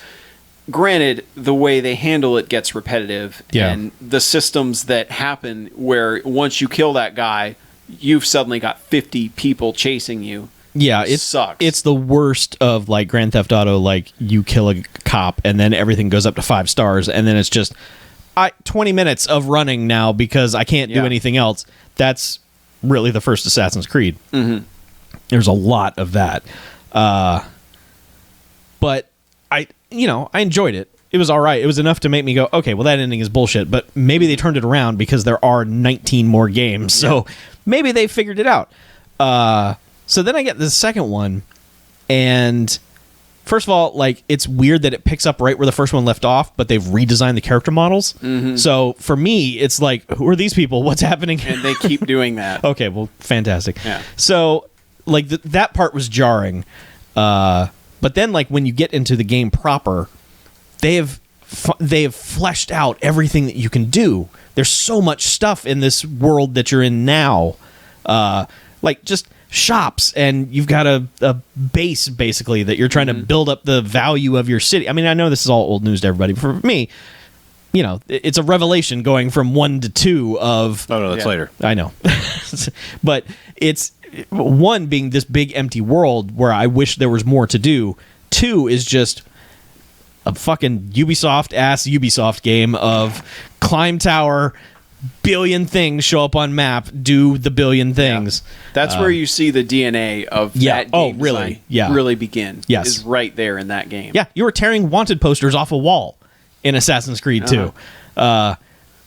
granted the way they handle it gets repetitive. Yeah. And the systems that happen where once you kill that guy, you've suddenly got 50 people chasing you. Yeah, Sucks. It's the worst of like Grand Theft Auto. Like you kill a cop and then everything goes up to 5 stars, and then it's just 20 minutes of running now because I can't do Yeah. anything else. That's really the first Assassin's Creed. Mm-hmm. There's a lot of that, but I enjoyed it. It was all right. It was enough to make me go, okay, well that ending is bullshit. But maybe they turned it around because there are 19 more games, so maybe they figured it out. So then I get the second one, and first of all, like, it's weird that it picks up right where the first one left off, but they've redesigned the character models. Mm-hmm. So for me, it's like, who are these people? What's happening? And they keep doing that. Okay, well, fantastic. Yeah. So, like, that part was jarring. But then, like, when you get into the game proper, they have fleshed out everything that you can do. There's so much stuff in this world that you're in now. Like, just shops, and you've got a base, basically, that you're trying to build up the value of your city. I mean, I know this is all old news to everybody, but for me, you know, it's a revelation going from 1 to 2 of... Oh, no, that's Yeah. later. I know. But it's 1 being this big empty world where I wish there was more to do. 2 is just a fucking Ubisoft-ass Ubisoft game of climb tower, billion things show up on map, do the billion things. That's where you see the DNA of Yeah. that Oh, game really? design Yeah. really begin. Yes. Is right there in that game. Yeah, you were tearing wanted posters off a wall in Assassin's Creed 2.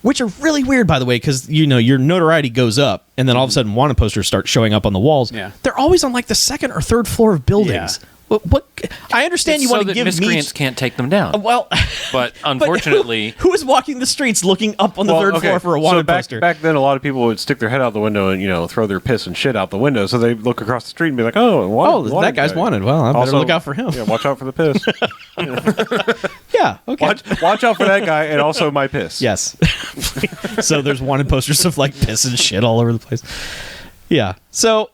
Which are really weird, by the way, because, you know, your notoriety goes up, and then all of a sudden wanted posters start showing up on the walls. Yeah. They're always on, like, the 2nd or 3rd floor of buildings. Yeah. What I understand you so want to that give miscreants me... can't take them down. Well... But but unfortunately, who is walking the streets looking up on the 3rd floor for a wanted poster? Back then, a lot of people would stick their head out the window and, you know, throw their piss and shit out the window. So they look across the street and be like, "Oh, that guy's wanted. Well, I better look out for him." Yeah, watch out for the piss. Yeah, okay. watch out for that guy and also my piss. Yes. So there's wanted posters of like piss and shit all over the place. Yeah. So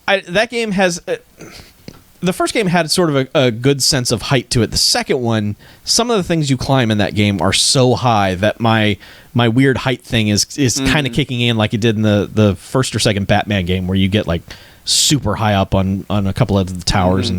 that game has... the first game had sort of a good sense of height to it. The second one, some of the things you climb in that game are so high that my weird height thing is kind of kicking in like it did in the first or second Batman game, where you get like super high up on a couple of the towers.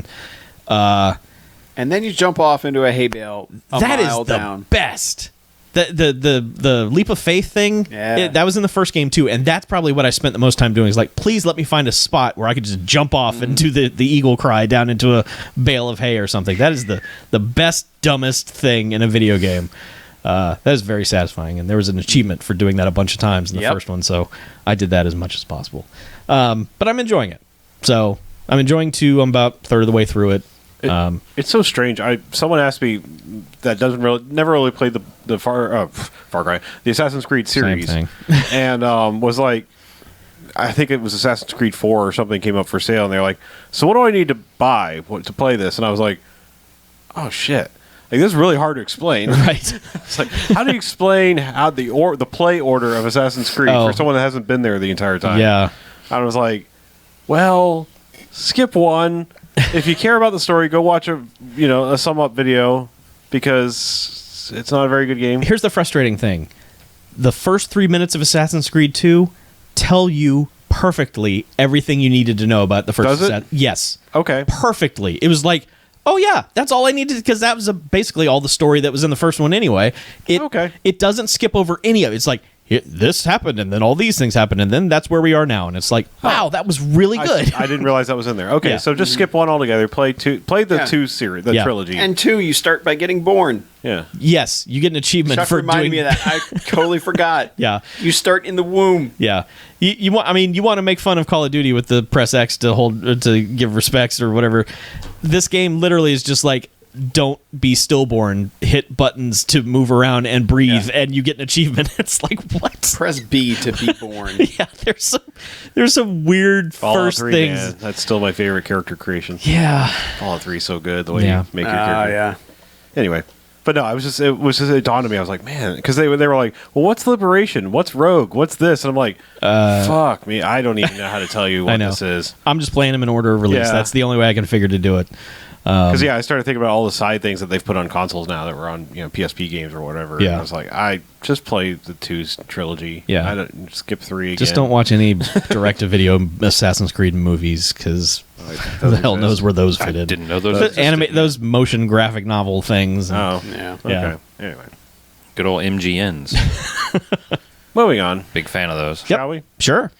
And then you jump off into a hay bale a that mile is the down. best. The leap of faith thing, Yeah. that was in the first game too, and that's probably what I spent the most time doing. Is like, please let me find a spot where I could just jump off and do the eagle cry down into a bale of hay or something. That is the best, dumbest thing in a video game. That is very satisfying, and there was an achievement for doing that a bunch of times in the first one, so I did that as much as possible. But I'm enjoying it. So I'm enjoying 2. I'm about a third of the way through it. It's so strange. Someone asked me that never really played the Far Cry, the Assassin's Creed series, Same and was like, I think it was Assassin's Creed 4 or something came up for sale, and they're like, so what do I need to buy to play this? And I was like, oh shit. Like, this is really hard to explain. Right. It's like, how do you explain how the play order of Assassin's Creed for someone that hasn't been there the entire time? Yeah. I was like, well, skip 1. If you care about the story, go watch a sum up video, because it's not a very good game. Here's the frustrating thing. The first 3 minutes of Assassin's Creed 2 tell you perfectly everything you needed to know about the first. Does it? Yes. Okay. Perfectly. It was like, oh yeah, that's all I needed, because that was basically all the story that was in the first one anyway. It doesn't skip over any of it. It's like, this happened, and then all these things happened, and then that's where we are now. And it's like, wow, that was really good. I didn't realize that was in there. Okay, Yeah. so just skip 1 altogether. Play the Yeah. 2 series, the Yeah. trilogy. And 2, you start by getting born. yeah. Yes, you get an achievement Chuck for reminded doing me of that. I totally forgot. Yeah. You start in the womb. Yeah, you want. I mean, you want to make fun of Call of Duty with the press X to give respects or whatever. This game literally is just like, don't be stillborn. Hit buttons to move around and breathe, and you get an achievement. It's like, what? Press B to be born. Yeah, there's some weird Fallout first 3, things. man, that's still my favorite character creation. Yeah, Fallout 3 is so good, the way Yeah. you make your character. yeah. Anyway, but no, it dawned on me. I was like, man, because they were like, well, what's Liberation? What's Rogue? What's this? And I'm like, fuck me, I don't even know how to tell you I what know. this is. I'm just playing them in order of release. Yeah. That's the only way I can figure to do it. Because I started thinking about all the side things that they've put on consoles now that were on PSP games or whatever. Yeah. And I was like, I just play the 2 trilogy. Yeah. I don't skip 3 again. Just don't watch any direct-to-video Assassin's Creed movies, because who the hell knows where those fit in. Didn't know those. But those motion graphic novel things. and- Oh, Yeah. okay. Yeah. Anyway, Good old MGNs. moving on. Big fan of those. Yep. Shall we? Sure.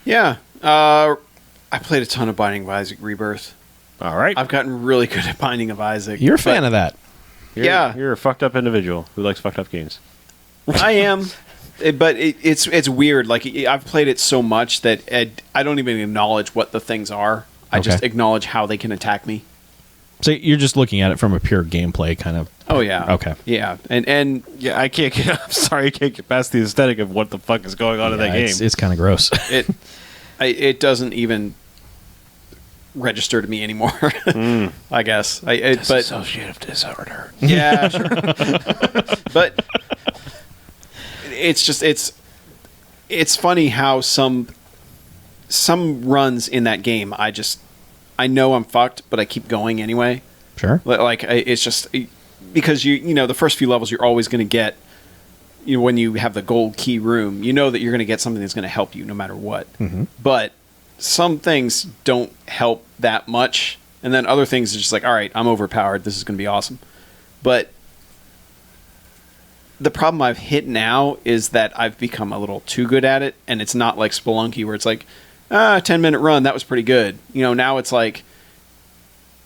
Yeah. I played a ton of Binding of Isaac Rebirth. All right. I've gotten really good at Binding of Isaac. You're a fan of that. You're a fucked up individual who likes fucked up games. I am. But it's weird. Like, I've played it so much that I don't even acknowledge what the things are. I just Okay. acknowledge how they can attack me. So you're just looking at it from a pure gameplay kind of. Oh yeah. Okay. Yeah. And Yeah, I can't get. I'm sorry, I can't get past the aesthetic of what the fuck is going on in that game. It's kind of gross. it doesn't even register to me anymore. I guess. But Dissociative disorder. yeah, sure. But it's just it's funny how some runs in that game I know I'm fucked, but I keep going anyway. Sure. Like, it's just because the first few levels you're always going to get, when you have the gold key room, you know that you're going to get something that's going to help you no matter what. Mm-hmm. But some things don't help that much, and then other things are just like, all right, I'm overpowered. This is going to be awesome. But the problem I've hit now is that I've become a little too good at it, and it's not like Spelunky where it's like, 10-minute run, that was pretty good. Now it's like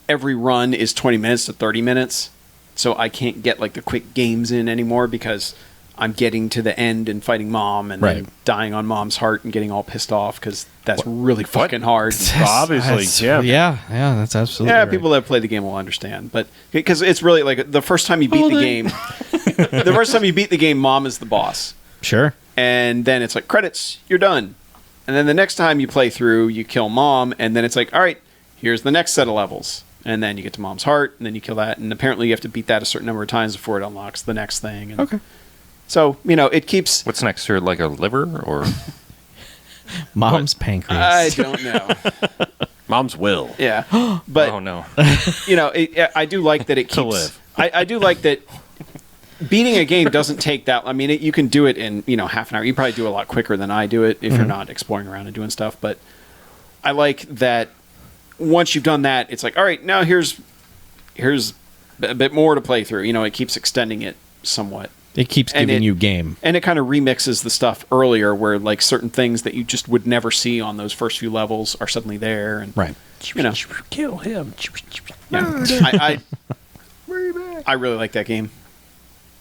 every run is 20 minutes to 30 minutes, so I can't get like the quick games in anymore because I'm getting to the end and fighting Mom and Right. then dying on Mom's heart and getting all pissed off because that's really fucking hard. Obviously, yeah. Yeah, that's absolutely. Yeah, right. people that have played the game will understand, but because it's really like the first time you beat the game, the first time you beat the game, Mom is the boss, Sure. and then it's like credits, you're done, and then the next time you play through, you kill Mom, and then it's like, all right, here's the next set of levels, and then you get to Mom's heart, and then you kill that, and apparently you have to beat that a certain number of times before it unlocks the next thing. And Okay. so it keeps. What's next to it, like a liver or? Mom's pancreas. I don't know. Mom's will. Yeah, but Oh no. I do like that it keeps. To live. I do like that beating a game doesn't take that. I mean, you can do it in half an hour. You probably do it a lot quicker than I do it if you're not exploring around and doing stuff. But I like that once you've done that, it's like, all right, now here's a bit more to play through. It keeps extending it somewhat. It keeps giving you game. And it kind of remixes the stuff earlier where like certain things that you just would never see on those first few levels are suddenly there. And, Right. you know, Kill him. yeah. I really like that game.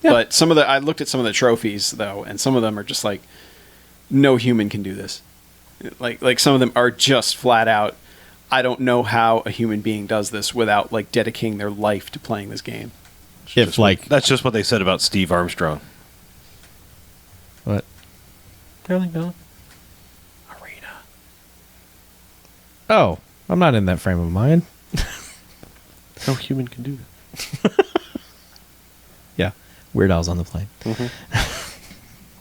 Yeah. But I looked at some of the trophies though, and some of them are just like, no human can do this. Like some of them are just flat out, I don't know how a human being does this without like dedicating their life to playing this game. If like That's just what they said about Steve Armstrong. what? Darling, no. Arena. Oh, I'm not in that frame of mind. No human can do that. Yeah, Weird Al's on the plane.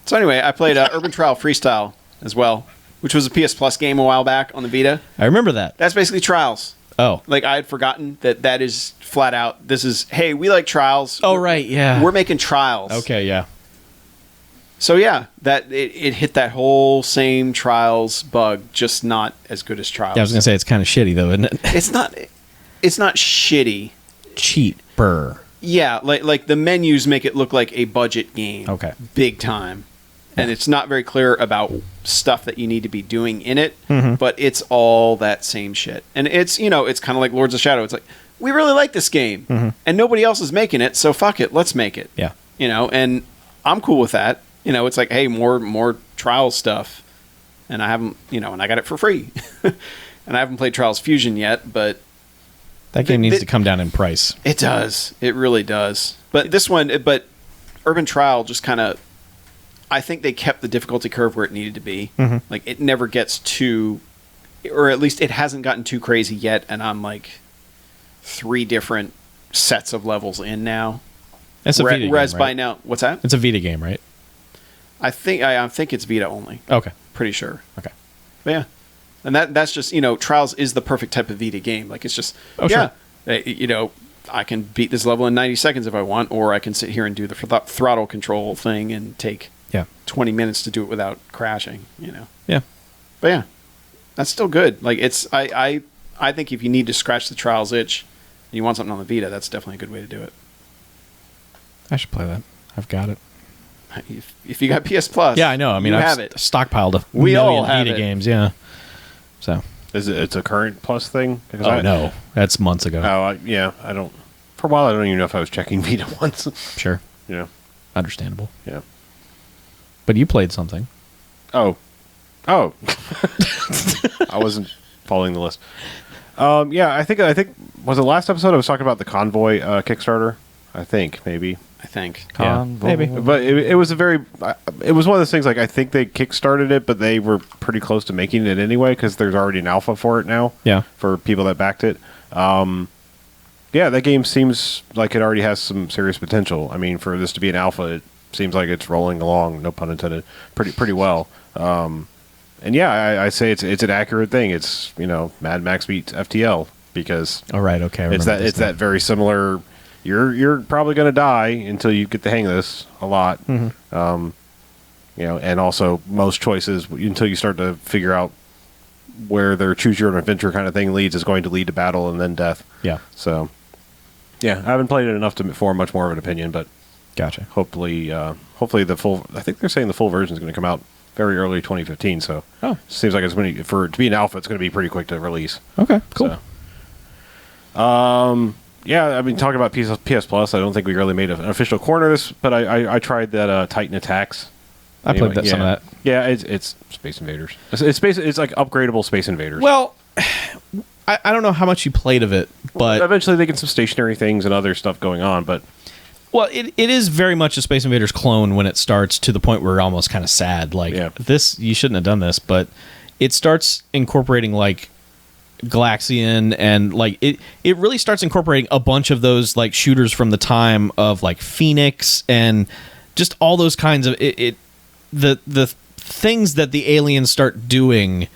So anyway, I played Urban Trial Freestyle as well, which was a PS Plus game a while back on the Vita. I remember that. That's basically Trials. Oh. Like, I had forgotten that is flat out, this is, hey, we like Trials. Oh, right, yeah. We're making Trials. Okay, yeah. So yeah, that it hit that whole same Trials bug, just not as good as Trials. Yeah, I was gonna say it's kind of shitty though, isn't it? It's not shitty. Cheaper. Yeah, like the menus make it look like a budget game. Okay. Big time. And it's not very clear about stuff that you need to be doing in it, but it's all that same shit. And it's, it's kind of like Lords of Shadow. It's like, we really like this game, and nobody else is making it, so fuck it, let's make it. Yeah. And I'm cool with that. It's like, hey, more Trials stuff. And I haven't, and I got it for free. And I haven't played Trials Fusion yet, but That game needs to come down in price. it does. It really does. But Urban Trial just kind of, I think they kept the difficulty curve where it needed to be. Like, it never gets too, or at least it hasn't gotten too crazy yet, and I'm like 3 different sets of levels in now. It's a Vita game, Whereas right? by now, what's that? It's a Vita game, right? I think it's Vita only. Okay. Pretty sure. Okay. But yeah. And that's just, Trials is the perfect type of Vita game. Like, it's just, sure. I can beat this level in 90 seconds if I want, or I can sit here and do the throttle control thing and take 20 minutes to do it without crashing, Yeah. But yeah, that's still good. Like, it's, I think if you need to scratch the Trials itch and you want something on the Vita, that's definitely a good way to do it. I should play that. I've got it. If you got PS Plus, Yeah, I know. I mean, you I've have it. stockpiled a We million all have Vita it. games, yeah. So. It's a current plus thing? Oh, no. That's months ago. I don't. For a while, I don't even know if I was checking Vita once. Sure. Yeah. Understandable. Yeah. But you played something. Oh. I wasn't following the list. Yeah, I think was it last episode I was talking about the Convoy Kickstarter? I think maybe. Yeah, maybe. But it was it was one of those things, like, I think they kickstarted it, but they were pretty close to making it anyway, because there's already an alpha for it now. Yeah. For people that backed it. Yeah, that game seems like it already has some serious potential. I mean, for this to be an alpha, it seems like it's rolling along, no pun intended, pretty well. And yeah, I say it's an accurate thing. It's, Mad Max meets FTL, because Oh, right. Okay. I remember this it's now. that very similar. You're probably going to die until you get the hang of this a lot. And also most choices, until you start to figure out where their choose your own adventure kind of thing leads, is going to lead to battle and then death. Yeah. So, yeah, I haven't played it enough to form much more of an opinion, but Gotcha. hopefully the full. I think they're saying the full version is going to come out very early 2015. So, seems like it's going to, for it to be an alpha, it's going to be pretty quick to release. Okay. Cool. So, yeah, I mean, talking about PS Plus, I don't think we really made an official corner of this, but I tried that Titan Attacks. I played some of that. Yeah, it's Space Invaders. It's like upgradable Space Invaders. Well, I don't know how much you played of it, but eventually they get some stationary things and other stuff going on. But it is very much a Space Invaders clone when it starts, to the point where you're almost kind of sad. Like, this, you shouldn't have done this, but it starts incorporating like Galaxian, and like it really starts incorporating a bunch of those like shooters from the time of like Phoenix and just all those kinds of the things that the aliens start doing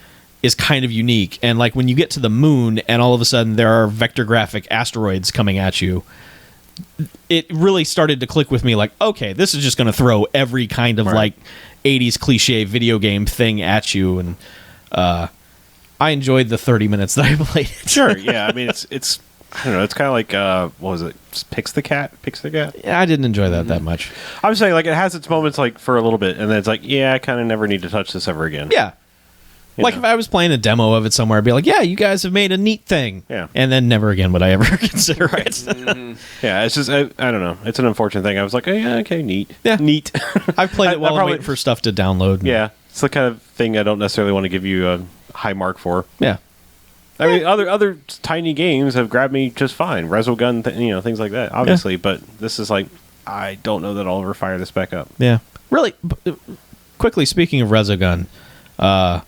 is kind of unique. And like when you get to the moon and all of a sudden there are vector graphic asteroids coming at you, it really started to click with me, like, okay, this is just going to throw every kind of like 80s cliche video game thing at you. And I enjoyed the 30 minutes that I played it. Sure, yeah. I mean, it's I don't know. It's kind of like what was it? Pix the cat. Yeah, I didn't enjoy that much. I'm saying like it has its moments like for a little bit, and then it's like, yeah, I kind of never need to touch this ever again. Yeah. You Like know. if I was playing a demo of it somewhere, I'd be like, yeah, you guys have made a neat thing. Yeah. And then never again would I ever consider it. Yeah, it's just I don't know. It's an unfortunate thing. I was like, oh, yeah, okay, neat. Yeah. Neat. I've played I it while I'm probably- waiting for stuff to download. Yeah, it's the kind of thing I don't necessarily want to give you a high mark for. Yeah. I mean, other tiny games have grabbed me just fine. Resogun, things like that, obviously. But this is like, I don't know that I'll ever fire this back up. Yeah. Really, quickly speaking of Resogun, I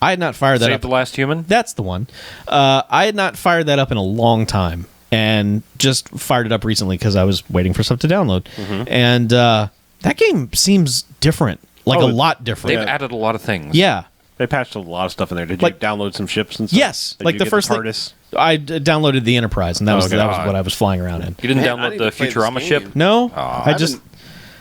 had not fired that Save up. the Last Human. That's the one. I had not fired that up in a long time, and just fired it up recently because I was waiting for stuff to download. And that game seems different, like Oh, a lot different. They've added a lot of things. Yeah. They patched a lot of stuff in there. Did Like- you download some ships and stuff? Yes. Did Like you the get first thing. TARDIS? I downloaded the Enterprise, and that was okay. what I was flying around in. You didn't Man, I download need the to play this Futurama game. ship? No, Aw.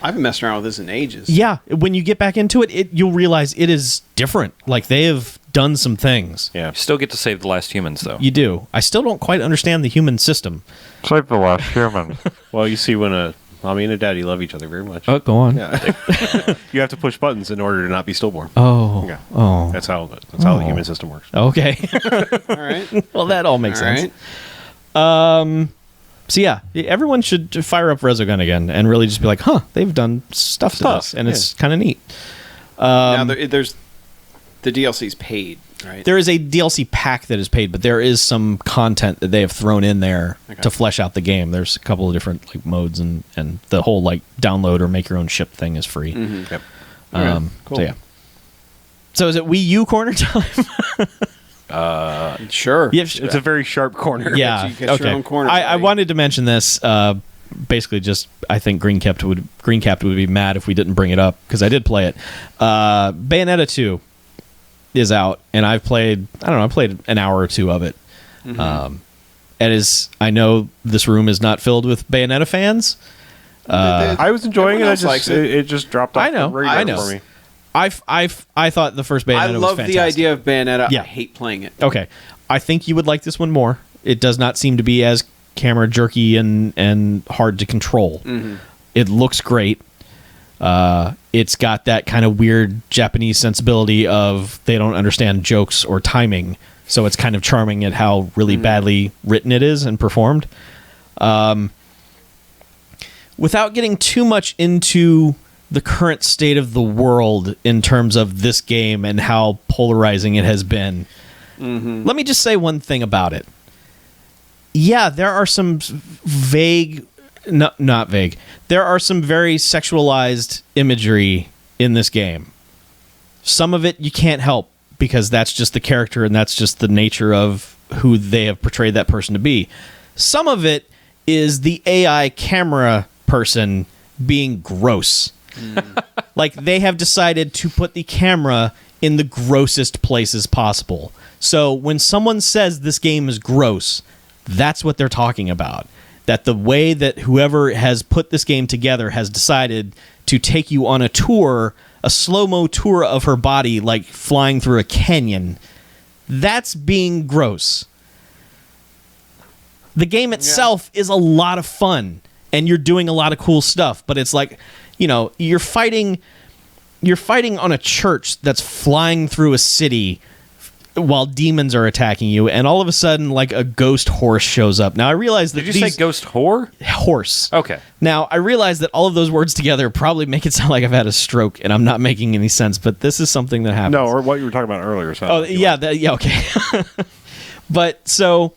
I haven't messed around with this in ages. Yeah, when you get back into it, you'll realize it is different. Like they have done some things. Yeah. You still get to save the last humans, though. You do. I still don't quite understand the human system. Save the last human. Well, you see when a mommy and a daddy love each other very much. Oh, go on. Yeah. You have to push buttons in order to not be stillborn. Oh. Yeah. Oh. That's how the human system works. Okay. All right. Well, that all makes All sense. right. So yeah, everyone should fire up Resogun again and really just be like, huh, they've done stuff to this, and it's kind of neat. Now there's the DLC's paid, right? There is a DLC pack that is paid, but there is some content that they have thrown in there Okay. to flesh out the game. There's a couple of different like modes, and the whole like download or make your own ship thing is free. Yep. All right, cool. So yeah. So is it Wii U corner time? Sure. Yeah, It's a very sharp corner. yeah. you get your Okay. own corner, I buddy. wanted to mention this. Basically, just I think Greencapped would be mad if we didn't bring it up because I did play it. Bayonetta 2 is out, and I played an hour or two of it. I know this room is not filled with Bayonetta fans. I was enjoying it. Everyone I else just likes it. it just dropped off I know, the radar I know. for me. I thought the first Bayonetta I was love fantastic. the idea of Bayonetta. Yeah. I hate playing it. Okay, I think you would like this one more. It does not seem to be as camera jerky and hard to control. It looks great. It's got that kind of weird Japanese sensibility of they don't understand jokes or timing, so it's kind of charming at how really badly written it is and performed. Without getting too much into the current state of the world in terms of this game and how polarizing it has been, let me just say one thing about it. Yeah, there are some vague, not vague. There are some very sexualized imagery in this game. Some of it you can't help because that's just the character and that's just the nature of who they have portrayed that person to be. Some of it is the AI camera person being gross. Like they have decided to put the camera in the grossest places possible. So when someone says this game is gross, that's what they're talking about. That the way that whoever has put this game together has decided to take you on a tour, a slow-mo tour of her body, like flying through a canyon, that's being gross. The game itself is a lot of fun, and you're doing a lot of cool stuff, but it's like, you're fighting on a church that's flying through a city while demons are attacking you, and all of a sudden, like a ghost horse shows up. Now I realize that Did you say ghost whore? horse? Okay. Now I realize that all of those words together probably make it sound like I've had a stroke, and I'm not making any sense. But this is something that happens. No, or what you were talking about earlier. So Oh yeah, okay. But so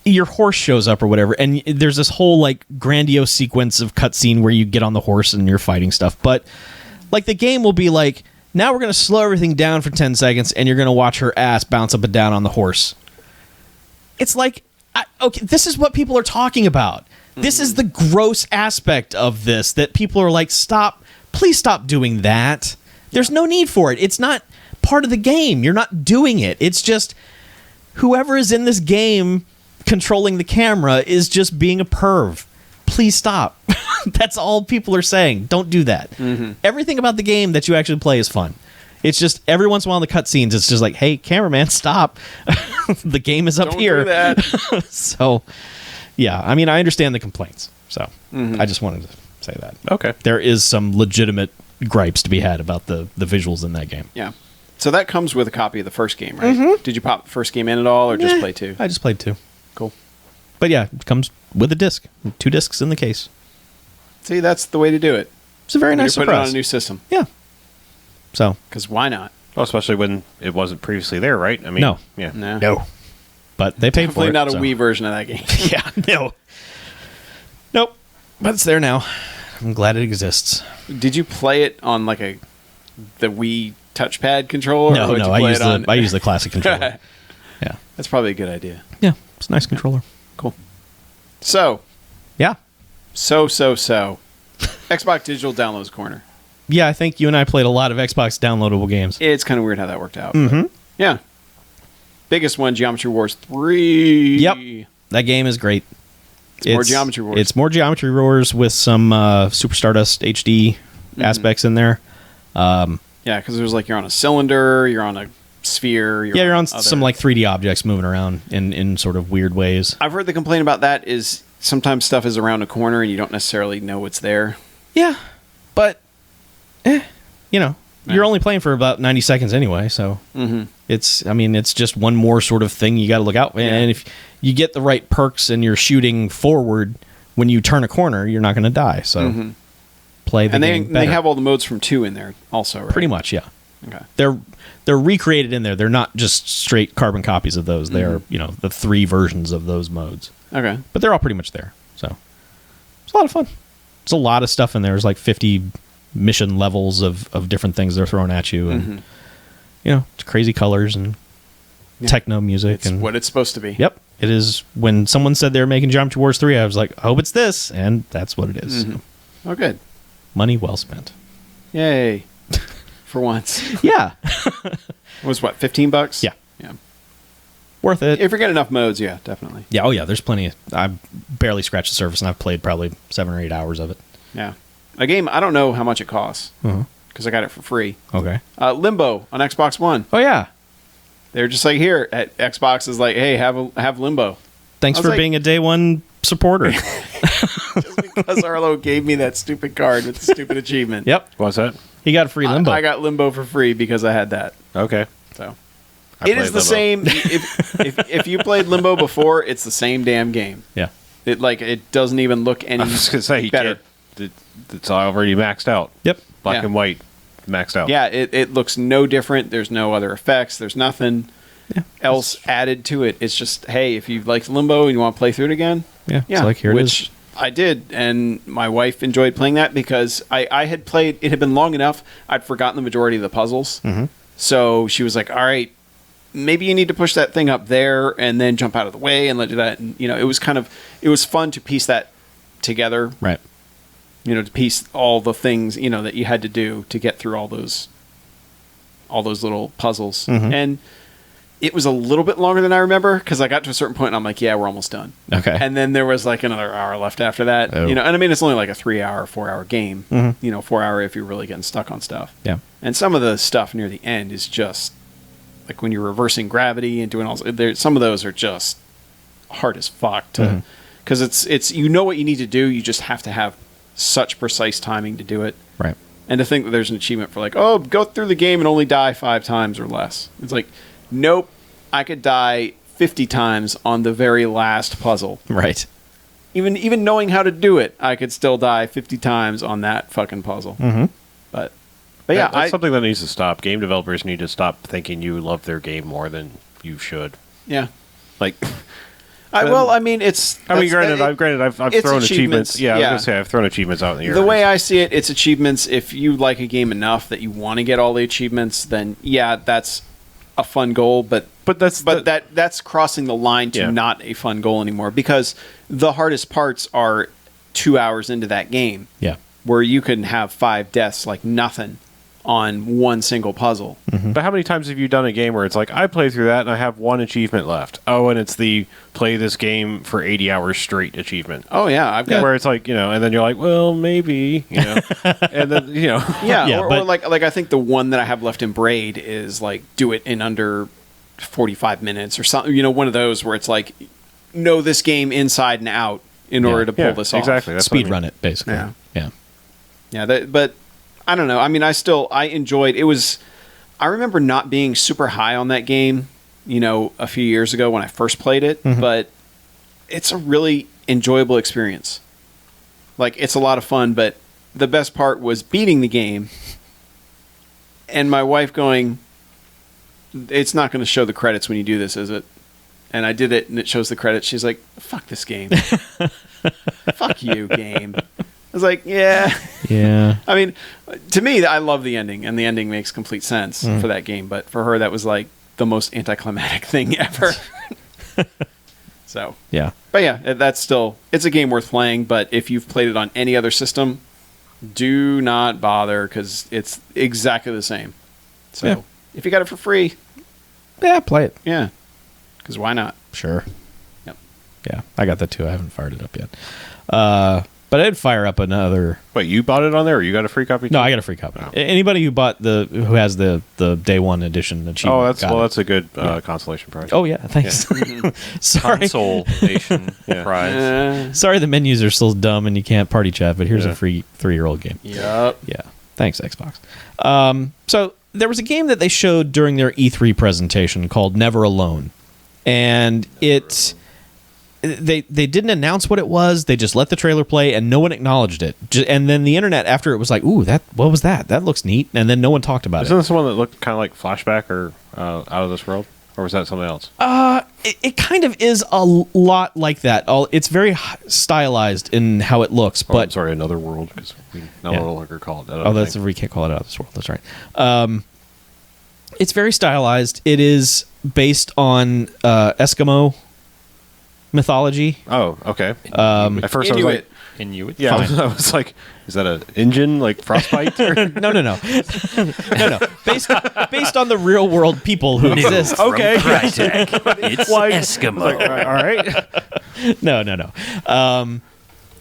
your horse shows up or whatever, and there's this whole like grandiose sequence of cutscene where you get on the horse and you're fighting stuff. But like the game will be like, now we're going to slow everything down for 10 seconds, and you're going to watch her ass bounce up and down on the horse. It's like, okay, this is what people are talking about. This is the gross aspect of this that people are like, please stop doing that. There's no need for it. It's not part of the game. You're not doing it. It's just whoever is in this game controlling the camera is just being a perv. Please stop. That's all people are saying. Don't do that. Everything about the game that you actually play is fun. It's just every once in a while in the cutscenes, it's just like, hey, cameraman, stop. The game is up Don't here. do that. So, yeah, I mean, I understand the complaints. So I just wanted to say that. Okay. There is some legitimate gripes to be had about the visuals in that game. Yeah. So that comes with a copy of the first game, right? Did you pop the first game in at all, or just play 2? I just played 2. Cool. But yeah, it comes with a disc. 2 discs in the case. See, that's the way to do it. It's a very nice Put it on surprise. a new system. Yeah. So, Because why not? Well, especially when it wasn't previously there, right? I mean, No. Yeah. No. but they paid for Definitely it. not a so. Wii version of that game. Yeah, no. Nope. But it's there now. I'm glad it exists. Did you play it on like the Wii touchpad controller? No, or did no, you I play use it on- I use the classic controller. Yeah. That's probably a good idea. Yeah, it's a nice controller. Cool. So, Yeah. Xbox Digital Downloads Corner. Yeah, I think you and I played a lot of Xbox downloadable games. It's kind of weird how that worked out. Mm-hmm. Yeah. Biggest one, Geometry Wars 3. Yep. That game is great. more Geometry Wars. It's more Geometry Wars with some Super Stardust HD aspects in there. Yeah, because there's like you're on a cylinder, you're on a sphere. You're on other- some like 3D objects moving around in sort of weird ways. I've heard the complaint about that is sometimes stuff is around a corner and you don't necessarily know what's there. Yeah, but you're only playing for about 90 seconds anyway, so it's just one more sort of thing you got to look out for. Yeah. And if you get the right perks and you're shooting forward when you turn a corner, you're not going to die. So play the And game they better. have all the modes from 2 in there also, right? Pretty much, yeah. Okay. They're recreated in there. They're not just straight carbon copies of those. They're the 3 versions of those modes, Okay. but they're all pretty much there. So it's a lot of fun. There's a lot of stuff in there. There's like 50 mission levels of different things they're throwing at you, and it's crazy colors and techno music. It's and what it's supposed to be. Yep, it is. When someone said they were making Geometry Wars 3, I was like, I hope it's this, and that's what it is. So, Oh, good. money well spent. Yay. For once. Yeah, It was what, $15? Yeah. Yeah. worth it. If you get enough modes, yeah, definitely. Yeah, oh yeah, there's plenty. I barely scratched the surface, and I've played probably 7 or 8 hours of it. Yeah. A game, I don't know how much it costs Uh-huh. because I got it for free. Okay. Limbo on Xbox One. Oh yeah. They're just like, here, at Xbox is like, hey, have Limbo. Thanks I was for like- being a day one supporter. Just because Arlo gave me that stupid card with the stupid achievement. Yep. What's that? He got a free Limbo. I got Limbo for free because I had that. Okay. So I it is played the Limbo. same. If you played Limbo before, it's the same damn game. yeah. It doesn't even look any I was gonna say better. it's already maxed out. Yep. Black Yeah. and white, maxed out. Yeah, it looks no different. There's no other effects. There's nothing else added to it. It's just, hey, if you like Limbo and you want to play through it again, Yeah. It's like here it which is. I did, and my wife enjoyed playing that because I had played. It had been long enough. I'd forgotten the majority of the puzzles, so she was like, "All right, maybe you need to push that thing up there and then jump out of the way and let do that." And, it was fun to piece that together. Right. To piece all the things that you had to do to get through all those little puzzles. And it was a little bit longer than I remember because I got to a certain point and I'm like, yeah, we're almost done. Okay. And then there was like another hour left after that. Oh. And I mean, it's only like a 3-hour, 4-hour game. 4-hour if you're really getting stuck on stuff. Yeah. And some of the stuff near the end is just like when you're reversing gravity and doing all there. Some of those are just hard as fuck to because it's what you need to do. You just have to have such precise timing to do it. Right. And to think that there's an achievement for like, oh, go through the game and only die 5 times or less. It's like, nope, I could die 50 times on the very last puzzle. Right. Even knowing how to do it, I could still die 50 times on that fucking puzzle. But yeah, that's something that needs to stop. Game developers need to stop thinking you love their game more than you should. yeah. Like, I mean, it's. granted, I've it's thrown achievements. Yeah, I was yeah. gonna say I've thrown achievements out in the air. The way I see it, it's achievements. If you like a game enough that you want to get all the achievements, then yeah, that's a fun goal. But that's crossing the line to not a fun goal anymore because the hardest parts are 2 hours into that game. Yeah. Where you can have 5 deaths like nothing, on one single puzzle. But how many times have you done a game where it's like, I play through that and I have one achievement left? Oh, and it's the play this game for 80 hours straight achievement. Oh yeah, I've got Where it's like, and then you're like, well, maybe, and then, yeah, Yeah, or but- like I think the one that I have left in Braid is like do it in under 45 minutes or something. One of those where it's like know this game inside and out in order to pull this off. exactly. That's what I Speed mean. run it, basically. Yeah. Yeah. Yeah, but I don't know. I mean, I enjoyed it. I remember not being super high on that game, a few years ago when I first played it, but it's a really enjoyable experience. Like, it's a lot of fun, but the best part was beating the game and my wife going, it's not going to show the credits when you do this, is it? And I did it, and it shows the credits. She's like, fuck this game. Fuck you, game. I was like, yeah. Yeah. I mean, to me, I love the ending, and the ending makes complete sense for that game. But for her, that was like the most anticlimactic thing ever. So, Yeah. but yeah, it's a game worth playing. But if you've played it on any other system, do not bother because it's exactly the same. So, Yeah. if you got it for free, Yeah, play it. yeah, because why not? Sure. Yep. Yeah, I got that too. I haven't fired it up yet. But I did fire up another. Wait, you bought it on there or you got a free copy? No, too? I got a free copy. Oh. Anybody who has the day one edition achievement. Oh, that's got it. that's a good consolation prize. Oh yeah, thanks. Sorry, Consolation prize. sorry, the menus are still dumb and you can't party chat. But here's Yeah. a free 3-year-old game. Yep. Yeah, thanks Xbox. So there was a game that they showed during their E3 presentation called Never Alone, and they didn't announce what it was. They just let the trailer play, and no one acknowledged it. And then the internet after it was like, "Ooh, what was that? That looks neat." And then no one talked about Isn't it. this the one that looked kind of like Flashback or Out of This World? Or was that something else? It kind of is a lot like that. It's very stylized in how it looks, Or, I'm but sorry, Another World, because we no Yeah. longer call it that. oh, that's we can't call it Out of This World. That's right. It's very stylized. It is based on Eskimo mythology. Oh, okay. At first I was like, Inuit. yeah, I was like, is that an engine like Frostbite? Or? No. Based on the real world people who exist. Okay. It's Like- Eskimo. All right. No.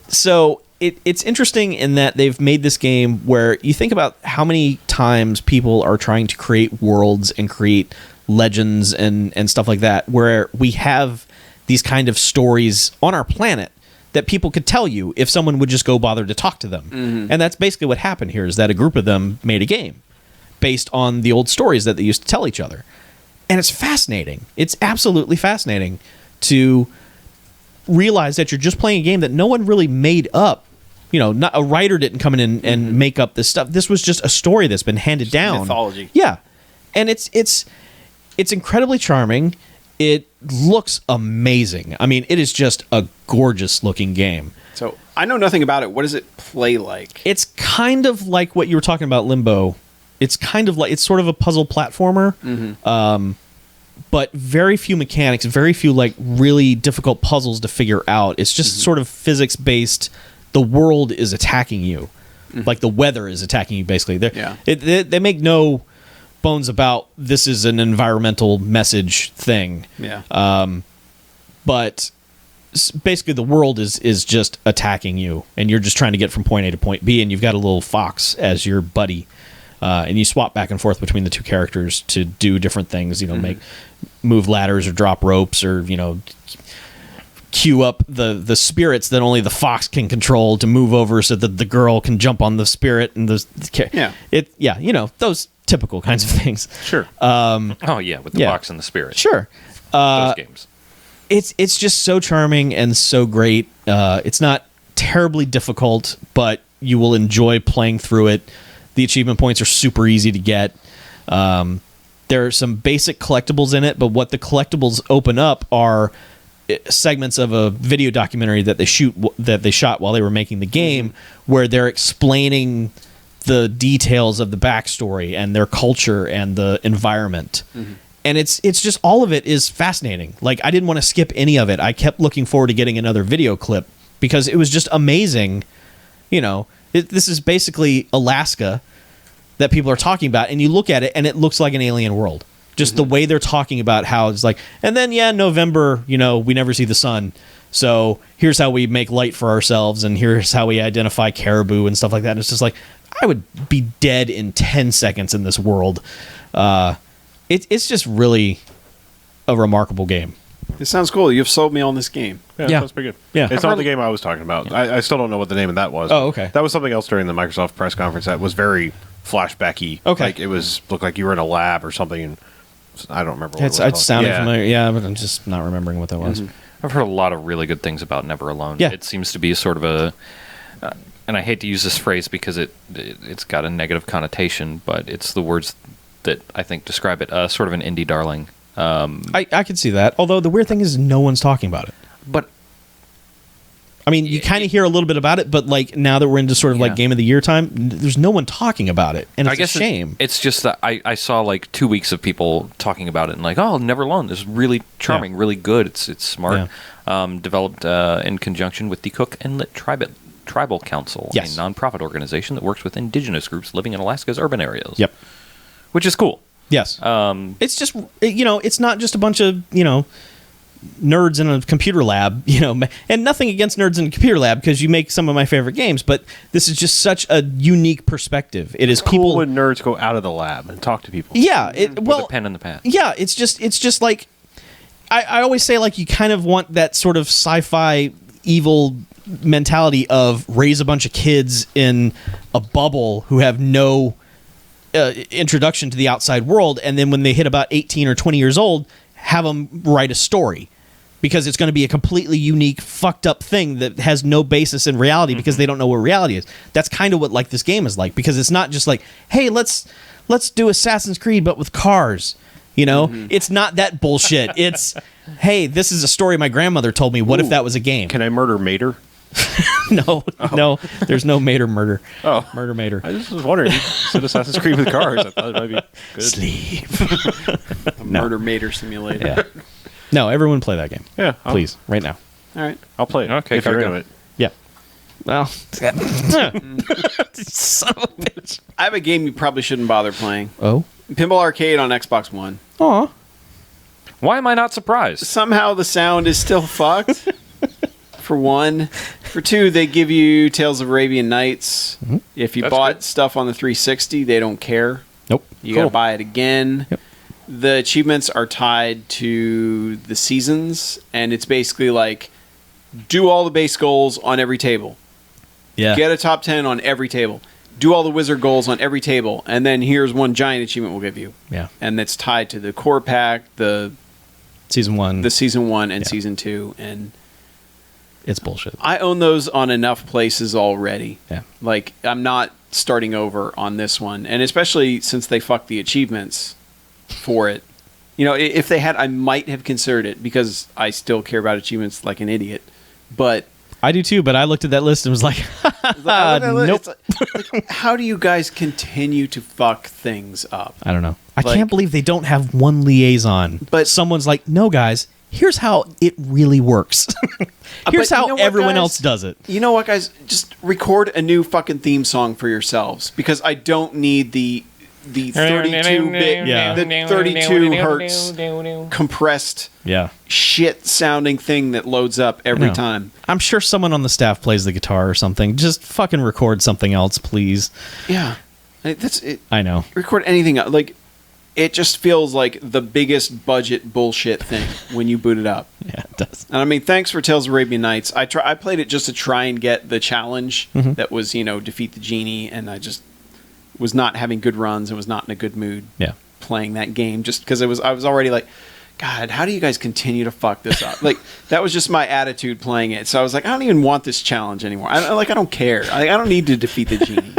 So it's interesting in that they've made this game where you think about how many times people are trying to create worlds and create legends and stuff like that, where we have these kind of stories on our planet that people could tell you if someone would just go bother to talk to them. And that's basically what happened here, is that a group of them made a game based on the old stories that they used to tell each other. And it's fascinating. It's absolutely fascinating to realize that you're just playing a game that no one really made up. Not a writer didn't come in and make up this stuff. This was just a story that's been handed down. mythology. Yeah. And it's incredibly charming. It looks amazing. I mean, it is just a gorgeous looking game. So I know nothing about it. What does it play like? It's kind of like what you were talking about, Limbo. It's sort of a puzzle platformer, but very few mechanics, very few like really difficult puzzles to figure out. It's just sort of physics based. The world is attacking you, like the weather is attacking you. Basically, they make no bones about this is an environmental message thing. Yeah. But basically the world is just attacking you, and you're just trying to get from point A to point B, and you've got a little fox as your buddy, and you swap back and forth between the two characters to do different things. Move ladders or drop ropes, or queue up the spirits that only the fox can control to move over so that the girl can jump on the spirit, and those those typical kinds of things. Sure. Oh yeah, with the box and the spirit. Sure. Those games. It's just so charming and so great. It's not terribly difficult, but you will enjoy playing through it. The achievement points are super easy to get. There are some basic collectibles in it, but what the collectibles open up are segments of a video documentary that they shot while they were making the game, where they're explaining the details of the backstory and their culture and the environment. And it's just, all of it is fascinating. Like, I didn't want to skip any of it. I kept looking forward to getting another video clip because it was just amazing. This is basically Alaska that people are talking about, and you look at it and it looks like an alien world. Just the way they're talking about how it's like, and then November, we never see the sun. So here's how we make light for ourselves, and here's how we identify caribou and stuff like that. And it's just like, I would be dead in 10 seconds in this world. It's just really a remarkable game. It sounds cool. You've sold me on this game. Yeah, Yeah. that's pretty good. Yeah. It's not the game I was talking about. I still don't know what the name of that was. Oh, okay. That was something else during the Microsoft press conference that was very flashbacky. Okay. Like, looked like you were in a lab or something, and I don't remember what It it was. sounded familiar. Yeah, but I'm just not remembering what that was. I've heard a lot of really good things about Never Alone. Yeah. It seems to be sort of a, and I hate to use this phrase because it's got a negative connotation, but it's the words that I think describe it. Sort of an indie darling. I could see that. Although the weird thing is no one's talking about it. But I mean, you kind of hear a little bit about it, but like now that we're into sort of like Yeah. Game of the Year time, there's no one talking about it, and it's I guess a shame. It's just that I saw like 2 weeks of people talking about it and like, oh, Never Alone. This is really charming, really good. It's smart. Developed in conjunction with the Cook Inlet Tribal Council, Yes. a nonprofit organization that works with indigenous groups living in Alaska's urban areas. Yep. Which is cool. Yes. It's just it's not just a bunch of nerds in a computer lab, and nothing against nerds in a computer lab because you make some of my favorite games, but this is just such a unique perspective. It is Cool people when nerds go out of the lab and talk to people. Yeah, With a pen in the pad. Yeah, it's just like I always say, like, you kind of want that sort of sci-fi evil mentality of raise a bunch of kids in a bubble who have no introduction to the outside world, and then when they hit about 18 or 20 years old, have them write a story, because it's going to be a completely unique, fucked up thing that has no basis in reality because they don't know what reality is. That's kind of what like this game is like, because it's not just like, hey, let's do Assassin's Creed but with cars. It's not that bullshit. It's, hey, this is a story my grandmother told me. What if that was a game? Can I murder Mater? No, there's no Mater murder. Oh. Murder Mater. I just was wondering. You said Assassin's Creed with cars. I thought it might be good. Sleep. A murder mater simulator. Yeah. No, everyone play that game. Yeah, Please, right now. All right. I'll play it. Okay, if you're fair into enough. it. Yeah. Well, son of a bitch. I have a game you probably shouldn't bother playing. Oh. Pinball Arcade on Xbox One. Aw. Why am I not surprised? Somehow the sound is still fucked. For one. For two, they give you Tales of Arabian Nights. If you That's bought good. stuff on the 360, they don't care. Nope. You got to buy it again. Yep. The achievements are tied to the seasons, and it's basically like do all the base goals on every table. Yeah. Get a top 10 on every table. Do all the wizard goals on every table, and then here's one giant achievement we'll give you. Yeah. And that's tied to the core pack, the Season 1. season 1 and Yeah. season 2, and It's bullshit. I own those on enough places already. Yeah. Like, I'm not starting over on this one, and especially since they fucked the achievements for it. If they had, I might have considered it, because I still care about achievements like an idiot. But I do too, but I looked at that list and was like, nope. it's like, how do you guys continue to fuck things up? I don't know. I Like- can't believe they don't have one liaison. But- someone's like, no, guys, here's how it really works. Here's But you how know what, everyone guys? else does it. You know what, guys? Just record a new fucking theme song for yourselves, because I don't need the 32-bit, Yeah. the 32 hertz compressed Yeah. shit sounding thing that loads up every know. time. I'm sure someone on the staff plays the guitar or something. Just fucking record something else, please. Yeah, that's it. I know. Record anything like. It just feels like the biggest budget bullshit thing when you boot it up. Yeah, it does. And I mean, thanks for Tales of Arabian Nights. I played it just to try and get the challenge that was, defeat the genie, and I just was not having good runs and was not in a good mood Yeah. playing that game, just because I was already like, God, how do you guys continue to fuck this up? Like, that was just my attitude playing it. So I was like, I don't even want this challenge anymore. I don't care. I don't need to defeat the genie.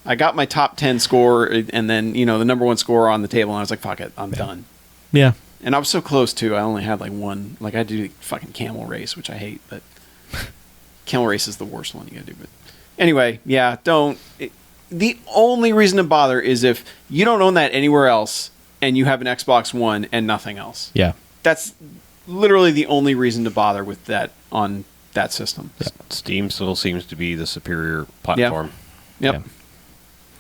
I got my top 10 score, and then, the number one score on the table, and I was like, fuck it, I'm done. Yeah. And I was so close, too. I only had, one. I had to do fucking camel race, which I hate, but camel race is the worst one you gotta do. But anyway, yeah, don't. The only reason to bother is if you don't own that anywhere else, and you have an Xbox One and nothing else. Yeah. That's literally the only reason to bother with that on that system. Steam still seems to be the superior platform. Yep. Yeah.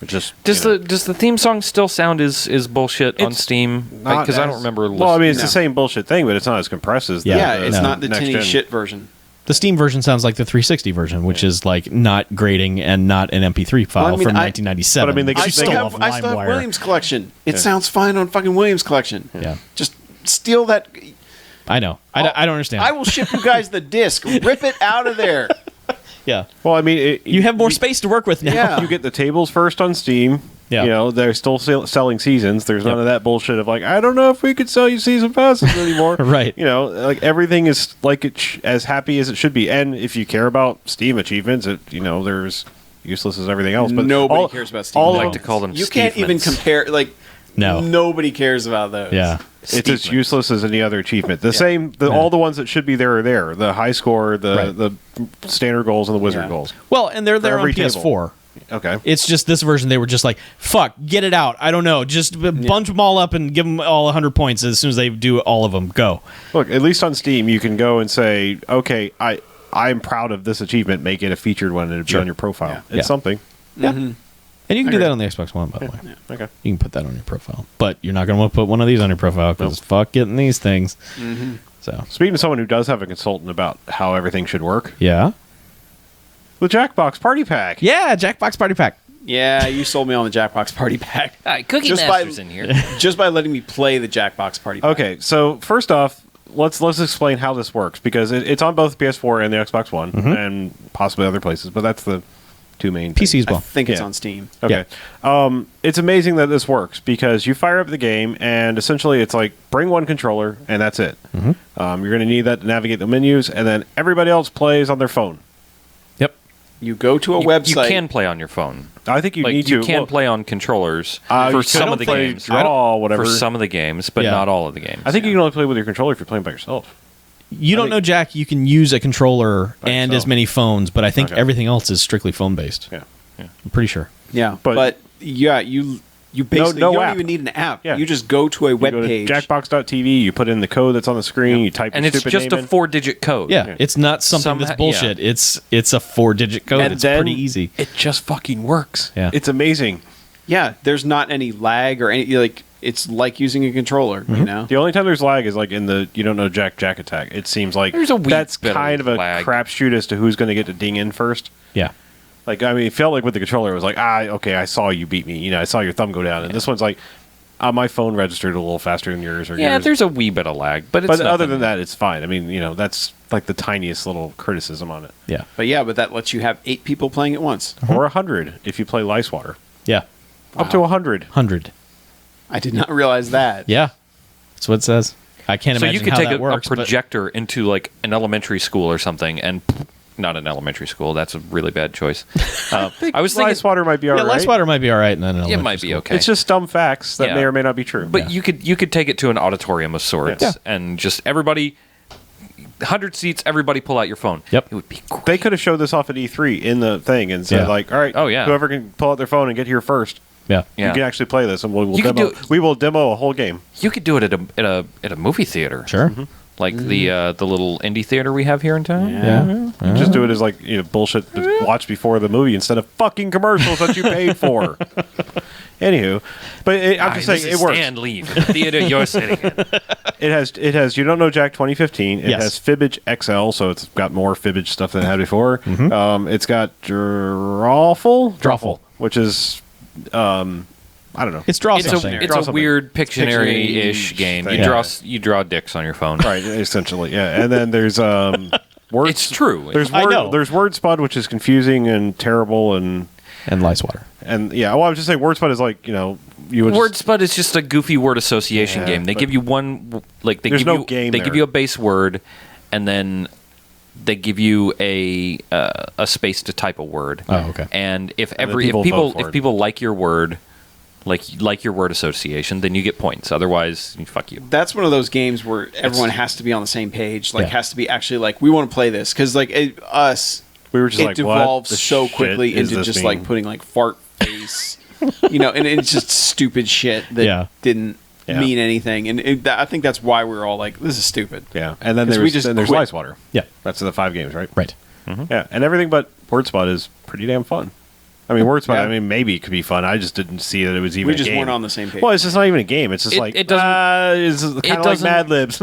Which just Does the theme song still sound is bullshit on Steam? Because I don't remember. Well, I mean, it's the same bullshit thing, but it's not as compressed as It's not the next tinny gen. shit version. The Steam version sounds like the 360 version, which is like not grading and not an MP3 file Well, I mean, from I- 1997. but I mean, they which could is still still have- off I still have LimeWire. Williams Collection. It sounds fine on fucking Williams Collection. Yeah, Just steal that. I know. I don't understand. I will ship you guys the disc. Rip it out of there. yeah, Well, I mean, you have more space to work with now. Yeah. You get the tables first on Steam. Yeah. You know, they're still selling seasons. There's none Yep. of that bullshit of like, I don't know if we could sell you season passes anymore. Right. You know, like everything is like as happy as it should be. And if you care about Steam achievements, there's useless as everything else. But Nobody cares about Steam. I all like of to call them. You can't even compare. Like, No. nobody cares about those. Yeah. it's as useless as any other achievement. All the ones that should be there are there. The high score, the standard goals, and the wizard Yeah. goals. Well, and they're there on every table. PS4. Okay. It's just this version they were just like, fuck, get it out. I don't know. Just bunch them all up and give them all 100 points as soon as they do all of them. Go. Look, at least on Steam, you can go and say, okay, I'm proud of this achievement. Make it a featured one and it'll be on your profile. Yeah. It's Yeah. something. Yeah. And you can do that on the Xbox One, by the way. Okay. You can put that on your profile. But you're not going to want to put one of these on your profile because fuck getting these things. So, Speaking of someone who does have a consultant about how everything should work, yeah. the Jackbox Party Pack. Yeah, Jackbox Party Pack. Yeah, you sold me on the Jackbox Party Pack. All right, Cookie Just Master's by- in here. Just by letting me play the Jackbox Party Pack. Okay, so first off, let's explain how this works because it's on both PS4 and the Xbox One and possibly other places, but that's the two main things. PC as I well. think it's Yeah. on Steam. Okay. It's amazing that this works because you fire up the game and essentially it's like bring one controller and that's it. You're going to need that to navigate the menus and then everybody else plays on their phone. Yep. You go to a You website. can play on your phone. I think you Like need you to. can well, play on controllers you for could some of the play games. Draw, whatever. For some of the games, but Yeah. not all of the games. I think you can only play with your controller if you're playing by yourself. You don't know, Jack, you can use a controller By and yourself. as many phones, but I think Okay. everything else is strictly phone based. Yeah. I'm pretty sure. Yeah, But- but yeah, you basically no you don't app. even need an app. Yeah. You just go to a You web go to page. jackbox.tv, you put in the code that's on the screen, you type and your it's stupid just name a in. 4-digit code. Yeah, it's not something that's bullshit. yeah. It's a 4-digit code. And It's then pretty easy. It just fucking works. Yeah. It's amazing. Yeah, there's not any lag or any like. It's like using a controller. You know. The only time there's lag is like in the you don't know Jack attack. It seems like There's a wee that's bit of kind of a lag. crapshoot as to who's going to get to ding in first. Yeah. Like I mean, it felt like with the controller, it was like okay, I saw you beat me. You know, I saw your thumb go down, and this one's like my phone registered a little faster than yours. Or Yeah, yours. there's a wee bit of lag, but it's But other nothing. than that, it's fine. I mean, that's like the tiniest little criticism on it. Yeah. But that lets you have 8 people playing at once. Or 100 if you play Lice Water. Yeah. Up to 100. 100. I did not realize that. Yeah. That's what it says. I can't So imagine you could how take that a works. but- projector into like an elementary school or something, and not an elementary school. That's a really bad choice. I was thinking Lice Water might be all yeah, right. Lice Water might be all right. And then it might be okay. It's just dumb facts that Yeah. may or may not be true. But you could take it to an auditorium of sorts Yeah. and just everybody, 100 seats, everybody pull out your phone. Yep. It would be great. They could have showed this off at E3 in the thing and said Yeah. like, all right, Oh, yeah. whoever can pull out their phone and get here first, Yeah. Yeah. you can actually play this, and we'll You could demo. do- We will demo a whole game. You could do it at a movie theater. Sure. Like the little indie theater we have here in town. Yeah. Just do it as like bullshit to watch before the movie instead of fucking commercials that you paid for. Anywho, but I'm just saying it works. Stand leave in the theater you're sitting in. It has you don't know Jack 2015. It Yes. has Fibbage XL, so it's got more Fibbage stuff than it had before. It's got Drawful, which is I don't know. It's draw It's something. a Draw something. weird Pictionary-ish Pictionary game. thing. You draw dicks on your phone. Right, essentially, yeah. And then there's words. It's true. There's I know. There's word spud, which is confusing and terrible, and Lice Water. yeah. Well, I was just saying, word spud is like you would Word Spud is just a goofy word association Yeah, game. They but give you one, like they there's give no you game they there. give you a base word, and then they give you a space to type a word. Oh, okay. And if then every people if people vote for if it. people like your word, like your word association, then you get points. Otherwise, fuck you. That's one of those games where everyone has to be on the same page. Like, Yeah. has to be actually like, we want to play this because like us, we were just it like, devolves what the so shit quickly is into this just being- like putting like fart face, and it's just stupid shit that Yeah. didn't Yeah. mean anything. And I think that's why we're all like, this is stupid. Yeah, and then 'Cause we there's just then there's quit. Lice Water. Yeah. That's the 5 games, right? Right. Yeah, and everything but word spud is pretty damn fun. I mean, words might. Yeah. I mean, maybe it could be fun. I just didn't see that it was even. We a just game. weren't on the same page. Well, it's just not even a game. It's just It doesn't- It's kind of like doesn't- Mad Libs.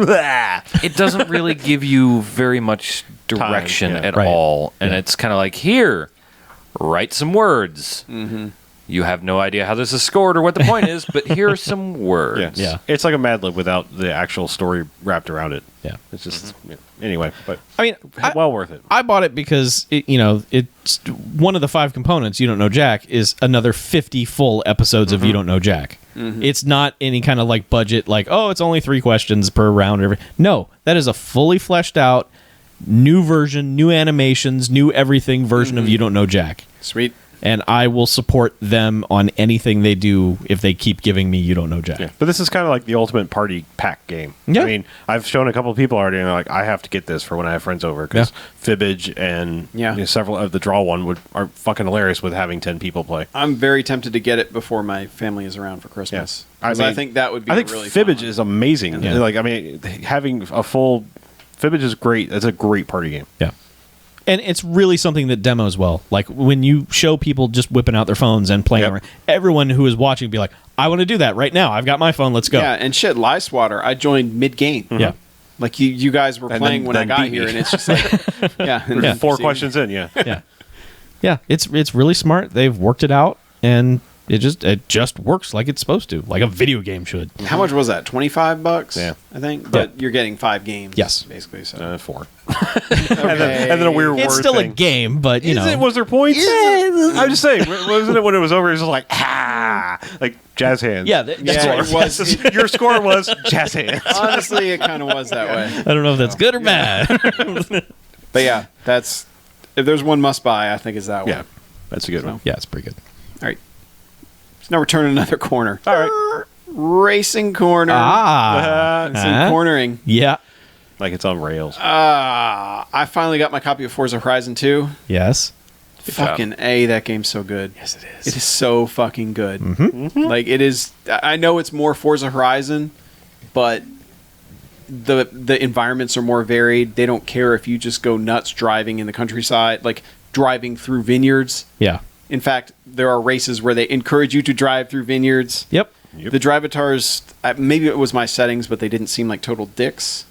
It doesn't really give you very much direction yeah. at Right. all, and Yeah. it's kind of like, here, write some words. Mm-hmm. You have no idea how this is scored or what the point is, but here are some words. Yes. Yeah. It's like a Mad Lib without the actual story wrapped around it. Yeah. It's just anyway, but I mean, well worth it. I bought it because it's one of the 5 components. You Don't Know Jack is another 50 full episodes of You Don't Know Jack. It's not any kind of like budget, like it's only 3 questions per round. Or everything. No, that is a fully fleshed out, new version, new animations, new everything version of You Don't Know Jack. Sweet. And I will support them on anything they do if they keep giving me You Don't Know Jack. Yeah. But this is kind of like the ultimate party pack game. Yeah. I mean, I've shown a couple of people already, and they're like, I have to get this for when I have friends over because Fibbage and several of the draw one are fucking hilarious with having 10 people play. I'm very tempted to get it before my family is around for Christmas. Yes. I think that would be I think really Fibbage fun. is amazing. Yeah. Like, I mean, having a full Fibbage is great. That's a great party game. Yeah. And it's really something that demos well. Like when you show people just whipping out their phones and playing, around, everyone who is watching be like, I want to do that right now. I've got my phone. Let's go. Yeah, and shit, Lie Swatter, I joined mid-game. Yeah. Like you guys were And playing when I then got beat me. here, and it's just like, Yeah. 4 See? questions in, yeah. Yeah. Yeah. It's really smart. They've worked it out, and it just works like it's supposed to, like a video game should. How much was that? $25? Yeah. I think. But you're getting 5 games. Yes. basically. So 4. okay. And then a weird It's word still thing. a game, but you know. Was there points? I'm just saying, wasn't it when it was over? It was just like like jazz hands. Yeah, that's Yeah, what- it was. Your score was jazz hands. Honestly, it kind of was that way. I don't know if that's good or bad. But yeah, that's if there's one must buy, I think is that one. Yeah, that's a good one. Yeah, it's pretty good. All right. So now we're turning another corner. All right, Racing corner. Some cornering. Yeah. like it's on rails. I finally got my copy of Forza Horizon 2. Yes. Fucking A, that game's so good. Yes, it is. It is so fucking good. Like it is. I know it's more Forza Horizon, but the environments are more varied. They don't care if you just go nuts driving in the countryside, like driving through vineyards. Yeah. In fact, there are races where they encourage you to drive through vineyards. Yep. The drivatars, maybe it was my settings, but they didn't seem like total dicks.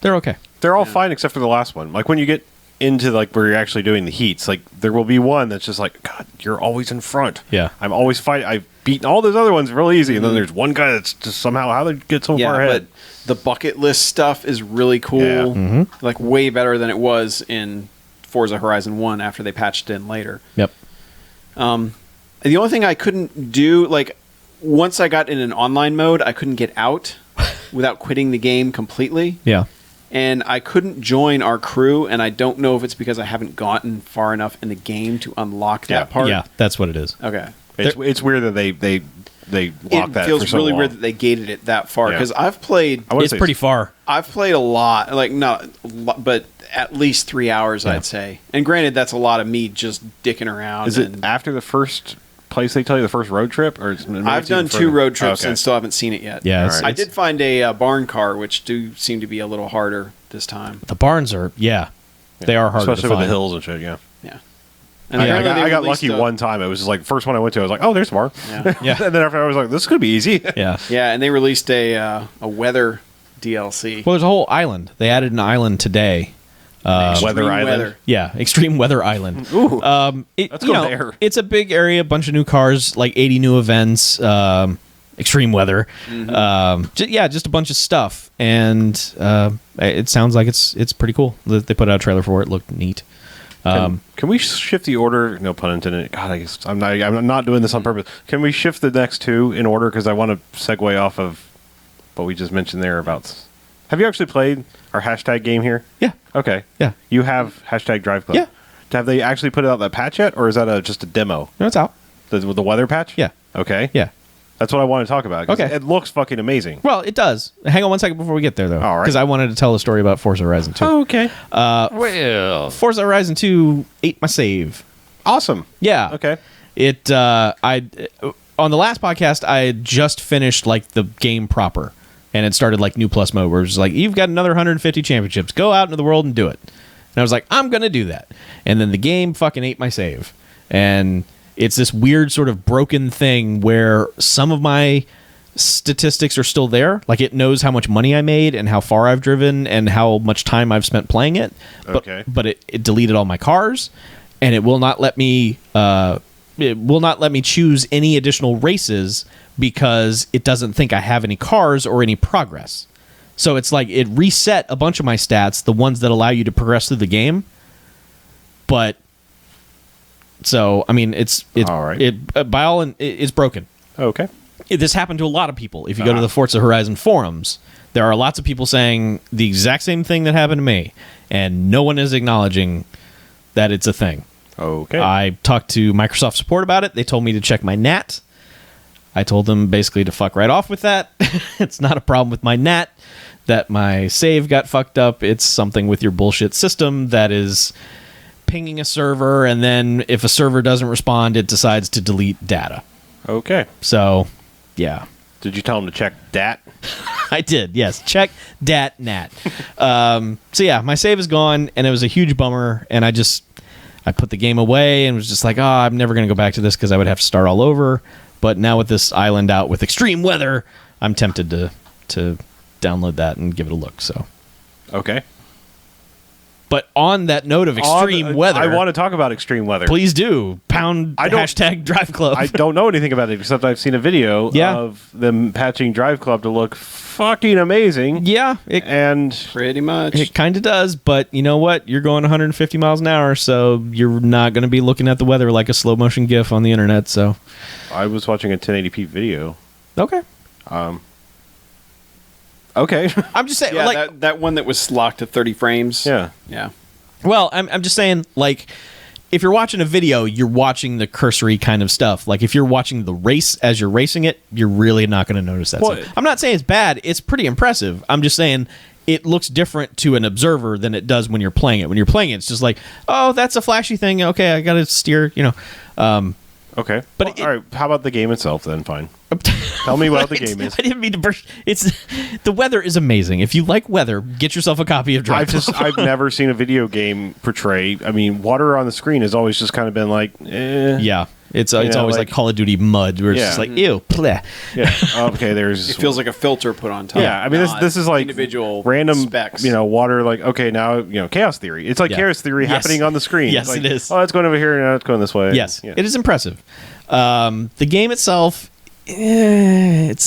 They're okay. They're all fine except for the last one. Like when you get into like where you're actually doing the heats, like there will be one that's just like, God, you're always in front. Yeah. I'm always fighting. I've beaten all those other ones real easy, and then there's one guy that's just somehow how they get so far ahead. but the bucket list stuff is really cool. Yeah. Like way better than it was in Forza Horizon 1 after they patched it in later. Yep. The only thing I couldn't do, like, once I got in an online mode, I couldn't get out without quitting the game completely. Yeah. And I couldn't join our crew, and I don't know if it's because I haven't gotten far enough in the game to unlock that part. Yeah, that's what it is. Okay. It's weird that they lock It that feels for so really long. weird that they gated it that far, Yeah. because I've played I wanna It's say pretty far. a lot, like not a lot, but at least 3 hours, Yeah. I'd say. And granted, that's a lot of me just dicking around. Is it and after the first place they tell you the first road trip, or I've done 2 road trips and still haven't seen it yet. Yeah, All right. I did find a barn car, which do seem to be a little harder this time. The barns are, they are harder especially to with the find. hills and shit. Yeah, Yeah. I apparently got they lucky released a- one time. It was just like the first one I went to. I was like, oh, there's more. Yeah. Yeah. And then after I was like, this could be easy. Yeah. Yeah, and they released a weather DLC. Well, there's a whole island. They added an island today. Weather Extreme Island. weather. Yeah, Extreme Weather Island. Ooh, Let's go there. It's a big area, a bunch of new cars, like 80 new events, extreme weather. Just a bunch of stuff, and it sounds like it's pretty cool. They put out a trailer for it. Looked neat. Can we shift the order? No pun intended. God, I guess I'm not doing this on purpose. Can we shift the next 2 in order? Because I want to segue off of what we just mentioned there about. Have you actually played our hashtag game here? Yeah. Okay. Yeah. You have hashtag Drive Club. Yeah. Have they actually put out that patch yet, or is that just a demo? No, it's out. The weather patch? Yeah. Okay. Yeah. That's what I want to talk about. 'Cause Okay. It looks fucking amazing. Well, it does. Hang on one second before we get there, though. All right. Because I wanted to tell a story about Forza Horizon 2. Okay. Well, Forza Horizon 2 ate my save. Awesome. Yeah. Okay. It on the last podcast I had just finished like the game proper, and it started like New Plus mode where it was like, you've got another 150 championships, go out into the world and do it. And I was like, I'm gonna do that. And then the game fucking ate my save, and it's this weird sort of broken thing where some of my statistics are still there. Like it knows how much money I made and how far I've driven and how much time I've spent playing it. But it deleted all my cars, and it will not let me choose any additional races because it doesn't think I have any cars or any progress. So it's like it reset a bunch of my stats, the ones that allow you to progress through the game. But so I mean, it's all right. It's broken. Okay. This happened to a lot of people. If you go to the Forza Horizon forums, there are lots of people saying the exact same thing that happened to me, and no one is acknowledging that it's a thing. Okay. I talked to Microsoft support about it. They told me to check my NAT. I told them basically to fuck right off with that. It's not a problem with my NAT that my save got fucked up. It's something with your bullshit system that is pinging a server, and then if a server doesn't respond, it decides to delete data. Okay. So, yeah. Did you tell him to check dat? I did, yes. Check dat nat. So yeah, my save is gone, and it was a huge bummer, and I put the game away and was just like, I'm never going to go back to this because I would have to start all over. But now with this island out with extreme weather, I'm tempted to download that and give it a look. So, okay. But on that note of extreme weather, I want to talk about extreme weather. Please do. Hashtag Drive Club. I don't know anything about it except I've seen a video of them patching Drive Club to look fucking amazing. Yeah. And pretty much. It kind of does, but you know what? You're going 150 miles an hour, so you're not going to be looking at the weather like a slow motion GIF on the internet. So I was watching a 1080p video. Okay. Okay. I'm just saying, Yeah, like that one that was locked to 30 frames. Yeah. Yeah. Well, I'm just saying, like, if you're watching a video, you're watching the cursory kind of stuff. Like, if you're watching the race as you're racing it, you're really not going to notice that stuff. I'm not saying it's bad. It's pretty impressive. I'm just saying it looks different to an observer than it does when you're playing it. When you're playing it, it's just like, oh, that's a flashy thing. Okay, I got to steer, Okay. But all right. How about the game itself then? Fine. Tell me what the game is. I didn't mean to burst. The weather is amazing. If you like weather, get yourself a copy of Drive Club. I've never seen a video game portray. I mean, water on the screen has always just kind of been like, Yeah. It's always like Call of Duty mud, where it's just like, ew, bleh. Yeah. Okay. There's. It feels like a filter put on top. Yeah. I mean, this is like individual random specs. Water. Like, okay, now chaos theory. It's like chaos theory happening on the screen. Yes, like, it is. Oh, it's going over here. Now it's going this way. Yes, it is impressive. The game itself, it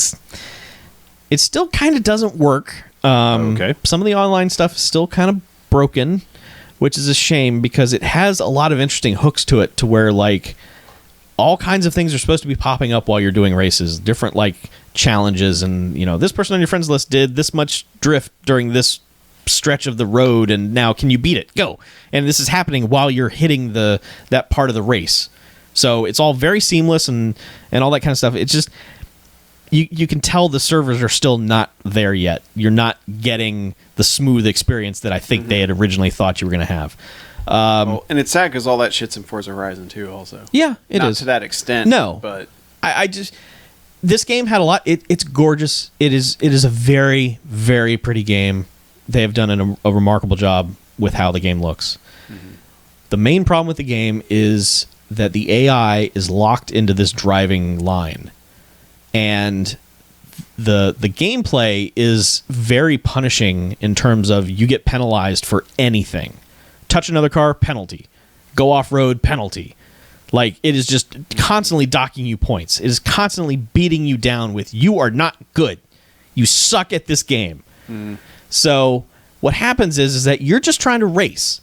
still kind of doesn't work. Okay. Some of the online stuff is still kind of broken, which is a shame because it has a lot of interesting hooks to it, to where like all kinds of things are supposed to be popping up while you're doing races, different like challenges, and this person on your friends list did this much drift during this stretch of the road, and now can you beat it? Go. And this is happening while you're hitting that part of the race. So it's all very seamless and all that kind of stuff. It's just you can tell the servers are still not there yet. You're not getting the smooth experience that I think they had originally thought you were going to have. And it's sad because all that shit's in Forza Horizon 2 also. Yeah, it not is. to that extent. No, but I just this game had a lot. It's gorgeous. It is a very, very pretty game. They have done a remarkable job with how the game looks. The main problem with the game is that the AI is locked into this driving line, and the gameplay is very punishing in terms of you get penalized for anything. Touch another car, penalty. Go off-road, penalty. Like, it is just constantly docking you points. It is constantly beating you down with, you are not good. You suck at this game. So what happens is that you're just trying to race.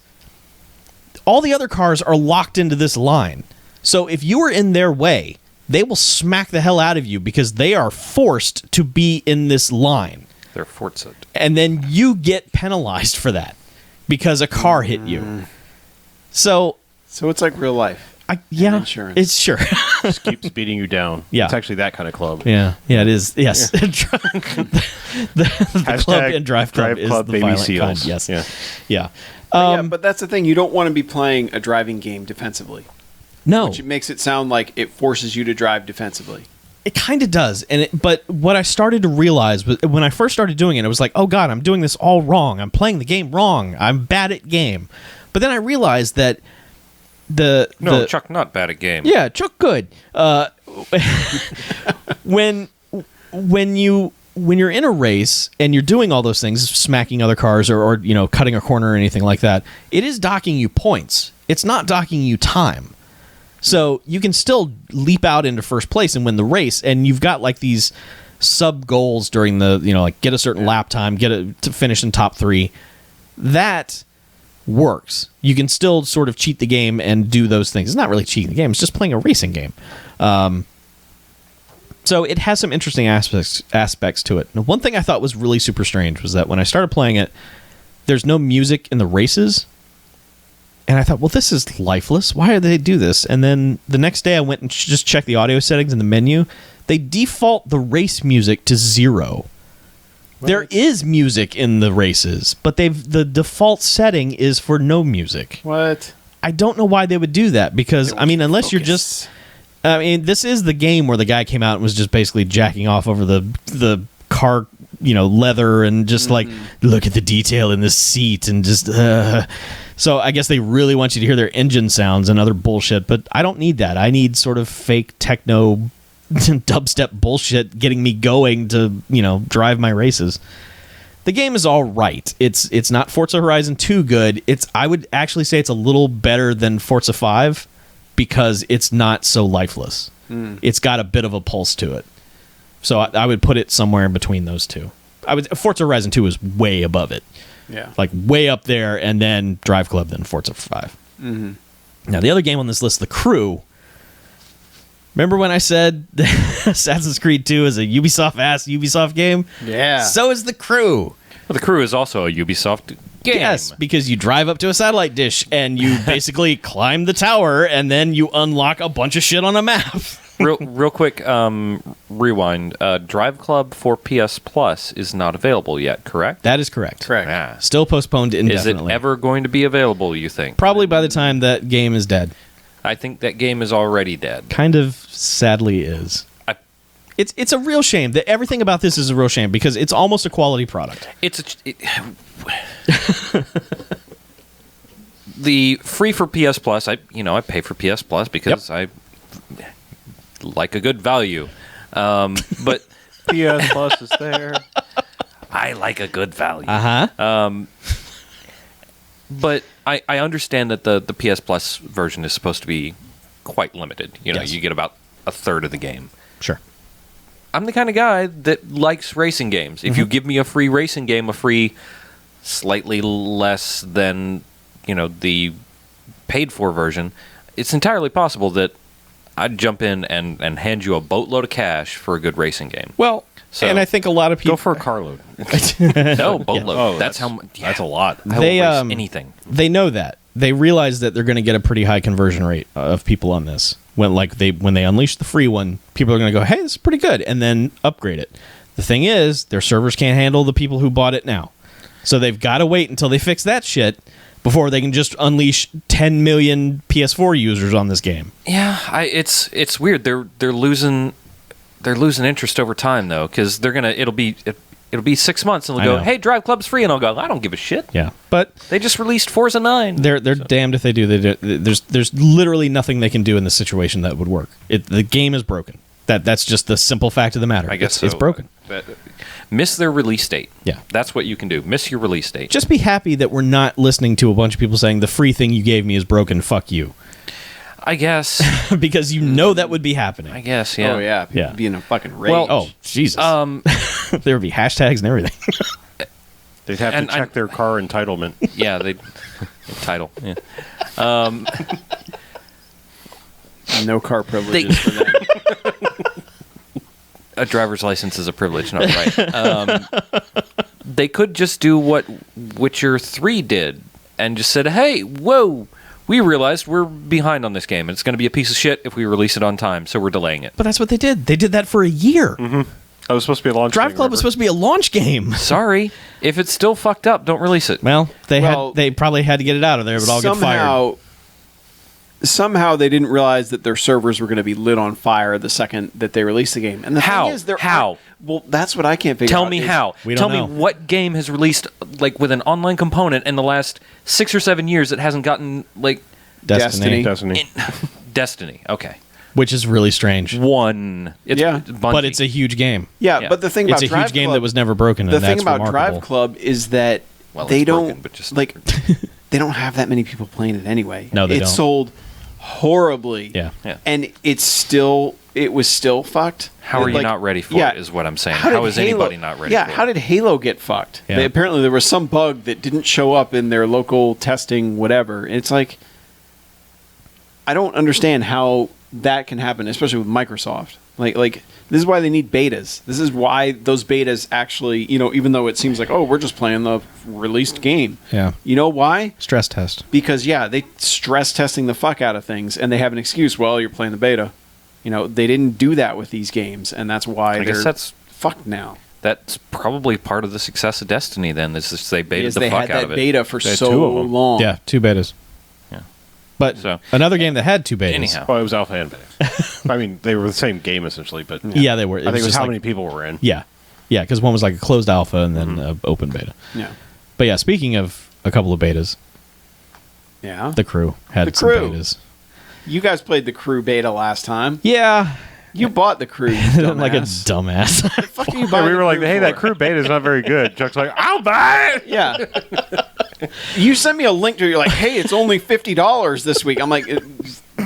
All the other cars are locked into this line. So if you are in their way, they will smack the hell out of you because they are forced to be in this line. They're Forza. And then you get penalized for that because a car hit you. So it's like real life. Insurance. It's sure. Just keeps beating you down. Yeah. It's actually that kind of club. Yeah, it is. Yes. Yeah. the club and Drive Club is the baby violent seals. kind. Yes. Yeah. But that's the thing. You don't want to be playing a driving game defensively. No. Which makes it sound like it forces you to drive defensively. It kind of does. But what I started to realize was when I first started doing it, I was like, oh God, I'm doing this all wrong. I'm playing the game wrong. I'm bad at game. But then I realized that No, Chuck, not bad at game. Yeah, Chuck good. When you're in a race and you're doing all those things, smacking other cars or cutting a corner or anything like that, it is docking you points. It's not docking you time. So you can still leap out into first place and win the race, and you've got like these sub goals during the like get a certain lap time, to finish in top 3. That works. You can still sort of cheat the game and do those things. It's not really cheating the game; it's just playing a racing game. So it has some interesting aspects to it. Now, one thing I thought was really super strange was that when I started playing it, there's no music in the races. And I thought, well, this is lifeless. Why do they do this? And then the next day I went and just checked the audio settings in the menu. They default the race music to 0. What? There is music in the races, but the default setting is for no music. What? I don't know why they would do that because, unless you're just... this is the game where the guy came out and was just basically jacking off over the car, leather and just like, look at the detail in this seat and just... So I guess they really want you to hear their engine sounds and other bullshit, but I don't need that. I need sort of fake techno dubstep bullshit getting me going to, drive my races. The game is all right. It's not Forza Horizon 2 good. I would actually say it's a little better than Forza 5 because it's not so lifeless. It's got a bit of a pulse to it. So I would put it somewhere in between those two. Forza Horizon 2 is way above it. Yeah. Like way up there, and then Drive Club, then Forza 5. Mm-hmm. Now, the other game on this list, The Crew. Remember when I said Assassin's Creed 2 is a Ubisoft game? Yeah. So is The Crew. Well, The Crew is also a Ubisoft game. Yes, because you drive up to a satellite dish, and you basically climb the tower, and then you unlock a bunch of shit on a map. Real quick, rewind. Drive Club for PS Plus is not available yet, correct? That is correct. Correct. Yeah. Still postponed Is indefinitely. it ever going to be available, you think? Probably by the time that game is dead. I think that game is already dead. Kind of sadly is. It's a real shame. That everything about this is a real shame because it's almost a quality product. The free for PS Plus, I pay for PS Plus because I like a good value. But PS Plus is there. I like a good value. Uh-huh. But I understand that the PS Plus version is supposed to be quite limited. Yes. You get about a third of the game. Sure. I'm the kind of guy that likes racing games. If you give me a free racing game, a free slightly less than, the paid for version, it's entirely possible that I'd jump in and hand you a boatload of cash for a good racing game. Well, and I think a lot of people Go for a carload. No, boatload. Oh, that's how much. Yeah, That's a lot. I will They, race anything. they know that. They realize that they're going to get a pretty high conversion rate of people on this. When they unleash the free one, people are going to go, "Hey, this is pretty good," and then upgrade it. The thing is, their servers can't handle the people who bought it now. So they've got to wait until they fix that shit before they can just unleash 10 million PS4 users on this game. Yeah, it's weird. They're losing interest over time though, because it'll be 6 months and they'll go, know. "Hey, Drive Club's free," and I'll go, "I don't give a shit." Yeah, but They just released Forza 9. they're damned if they do. There's literally nothing they can do in this situation that would work. The game is broken. That's just the simple fact of the matter. I guess it's broken. Miss their release date. Yeah. That's what you can do. Miss your release date. Just be happy that we're not listening to a bunch of people saying the free thing you gave me is broken. Fuck you, I guess. because you know that would be happening. I guess, yeah. Oh yeah. People Yeah. be in a fucking rage. Well, Oh Jesus! There would be hashtags and everything. They'd have And to check their car entitlement. Yeah, they title. Yeah. no car privileges for them. A driver's license is a privilege, not right. They could just do what Witcher 3 did and just said, "Hey, whoa, we realized we're behind on this game, and it's going to be a piece of shit if we release it on time, so we're delaying it." But that's what they did. They did that for a year. Oh, it was supposed to be a launch. Drive Club was supposed to be a launch game. Sorry, if it's still fucked up, don't release it. Well, Well, they probably had to get it out of there, but I'll get fired. Somehow they didn't realize that their servers were going to be lit on fire the second that they released the game. And the How? thing is, How? Well, that's what I can't figure out. Tell me is- how. We Tell don't know. me what game has released like with an online component in the last 6 or 7 years that hasn't gotten like Destiny. Destiny. Okay. Which is really strange. One. It's Yeah. Bungie. But it's a huge game. Yeah, Yeah. but the thing about It's a Drive huge game Club, that was never broken. the and thing that's about remarkable. Drive Club is that Well, they it's don't broken, but just- like they don't have that many people playing it anyway. No, they it don't. sold horribly. Yeah. Yeah. And it was still fucked. How are you Like, not ready for yeah, it? Is what I'm saying. did How is Halo- anybody not ready? Yeah, for how it? did Halo get fucked? Yeah. Apparently there was some bug that didn't show up in their local testing, whatever. And it's like, I don't understand how that can happen, especially with Microsoft. Like this is why they need betas. This is why those betas actually, even though it seems like, oh, we're just playing the released game. Yeah. You know why? Stress test. Because they stress testing the fuck out of things, and they have an excuse. Well, you're playing the beta. They didn't do that with these games, and that's why I guess they're that's fucked now. That's probably part of the success of Destiny. Then is just they baited Because the they fuck had out that of it. beta for They had so 2 of 'em. long. Yeah, 2 betas. Yeah. But So- another game that had 2 betas. Anyhow. Well, it was alpha and beta. I mean, they were the same game essentially, but Yeah, they were. I think it was just how like- many people were in. Yeah. Yeah, because one was like a closed alpha and then an open beta. Yeah. But yeah, speaking of a couple of betas, Yeah. the crew had The some Crew. betas. You guys played the crew beta last time. Yeah. You bought the crew. You Like a dumbass. dumbass. Fuck you Yeah, buying we the were like, crew hey, for? that crew beta is not very good. Chuck's like, I'll buy it. Yeah. You sent me a link to it. You're like, hey, it's only $50 this week. I'm like,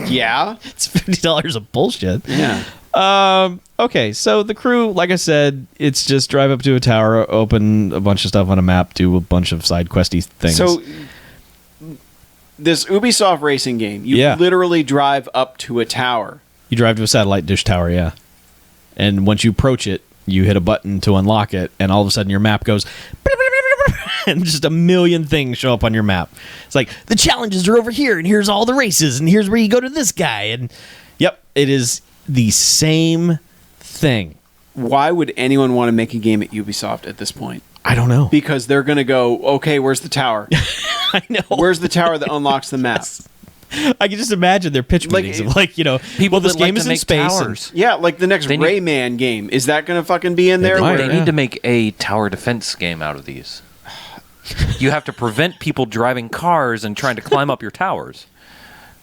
yeah. It's $50 of bullshit. Yeah. Okay, so the crew, like I said, it's just drive up to a tower, open a bunch of stuff on a map, do a bunch of side questy things. So this Ubisoft racing game, you Yeah. literally drive up to a tower. you drive to a satellite dish tower, yeah. And once you approach it, you hit a button to unlock it, and all of a sudden your map goes and just a million things show up on your map. It's like, the challenges are over here, and here's all the races, and here's where you go to this guy. And yep, it is the same thing. Why would anyone want to make a game at Ubisoft at this point? I don't know. Because they're going to go, okay, where's the tower? I know. Where's the tower that unlocks the map? I can just imagine their pitch Like, meetings of like, People this that like game to is in make space. and- towers. Yeah, like the next They need- Rayman game. Is that going to fucking be in there? might. They Yeah. need to make a tower defense game out of these. You have to prevent people driving cars and trying to climb up your towers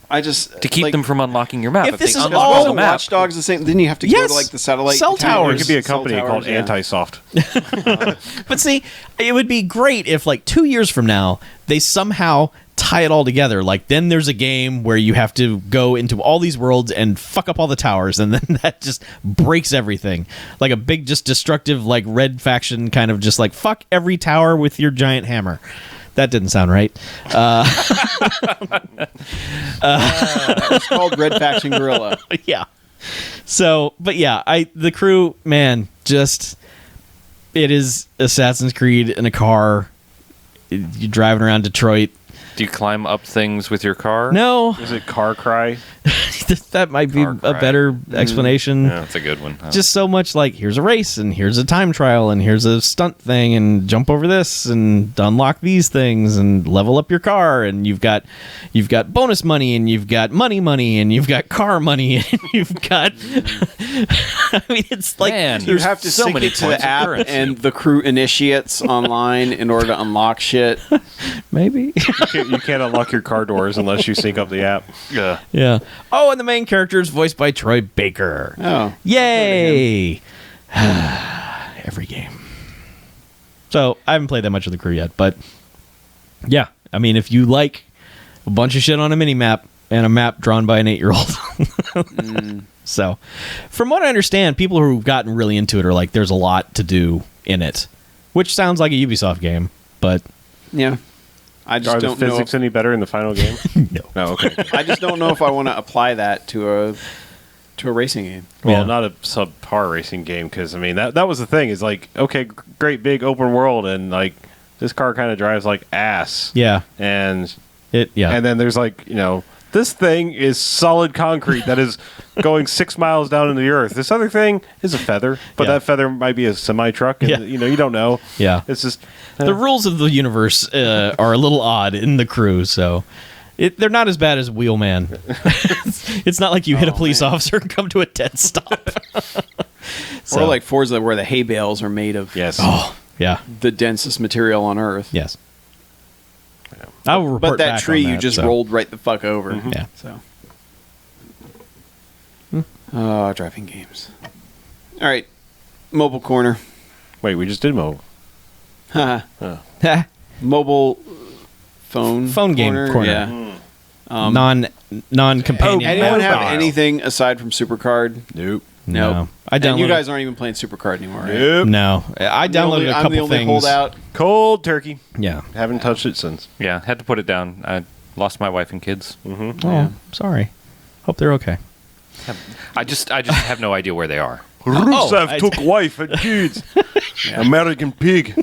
I just to keep like, them from unlocking your map. If this they is unlock all- the Wasn't map, Watch Dogs the same? Didn't you have to go Yes. to like the satellite Cell towers? It could be a Cell company towers, called yeah. Antisoft. But see, it would be great if like 2 years from now they somehow tie it all together. Like then there's a game where you have to go into all these worlds and fuck up all the towers, and then that just breaks everything. Like a big, just destructive, like red faction kind of just like fuck every tower with your giant hammer. That didn't sound right. It's called Red Faction Gorilla. Yeah. So, but yeah, the crew, man, just it is Assassin's Creed in a car. You're driving around Detroit. do you climb up things with your car? No, Is it Car Cry? that might be Far a Cry. better explanation. Yeah, that's a good one. Just so much like here's a race and here's a time trial and here's a stunt thing and jump over this and unlock these things and level up your car and you've got bonus money and you've got money and you've got car money and you've got I mean it's like Man, You There's have to so sync many it to points the of app currency. and the crew initiates online in order to unlock shit. maybe You can't unlock your car doors unless you sync up the app. yeah. yeah. Oh, and the main character is voiced by Troy Baker. Oh. Yay! Every game. So I haven't played that much of the crew yet, but yeah, I mean, if you like a bunch of shit on a mini map and a map drawn by an 8-year-old, so from what I understand, people who've gotten really into it are like, there's a lot to do in it, which sounds like a Ubisoft game, but Yeah. I just Are the don't know. physics any better in the final game? no. No, okay. I just don't know if I want to apply that to a racing game. Well, Yeah. not a subpar racing game because I mean that was the thing is like okay, great big open world and like this car kind of drives like ass. Yeah, And yeah. then there's like this thing is solid concrete that is going 6 miles down into the earth. This other thing is a feather, but Yeah. that feather might be a semi truck, and Yeah. you don't know. Yeah. It's just The rules of the universe are a little odd in the crew, so they're not as bad as Wheelman. It's not like you hit a police officer and come to a dead stop. Or like Forza, where the hay bales are made of yes. oh, yeah, the densest material on Earth. yes. I will report But that back tree on you that, just so. rolled right the fuck over. Yeah. So. Oh, driving games. All right, mobile corner. Wait, we just did mobile. Haha. Mobile phone game corner. Yeah. Non-companion. Anyone have Mobile. anything aside from Supercard? Nope. No. Nope. I And downloaded. you guys aren't even playing Supercard anymore, right? Nope. No. I downloaded a couple I'm the only things. holdout. Cold turkey. Yeah. Haven't touched it since. Yeah, had to put it down. I lost my wife and kids. Oh, sorry. Hope they're okay. I just have no idea where they are. Rusev took wife and kids. American pig.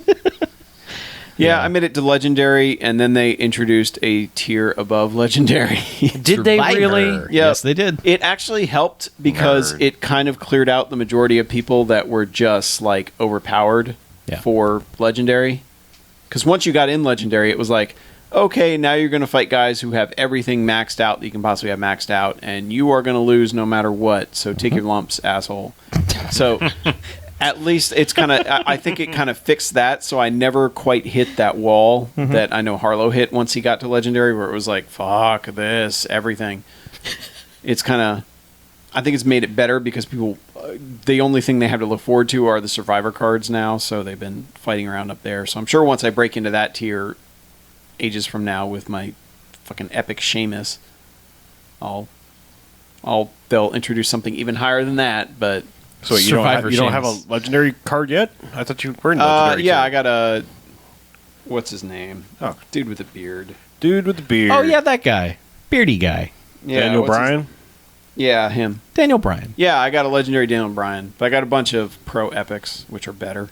Yeah, I made it to Legendary, and then they introduced a tier above Legendary. Did they really? Yeah. Yes, they did. It actually helped because Nerd. it kind of cleared out the majority of people that were just like overpowered Yeah. for Legendary. Because once you got in Legendary, it was like, okay, now you're going to fight guys who have everything maxed out that you can possibly have maxed out, and you are going to lose no matter what. So take your lumps, asshole. So at least it's kind of, I think it kind of fixed that. So I never quite hit that wall that I know Harlow hit once he got to Legendary, where it was like, fuck this, everything. It's kind of, I think it's made it better because people, the only thing they have to look forward to are the Survivor cards now. So they've been fighting around up there. So I'm sure once I break into that tier ages from now with my fucking epic Sheamus, they'll introduce something even higher than that. But So you Survivor don't have a Sheamus. legendary card yet? I thought you were in legendary. yeah, too. I got a, what's his name? Oh. Dude with a beard. Dude with the beard. Oh, yeah, that guy. Beardy guy. Yeah, Daniel what's his- Bryan. Yeah, him. Daniel Bryan. Yeah, I got a legendary Daniel Bryan, but I got a bunch of pro epics, which are better.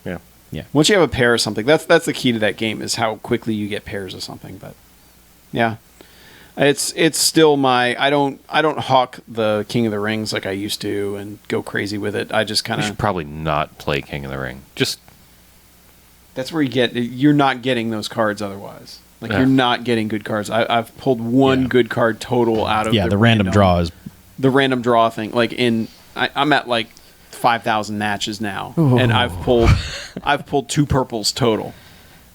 Yeah. Yeah. Once you have a pair of something, that's the key to that game is how quickly you get pairs of something. But yeah, it's still my I don't hawk the King of the Rings like I used to and go crazy with it. I just kind You should of probably not play King of the Ring. Just that's where you're not getting those cards otherwise. Like Yeah. you're not getting good cards. I've pulled one Yeah. good card total out of The random draw is. the random draw thing. Like I'm at like 5,000 matches now, and I've pulled 2 purples total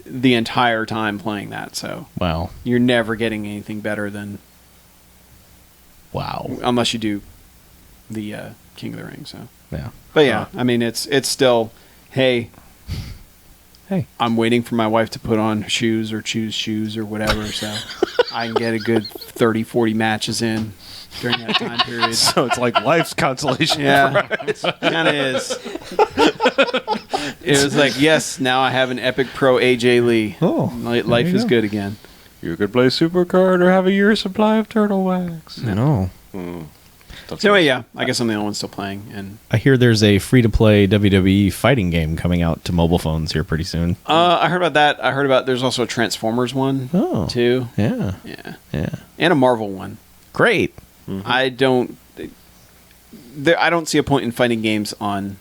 the entire time playing that. So Wow. you're never getting anything better than Wow. unless you do the King of the Ring. So, Yeah. but yeah, I mean it's still hey. Hey. I'm waiting for my wife to put on shoes or choose shoes or whatever, so I can get a good 30, 40 matches in during that time period. So it's like life's consolation. Yeah, kind of is. It was like, yes, now I have an epic pro AJ Lee. Oh, Life there you is go. good again. You could play Supercard or have a year's supply of turtle wax. No. So anyway, yeah, I guess I'm the only one still playing. And I hear there's a free-to-play WWE fighting game coming out to mobile phones here pretty soon. I heard about that. I heard about there's also a Transformers one too. Yeah. Yeah, Yeah. and a Marvel one. Great. I don't see a point in fighting games on.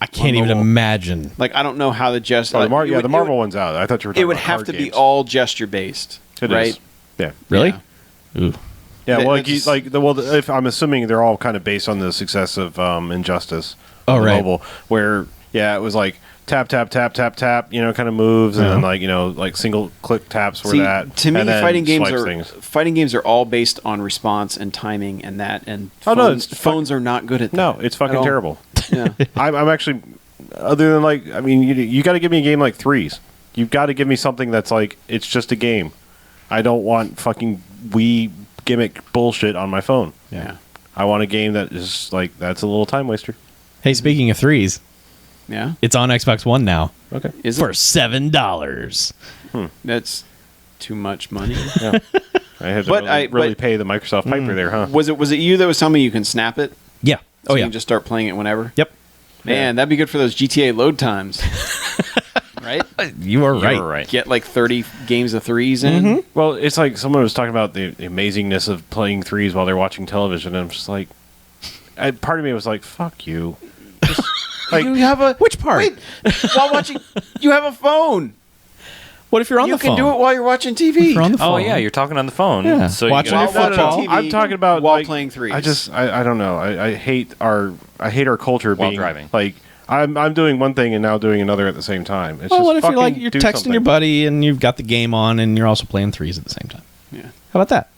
I can't even mobile. imagine. Like I don't know how the gesture. Oh, the Marvel one's out. I thought you were talking It would about have card to be games. all gesture based, It right? is. Yeah. Really? Yeah. Ooh. Yeah, Th- well, that's- if I'm assuming they're all kind of based on the success of Injustice. Oh, on the right. Mobile, where it was like tap tap tap tap tap, kind of moves, and then like single click taps were See, that. to me, and then fighting games swipes are things. fighting games are all based on response and timing and that. And Oh, no, phones, it's phones are not good at that. No, it's at fucking all. terrible. Yeah. I'm actually, other than like, I mean, you got to give me a game like Threes. You've got to give me something that's like it's just a game. I don't want fucking Wii gimmick bullshit on my phone. Yeah. I want a game that is like that's a little time waster. Hey, speaking of threes, Yeah. it's on Xbox One now Okay. Is for it? $7. That's too much money. Yeah. I had to But really pay the Microsoft piper there, huh? Was it you that was telling me you can snap it? Yeah. So Oh, you yeah. can just start playing it whenever? Yep. Man, that'd be good for those GTA load times. Right? You are right. You're right. Get like 30 games of threes in. Mm-hmm. Well, it's like someone was talking about the amazingness of playing threes while they're watching television, and I'm just like, part of me was like, "Fuck you." Just, like, You have a Which part? Wait, while watching, you have a phone. What if you're on You the can phone? do it while you're watching TV. If you're on the Oh phone. yeah, you're talking on the phone. Yeah. So Watching you your gotta- While football. watching TV, I'm talking about while like, playing threes. I don't know. I hate our culture While being driving. like. I'm doing one thing and now doing another at the same time. It's Well, just what if you're like fucking you're do texting something. your buddy and you've got the game on and you're also playing threes at the same time? Yeah. How about that?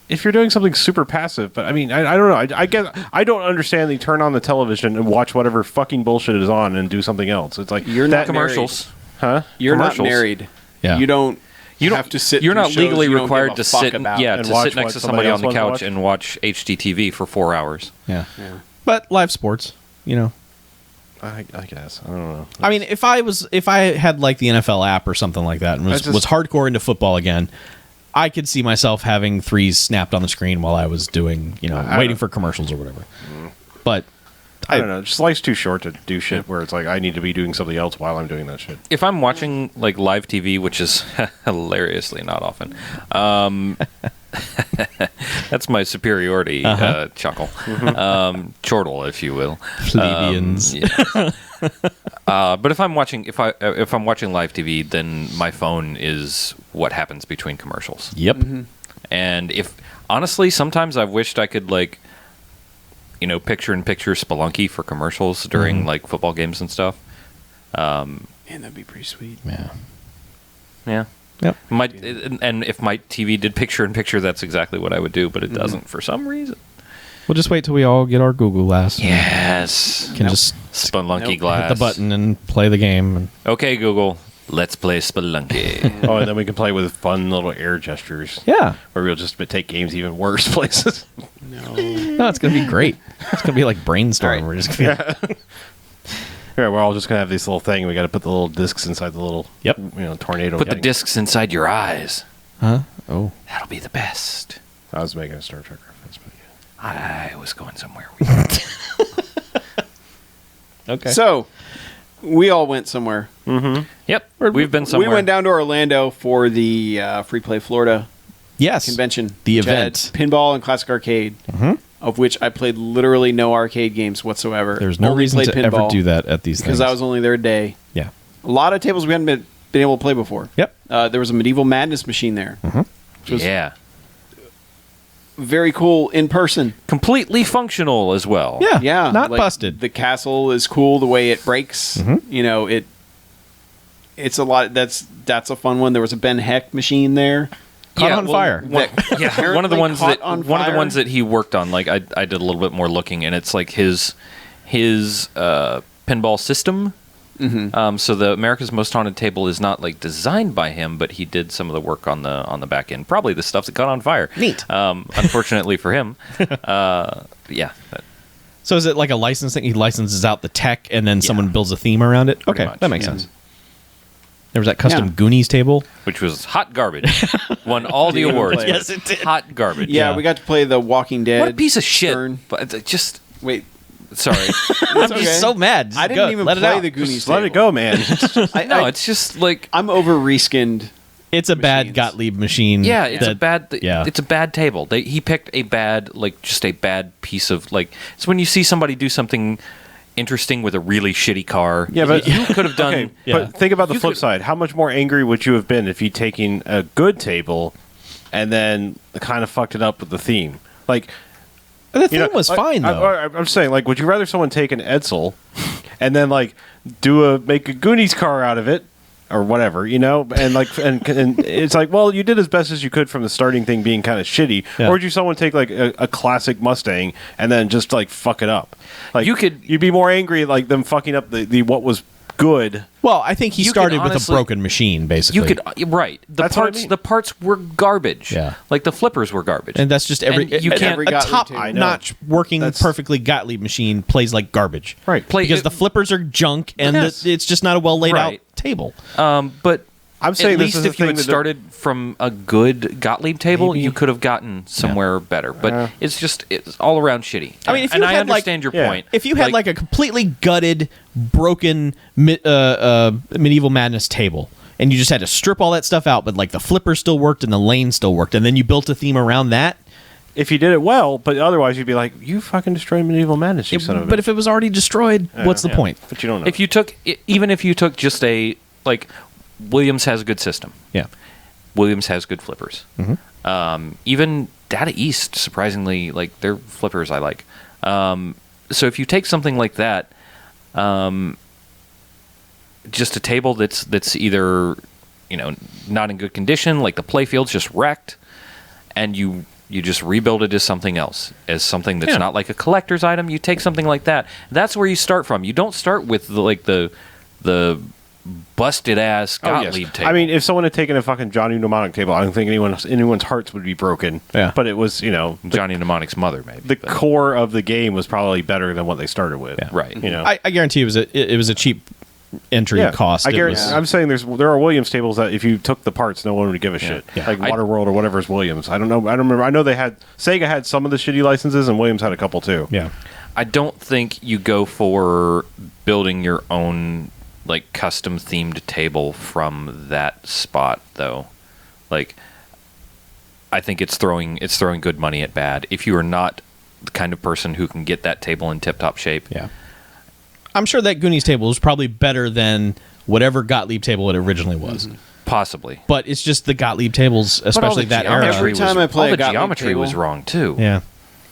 If you're doing something super passive, but I mean, I don't know. I guess I don't understand the turn on the television and watch whatever fucking bullshit is on and do something else. It's like You're that not Commercials. huh? You're not Commercials. married. Yeah. You don't. You don't have to sit. You're through not shows legally you don't give required a to fuck sit. about. Yeah, And to watch sit next what to somebody somebody on else the wants to couch watch? and watch HGTV for 4 hours. Yeah. Yeah. But live sports, you know. I guess I don't know. I mean, if I had like the NFL app or something like that and was hardcore into football again, I could see myself having threes snapped on the screen while I was doing, waiting for commercials or whatever. But I don't know. Just life's too short to do shit where it's like I need to be doing something else while I'm doing that shit. If I'm watching like live TV, which is hilariously not often, that's my superiority chuckle, chortle, if you will. plebeians. But if I'm watching live TV, then my phone is what happens between commercials. Yep. And if honestly, sometimes I've wished I could picture-in-picture Spelunky for commercials during like football games and stuff. Man, that'd be pretty sweet. Yeah. Yeah. Yep. And if my TV did picture-in-picture, that's exactly what I would do, but it doesn't for some reason. We'll just wait till we all get our Google Glass. Yes. Can just Spelunky glass. hit the button and play the game. Okay, Google. Let's play Spelunky. Oh, and then we can play with fun little air gestures. Yeah. Where we'll just take games even worse places. No. No, it's going to be great. It's going to be like brainstorm. We're just going to Yeah, we're all just gonna have this little thing. We got to put the little discs inside the little, tornado. Put the discs inside your eyes. Huh? Oh. That'll be the best. I was making a Star Trek reference, but yeah. I was going somewhere weird. Okay. So, we all went somewhere. Yep. We've been somewhere. We went down to Orlando for the Free Play Florida yes. convention. The which had event. Pinball and Classic Arcade, of which I played literally no arcade games whatsoever. There's no Only reason played to ever do that at these things. because I was only there a day. Yeah. A lot of tables we hadn't been able to play before. Yep. There was a Medieval Madness machine there. Which was Yeah. very cool in person. Completely functional as well. Yeah. Yeah, Not like, busted. The castle is cool the way it breaks. It's a lot. That's a fun one. There was a Ben Heck machine there. Caught on fire. Yeah, one of the ones caught on fire. that he worked on. Like I did a little bit more looking, and it's like his pinball system. So the America's Most Haunted table is not like designed by him, but he did some of the work on the back end. Probably the stuff that caught on fire. Neat. Unfortunately for him. Yeah. So is it like a license thing? He licenses out the tech and then someone builds a theme around it? Okay, much, that makes yeah. sense. There was that custom Yeah. Goonies table. Which was hot garbage. Won all the Didn't even awards. play it. Yes, it did. Hot garbage. Yeah, we got to play the Walking Dead. What a piece of shit. turn. But just Wait, sorry. I'm just so mad. Just I didn't go. even Let it play out. the Goonies. Just let it table. go, man. No, it's just like I'm over reskinned. It's a bad machines. Gottlieb machine. yeah, it's a that- bad. yeah. It's a bad table. He picked a bad, just a bad piece of It's when you see somebody do something interesting with a really shitty car. Yeah, but you could have done. Okay, Yeah. but think about the You flip could- side. How much more angry would you have been if you'd taken a good table and then kind of fucked it up with the theme? Like, The theme was fine, though. I'm saying, like, would you rather someone take an Edsel and then make a Goonies car out of it? Or whatever, and and it's like, well, you did as best as you could from the starting thing being kind of shitty, Yeah. or would you someone take like a classic Mustang and then just fuck it up? Like you'd be more angry like them fucking up the what was good. Well, I think he You could started with a honestly- broken machine, basically. You could right. That's what I mean. The parts were garbage. Yeah. Like the flippers were garbage. And that's just every. And you a- can't- Every a Gottlieb top table. I know. notch working That's- perfectly Gottlieb machine plays like garbage. Right. Because the flippers are junk and Yes. it's just not a well laid Right. out table. But I'm saying at this least is the if you thing had that- started from a good Gottlieb table, Maybe. you could have gotten somewhere better. But it's all around shitty. I mean, if you and I had, understand your Yeah. point. If you had like a completely gutted, broken medieval madness table, and you just had to strip all that stuff out, but like the flipper still worked and the lane still worked, and then you built a theme around that. If you did it well, but otherwise you'd be like, you fucking destroyed Medieval Madness, you son of a But bitch. if it was already destroyed, what's the Yeah. point? But you don't know. if you took even if you took just a Williams has a good system. Yeah. Williams has good flippers. Mm-hmm. Even Data East, surprisingly, their flippers I like. So if you take something like that, just a table that's either not in good condition, like the playfield's just wrecked, and you just rebuild it as something else, as something that's not like a collector's item. You take something like that. That's where you start from. You don't start with the busted ass Gottlieb table. I mean, if someone had taken a fucking Johnny Mnemonic table, I don't think anyone's hearts would be broken. Yeah. But it was, Johnny Mnemonic's mother, maybe. the core of the game was probably better than what they started with. Yeah. Right. I guarantee it was a cheap entry cost. I It guarantee. was- I'm saying there are Williams tables that if you took the parts, no one would give a shit. Yeah. Like Waterworld or whatever's Williams. I don't know. I don't remember. I know Sega had some of the shitty licenses, and Williams had a couple too. yeah. I don't think you go for building your own like custom themed table from that spot though. Like I think it's throwing good money at bad if you are not the kind of person who can get that table in tip-top shape. Yeah. I'm sure that Goonies table was probably better than whatever Gottlieb table it originally was. Possibly. But it's just the Gottlieb tables, But all especially the that era. geometry Every time was- I play all a the Gottlieb geometry table- was wrong too. Yeah.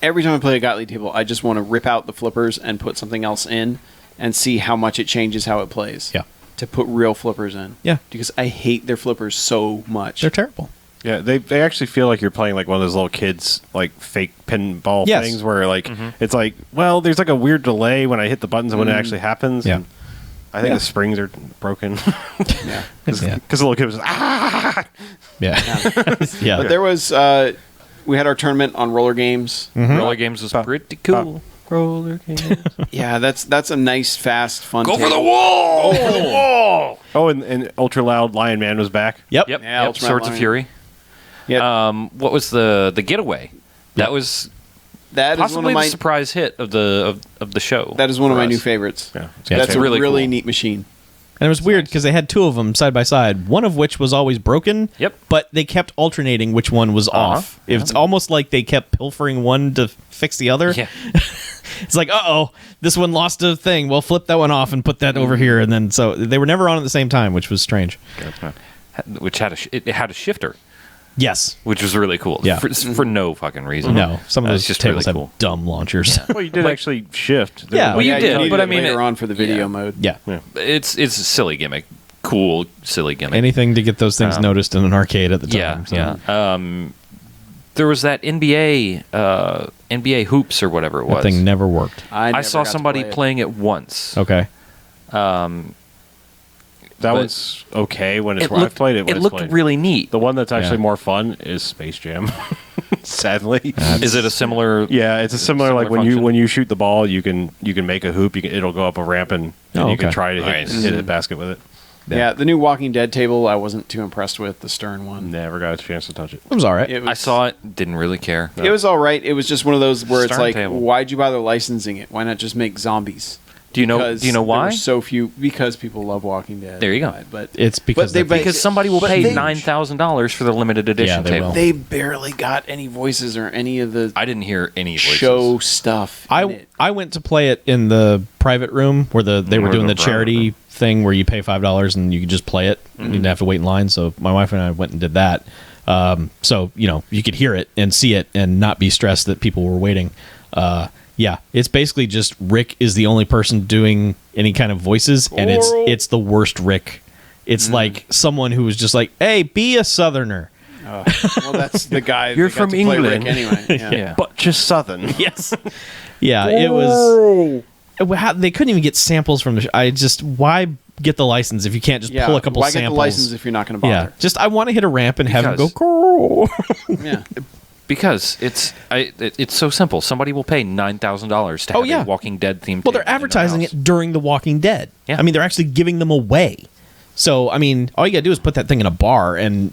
Every time I play a Gottlieb table, I just want to rip out the flippers and put something else in and see how much it changes how it plays. Yeah. To put real flippers in. Yeah. Because I hate their flippers so much. They're terrible. Yeah, they actually feel like you're playing like one of those little kids like fake pinball Yes. things where like it's like, well, there's like a weird delay when I hit the buttons and when it actually happens. Yeah. And I think Yeah. the springs are broken Yeah. because Yeah. the little kid was ah. Yeah. Yeah. But there was, we had our tournament on roller games. Roller games was pretty cool. Roller games. Yeah, that's a nice, fast, fun Go for table. the wall! Oh, and Ultra Loud Lion Man was back. Yep. Yep. Yeah, Yep. Ultimate Swords of Lion. Fury. Yeah, What was the getaway? That was that is one possibly of my the surprise hit of the show. that is one of for my us. new favorites. Yeah. Yeah, That's it's a really really cool. neat machine. And it was weird because they had two of them side by side, one of which was always broken. Yep. But they kept alternating which one was off. It's almost like they kept pilfering one to fix the other. Yeah. It's like, this one lost a thing. Well, flip that one off and put that over here. And then, so they were never on at the same time, which was strange. Which had it had a shifter, Yes. which was really cool. Yeah. For no fucking reason. No, some of It's those just tables really have cool. dumb launchers. Well, you did actually shift. Yeah. Well, you did, needed but I it mean, later on for the video mode. Yeah. It's a silly gimmick. Cool, silly gimmick. Anything to get those things noticed in an arcade at the time. Yeah, so. yeah. There was that NBA hoops or whatever it That was. thing never worked. I never saw got to somebody play it. playing it once. Okay. That But one's okay when it's. It I've looked, played it. When it it's looked played. really neat. The one that's actually Yeah. more fun is Space Jam. Sadly. Is it a similar? Yeah, it's a similar like when function? you shoot the ball, you can make a hoop. It'll go up a ramp and Oh, you can okay. try to Nice. hit a basket with it. Yeah, the new Walking Dead table I wasn't too impressed with, the Stern one. Never got a chance to touch it. It was all right. It was, I saw it. Didn't really care. It was all right. It was just one of those where it's Stern like, table. why'd you bother licensing it? Why not just make zombies? Do you know Because why? there were so few because people love Walking Dead. There you go. But It's because they- they're- Because somebody will But pay they- $9,000 for the limited edition they table. will. they barely got any voices or any of the I didn't hear any voices. show stuff. in it. I went to play it in the private room where they were doing the charity thing where you pay $5 and you can just play it. You didn't have to wait in line. So my wife and I went and did that. So you could hear it and see it and not be stressed that people were waiting. Yeah, it's basically just Rick is the only person doing any kind of voices, and it's the worst Rick. It's like someone who was just like, "Hey, be a Southerner." Well, that's the guy. You're that got from to play England. Rick anyway. Yeah. Yeah. But just Southern. Yes. Yeah, it was. They couldn't even get samples from the. Why get the license if you can't just Yeah, pull a couple why samples? get the license if you're not going to Yeah, bother? just I want to hit a ramp and have him go. Because- "Grrr." Yeah. Because it's so simple. Somebody will pay $9,000 to have a Walking Dead themed. Well, they're advertising it during The Walking Dead. Yeah. I mean, they're actually giving them away. So, I mean, all you got to do is put that thing in a bar, and,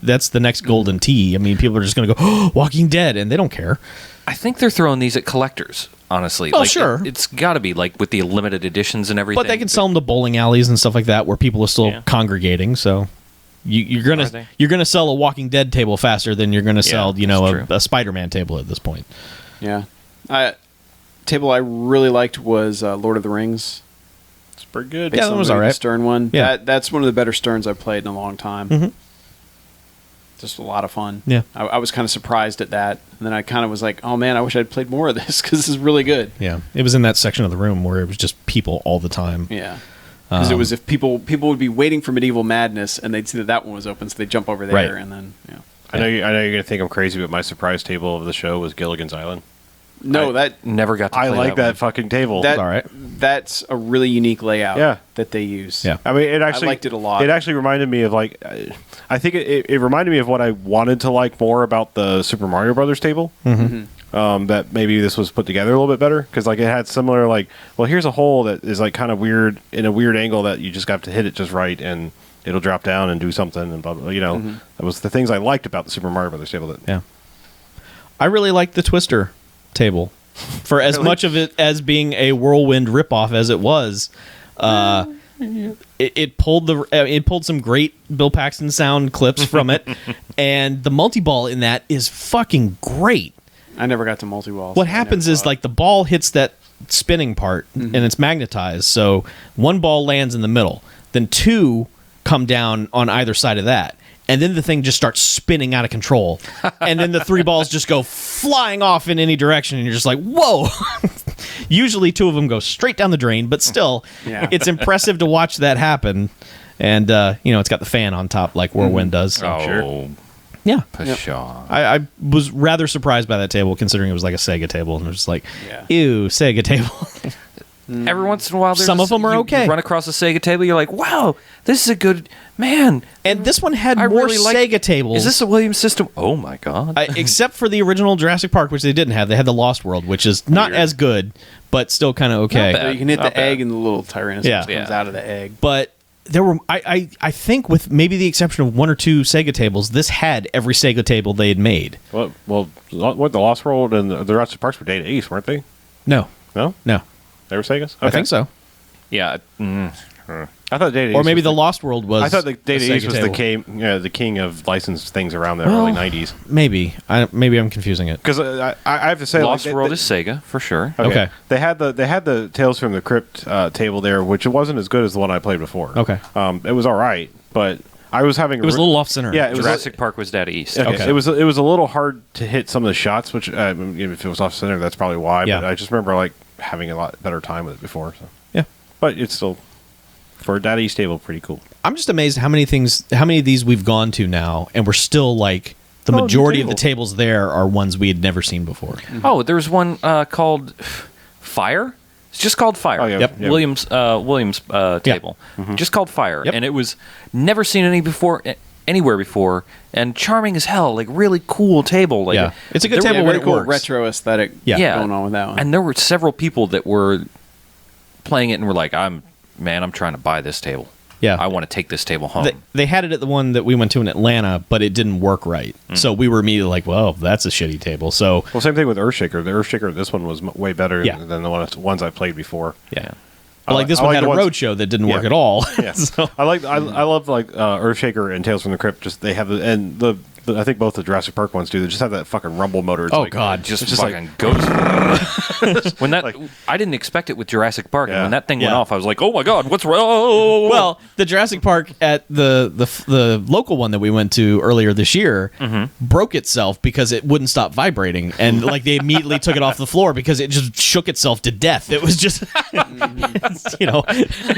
that's the next golden tea. I mean, people are just going to go, "Oh, Walking Dead," and they don't care. I think they're throwing these at collectors. Honestly, Well, sure. It's got to be like with the limited editions and everything. But they can sell them to bowling alleys and stuff like that where people are still Yeah. congregating, so... You're Are gonna they? sell a Walking Dead table faster than you're gonna sell that's true. a Spider-Man table at this point. Yeah. Table I really liked was Lord of the Rings. It's pretty good. Yeah, Based that on was the all right. Stern one. Yeah. That's one of the better Sterns I've played in a long time. Mhm. just a lot of fun. Yeah. I was kind of surprised at that, and then I kind of was like, oh man, I wish I'd played more of this because this is really good. Yeah, it was in that section of the room where it was just people all the time. Yeah. Because it was if people would be waiting for Medieval Madness and they'd see that one was open, so they'd jump over there Right. and then I know you're gonna think I'm crazy, but my surprise table of the show was Gilligan's Island. No, that Never got to play I like that one. fucking table. that all right. that's a really unique layout. Yeah. that they use. Yeah. I mean, it actually liked it a lot. It actually reminded me of like, I think it reminded me of what I wanted to like more about the Super Mario Brothers table. That maybe this was put together a little bit better because like it had similar like, well, here's a hole that is like kind of weird in a weird angle that you just got to hit it just right and it'll drop down and do something and blah, blah, that was the things I liked about the Super Mario Brothers table. That Yeah. I really liked the Twister table. For as much of it as being a Whirlwind ripoff as it was, it pulled some great Bill Paxton sound clips from it, and the multi-ball in that is fucking great. I never got to multi-balls. What happens is like the ball hits that spinning part and it's magnetized, so one ball lands in the middle, then two come down on either side of that. And then the thing just starts spinning out of control. And then the three balls just go flying off in any direction. And you're just like, whoa. Usually two of them go straight down the drain. But still, Yeah. it's impressive to watch that happen. And, it's got the fan on top like Whirlwind does. Oh, Sure. Yeah. pshaw. I was rather surprised by that table, considering it was like a Sega table. And it was like, Yeah. ew, Sega table. Every once in a while, Some of them are you okay. run across a Sega table, you're like, wow, this is a good, man. And this one had I more really like- Sega tables. Is this a Williams system? Oh, my God. Except for the original Jurassic Park, which they didn't have. They had the Lost World, which is not Weird. as good, but still kind of okay. Not bad. you can hit Not the egg bad. and the little Tyrannosaurus Yeah. comes Yeah. out of the egg. But there were, I think, with maybe the exception of one or two Sega tables, this had every Sega table they had made. Well, what the Lost World and the Jurassic Parks were Data East, weren't they? No, No, no, they were Segas. I think so. Yeah. I thought Data East. Or maybe was the Lost World was. I thought the Data a East Sega was table. the king of licensed things around the Well, early '90s. Maybe. Maybe I'm confusing it. Because I have to say, Lost like, World is Sega, for sure. Okay. They had the Tales from the Crypt table there, which wasn't as good as the one I played before. Okay. It was all right, but I was having It was a little off center. Yeah, it was Jurassic Park was Data East. Okay. It was a little hard to hit some of the shots, which if it was off center, that's probably why. Yeah. But I just remember like having a lot better time with it before. So. Yeah. But it's still for a Data East table pretty cool. I'm just amazed how many of these we've gone to now, and we're still like the new majority of the table. tables there are ones we had never seen before. Oh, there's one called Fire. It's just called Fire. Oh, yeah. Yep. Yeah. Williams table. Just called Fire, Yep. and it was never seen anywhere before, and charming as hell. Like really cool table. Like Yeah. It's a good there table were- when very it cool works. retro aesthetic going on with that one. And there were several people that were playing it and were like, I'm trying to buy this table. Yeah. I want to take this table home. They had it at the one that we went to in Atlanta, but it didn't work right. So we were immediately like, well, that's a shitty table. So, Well, same thing with Earthshaker. The Earthshaker, this one was way better Yeah. than the ones I played before. yeah. I But like like- this I one like had the a ones- roadshow that didn't work Yeah. at all. Yeah, So- I love Earthshaker and Tales from the Crypt. Just they have the I think both the Jurassic Park ones do. They just have that fucking rumble motor. It's Oh, like, God. just it's just fucking goes. When that, Like- I didn't expect it with Jurassic Park, and Yeah. when that thing went Yeah. off, I was like, "Oh my God, what's wrong?" Well, the Jurassic Park at the local one that we went to earlier this year broke itself because it wouldn't stop vibrating, and like they immediately took it off the floor because it just shook itself to death. It was just, It's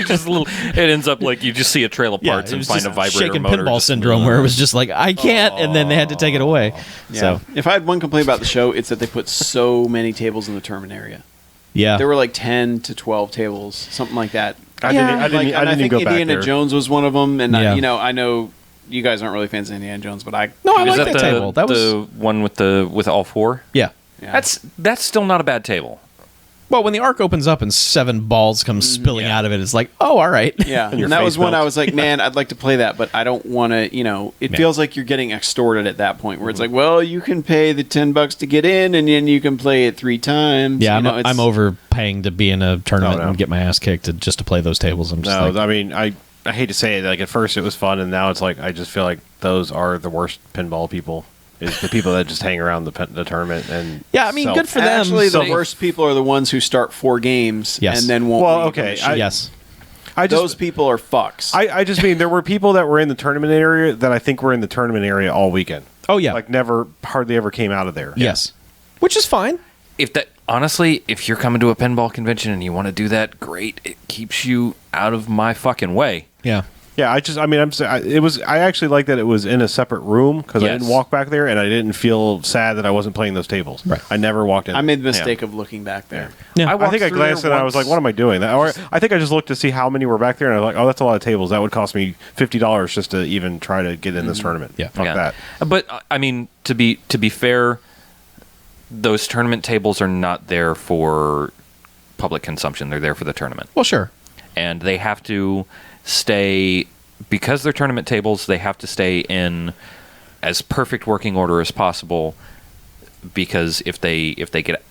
just a little. It ends up like you just see a trail of parts it and was find just a vibrator shaking motor. pinball just- syndrome, where it was just like I can't, and then they had to take it away. Yeah. So if I had one complaint about the show, it's that they put so many tables in the tournament area. yeah, There were like 10 to 12 tables, something like that. I didn't And I even think go back Indiana there. Jones was one of them, and Yeah. I know you guys aren't really fans of Indiana Jones, but I No, I Is like that that the, table. That was the one with all four? yeah. yeah. That's still not a bad table. Well, when the arc opens up and 7 balls come spilling out of it, it's like, oh, all right. Yeah, your and that face was one melts. I was like, man, I'd like to play that, but I don't want to. It Yeah. feels like you're getting extorted at that point, where it's like, well, you can pay the $10 to get in, and then you can play it 3 times. Yeah, it's- I'm overpaying to be in a tournament no. and get my ass kicked just to play those tables. I'm just No, like, I mean I hate to say it. Like at first it was fun, and now it's like I just feel like those are the worst pinball people. Is the people that just hang around the tournament and yeah, I mean, good for them. Actually, the So- worst people are the ones who start 4 games Yes. and then won't. Well, leave okay, and shit. yes. those people are fucks. I just mean there were people that were in the tournament area that I think were in the tournament area all weekend. Oh yeah. Like hardly ever came out of there. Yes. Which is fine. Honestly, if you're coming to a pinball convention and you want to do that, great. It keeps you out of my fucking way. Yeah. Yeah, I actually like that it was in a separate room because I didn't walk back there and I didn't feel sad that I wasn't playing those tables. Right. I never walked in. I made the mistake of looking back there. Yeah. I think I glanced and I was like, what am I doing? Or I think I just looked to see how many were back there and I was like, oh, that's a lot of tables. That would cost me $50 just to even try to get in this tournament. Yeah. Fuck that. But I mean, to be fair, those tournament tables are not there for public consumption. They're there for the tournament. Well, sure. And they have to stay, because they're tournament tables, they have to stay in as perfect working order as possible, because if they get,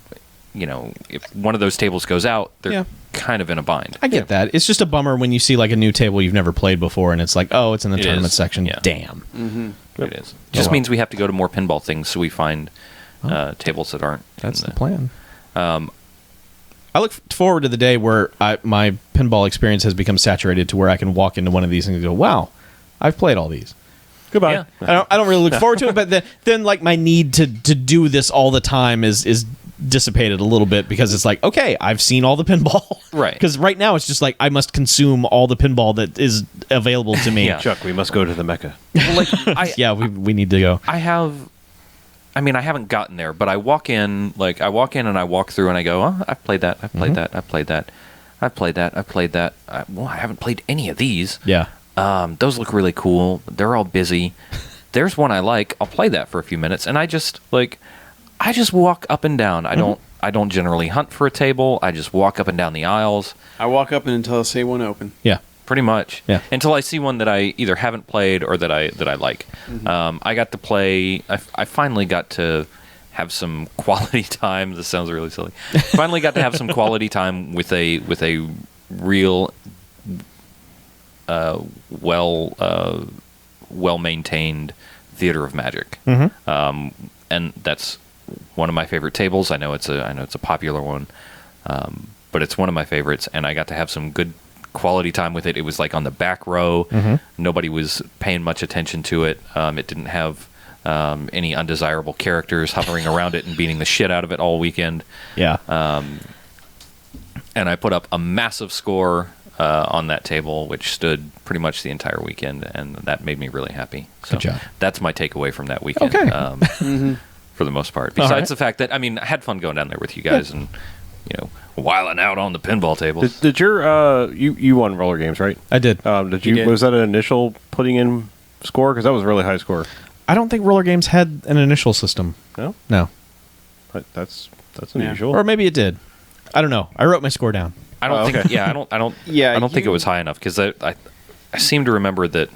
if one of those tables goes out, they're kind of in a bind. I get that. It's just a bummer when you see like a new table you've never played before and it's like, oh, it's in the tournament section. Yeah. Damn. Mm-hmm. It is. Just means we have to go to more pinball things so we find tables that aren't. That's the plan. I look forward to the day where my pinball experience has become saturated to where I can walk into one of these and go, wow, I've played all these. Goodbye. Yeah. I don't really look forward to it, but then like my need to do this all the time is dissipated a little bit because it's like, okay, I've seen all the pinball. Right. Because right now it's just like I must consume all the pinball that is available to me. Yeah. Chuck, we must go to the Mecca. Well, Yeah, we need to go. I haven't gotten there, but I walk in and I walk through and I go, oh, I've played that, I've played that, I've played that, I've played that, I've played that. I haven't played any of these. Yeah. Those look really cool. They're all busy. There's one I like. I'll play that for a few minutes, and I just walk up and down. I don't generally hunt for a table. I just walk up and down the aisles. I walk up until I see one open. Yeah. Pretty much. Yeah. Until I see one that I either haven't played or that I like. Mm-hmm. I got to play. I finally got to have some quality time. This sounds really silly. Finally got to have some quality time with a real well maintained Theater of Magic. Mm-hmm. And that's one of my favorite tables. I know it's a popular one, but it's one of my favorites. And I got to have some good quality time with it. It was like on the back row. Nobody was paying much attention to it. It didn't have any undesirable characters hovering around it and beating the shit out of it all weekend. Yeah. And I put up a massive score on that table, which stood pretty much the entire weekend, and that made me really happy. So Good job. that's my takeaway from that weekend. Okay. For the most part. All Besides right. the fact that, I had fun going down there with you guys and, whiling out on the pinball tables. Did your you won roller games, right? I did. Did You you? did. Was that an initial putting in score? Because that was a really high score. I don't think roller games had an initial system. No, No. that's Yeah. unusual. Or maybe it did. I don't know. I wrote my score down. I don't think. okay. Yeah, I don't. Yeah, I don't think it you- was high enough because I seem to remember that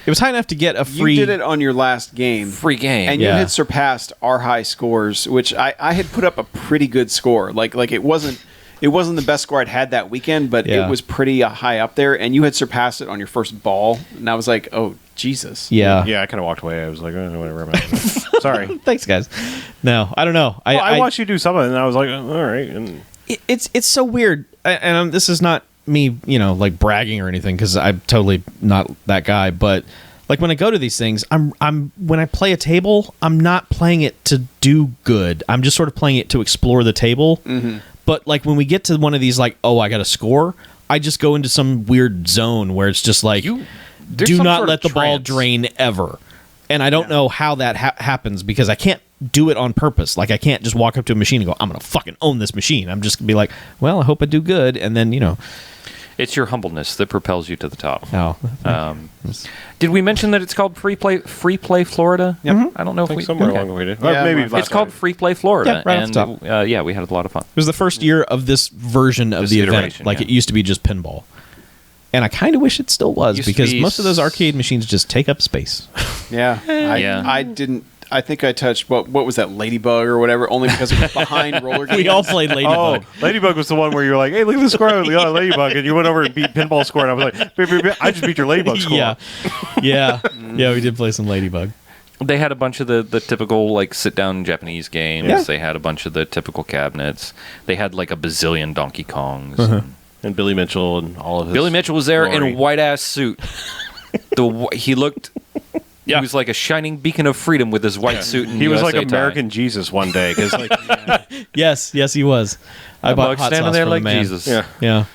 It was high enough to get a free. You did it on your last game. free game. And Yeah. you had surpassed our high scores, which I had put up a pretty good score. Like it wasn't the best score I'd had that weekend, but Yeah. it was pretty high up there. And you had surpassed it on your first ball, and I was like, oh Jesus. Yeah. Yeah, I kind of walked away. I was like, whatever. I'm out. Sorry. Thanks, guys. No, I don't know. I watched you do something, and I was like, all right. And It's so weird, and this is not me, like bragging or anything, because I'm totally not that guy. But like when I go to these things, I'm when I play a table, I'm not playing it to do good. I'm just sort of playing it to explore the table. Mm-hmm. But like when we get to one of these, like, oh, I got a score, I just go into some weird zone where it's just like, There's do some not sort of let the ball trance. drain ever. And I don't know how that happens because I can't do it on purpose. Like I can't just walk up to a machine and go, I'm going to fucking own this machine. I'm just going to be like, well, I hope I do good. And then, It's your humbleness that propels you to the top. oh, Did we mention that it's called Free Play Florida? Yep. I don't know I if think we somewhere okay. along the way did. Yeah, Maybe it's last It's called time. Free Play Florida, Yeah, right off and the top. we had a lot of fun. It was the first year of this version of This the event. iteration, Like yeah. it used to be just pinball. And I kind of wish it still was Used to because be most of those arcade machines just take up space. Yeah. Yeah. I didn't. I think I touched what was that, Ladybug or whatever, only because it was behind roller games. We all played Ladybug. Oh, Ladybug was the one where you were like, hey, look at the score of the Ladybug. And you went over and beat pinball score. And I was like, beep, beep, beep. I just beat your Ladybug score. Yeah. Yeah. Yeah, we did play some Ladybug. They had a bunch of the typical like sit down Japanese games. Yeah. They had a bunch of the typical cabinets. They had like a bazillion Donkey Kongs. And Billy Mitchell and all of his. Billy Mitchell was there in glory. a white ass suit. He looked. He was like a shining beacon of freedom with his white suit. And He was like USA tie. American Jesus one day because like Yes, he was. I I'm bought like hot standing sauce there from like the man. Jesus. yeah.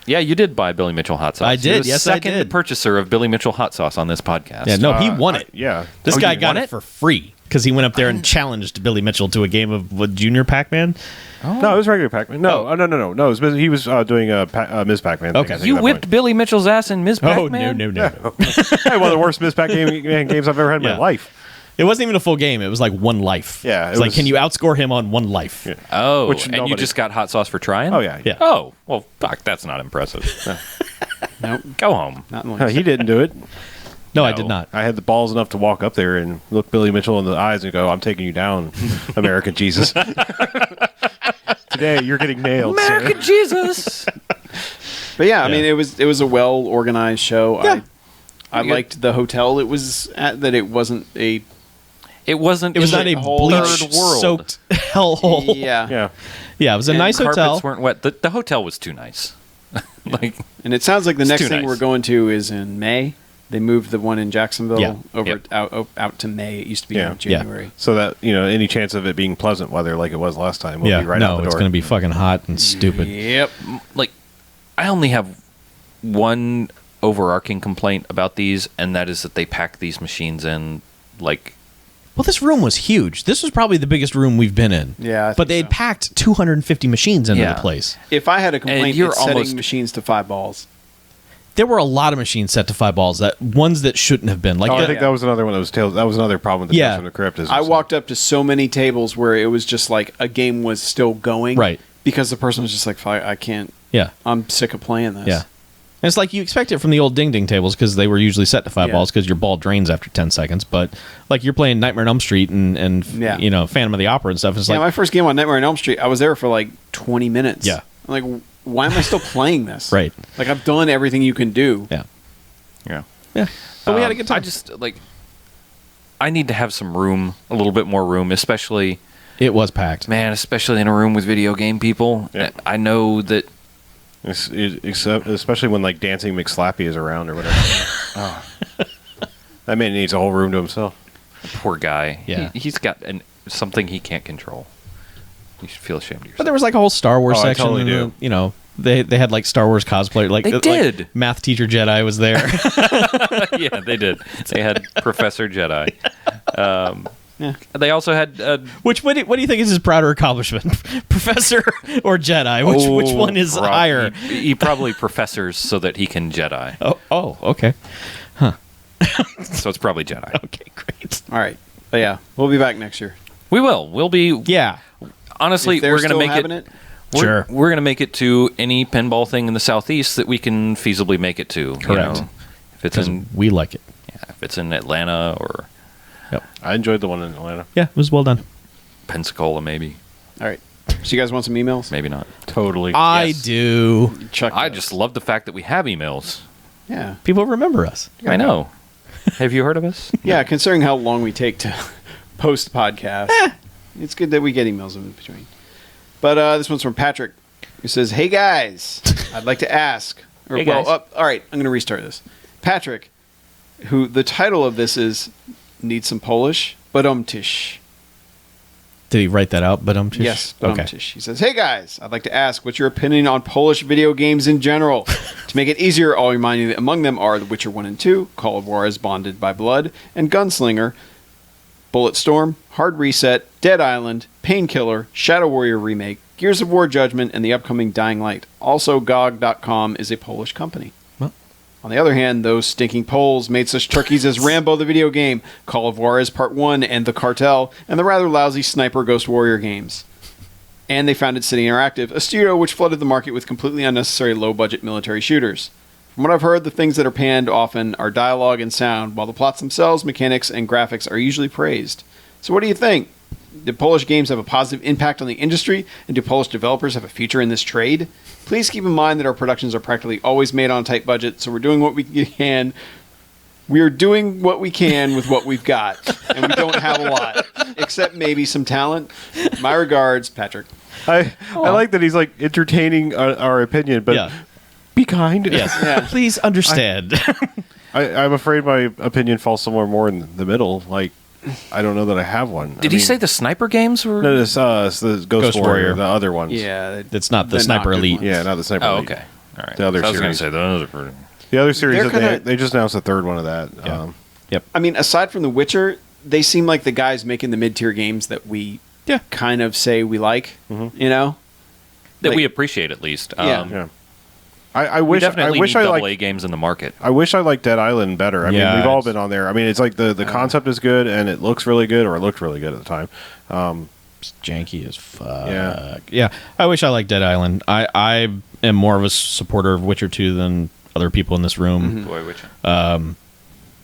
Yeah. You did buy Billy Mitchell hot sauce. I You're did, the yes, I second did. purchaser of Billy Mitchell hot sauce on this podcast. Yeah, no, he won it. Yeah. This Oh, guy you got won it it? for free because he went up there and challenged Billy Mitchell to a game of Junior Pac-Man. No, it was regular Pac-Man. No, no. It was, he was doing a Ms. Pac-Man. Thing, Okay. I think, You at that whipped point. Billy Mitchell's ass in Ms. Oh, Pac-Man? no. Hey, one of the worst Ms. Pac-Man games I've ever had in Yeah. my life. It wasn't even a full game. It was like one life. Yeah, It's it like, was- can you outscore him on one life? Yeah. Oh, Which and you nobody- just got hot sauce for trying? Oh, yeah. Yeah. Oh, well, fuck, that's not impressive. Nope, Go home. not No, once. he didn't do it. No, I did not. I had the balls enough to walk up there and look Billy Mitchell in the eyes and go, "I'm taking you down, American Jesus." Today you're getting nailed, sir. American Jesus! But yeah, I Yeah. mean, it was a well organized show. Yeah. I Pretty good. liked the hotel it was at. That it wasn't a It wasn't. It was not a whole bleach third world. soaked hellhole. yeah. Yeah. Yeah, it was a And nice Carpets hotel. weren't wet. The hotel was too nice. Like, And it sounds like the It's next too thing nice. we're going to is in May. They moved the one in Jacksonville Yeah. over Yep. out to May. It used to be Yeah. in January. So that any chance of it being pleasant weather like it was last time will Yeah, be right no, out the door. it's going to be fucking hot and stupid. Yep. like, I only have one overarching complaint about these, and that is that they pack these machines in like. Well, this room was huge. This was probably the biggest room we've been in. Yeah, I but think they had so. packed 250 machines into Yeah. the place. If I had a complaint, you're it's setting almost- machines to 5 balls. There were a lot of machines set to 5 balls. That ones that shouldn't have been. Like I the- think that was another one of those tales. That was another problem with the Yeah. Tales from the Crypt. Is I walked up to so many tables where it was just like a game was still going. Right. Because the person was just like, I can't. yeah, I'm sick of playing this. yeah. And it's like you expect it from the old ding ding tables because they were usually set to 5 Yeah. balls because your ball drains after 10 seconds. But like you're playing Nightmare on Elm Street and Yeah. Phantom of the Opera and stuff. It's Yeah, like my first game on Nightmare on Elm Street, I was there for like 20 minutes. Yeah. I'm like, why am I still playing this? Right. Like, I've done everything you can do. yeah, Yeah. yeah. But we had a good time. I just like. I need to have some room, a little bit more room, especially It was packed. especially in a room with video game people. Yeah. I know that. especially when like Dancing McSlappy is around or whatever. That man needs a whole room to himself. Poor guy. Yeah. He's got something he can't control. You should feel ashamed of yourself. But there was like a whole Star Wars Oh, I section. totally and, do. They had like Star Wars cosplay. Like They like, did. Math teacher Jedi was there. Yeah, they did. They had Professor Jedi. They also had. What do you think is his prouder accomplishment, Professor or Jedi? Which one is higher? He probably professors so that he can Jedi. Oh, okay, So it's probably Jedi. okay, great. All right. But yeah, we'll be back next year. We will. We'll be. Yeah, Honestly, If they're we're going to still make having it. Sure. We're going to make it to any pinball thing in the southeast that we can feasibly make it to. Correct. If it's because in we like it. if it's in Atlanta or I enjoyed the one in Atlanta. Yeah, it was well done. Pensacola, maybe, All right. So you guys want some emails? maybe not. Totally. I Yes. do. Chuck I does. just love the fact that we have emails. Yeah. People remember us. I know. Have you heard of us? Yeah, considering how long we take to post podcast, it's good that we get emails in between. But this one's from Patrick, who says, "Hey guys, I'd like to ask." Or, Hey, guys. all right, I'm going to restart this. Patrick, who the title of this is "Need Some Polish," Badumtish. Did he write that out? But Yes, okay. Badumtish. He says, "Hey guys, I'd like to ask what's your opinion on Polish video games in general. To make it easier, I'll remind you that among them are The Witcher 1 and 2, Call of Juarez Bonded by Blood, and Gunslinger, Bulletstorm, Hard Reset, Dead Island, Painkiller, Shadow Warrior Remake, Gears of War Judgment, and the upcoming Dying Light. Also, GOG.com is a Polish company. Well. On the other hand, those stinking Poles made such turkeys as Rambo the video game, Call of Juarez Part 1 and The Cartel, and the rather lousy Sniper Ghost Warrior games. And they founded City Interactive, a studio which flooded the market with completely unnecessary low-budget military shooters. From what I've heard, the things that are panned often are dialogue and sound, while the plots themselves, mechanics, and graphics are usually praised. So what do you think? Do Polish games have a positive impact on the industry, and do Polish developers have a future in this trade? Please keep in mind that our productions are practically always made on a tight budget, so we're doing what we can. We are doing what we can with what we've got, and we don't have a lot, except maybe some talent. My regards, Patrick. I like that he's like entertaining our opinion, but Yeah. be kind. Yes. Please understand. I'm afraid my opinion falls somewhere more in the middle. Like, I don't know that I have one. Did he say the sniper games were? No, it's the Ghost Warrior, the other ones. Yeah, It's not the they're Sniper good Elite. ones. Yeah, not the Sniper Oh, Elite. okay. All right. The other So I was going to series. say those are pretty. The other series, They're that kinda- they just announced the third one of that. Yeah. Yep. I mean, aside from The Witcher, they seem like the guys making the mid-tier games that we Yeah. kind of say we like. You know, That Like- we appreciate at least. Yeah. Yeah. I We wish definitely I wish need I double like A games in the market. I wish I liked Dead Island better. I Yeah, mean, we've all it's- been on there. I mean, it's like the concept is good and it looks really good, or it looked really good at the time. It's janky as fuck. Yeah. Yeah. I wish I liked Dead Island. I am more of a supporter of Witcher 2 than other people in this room. Boy, which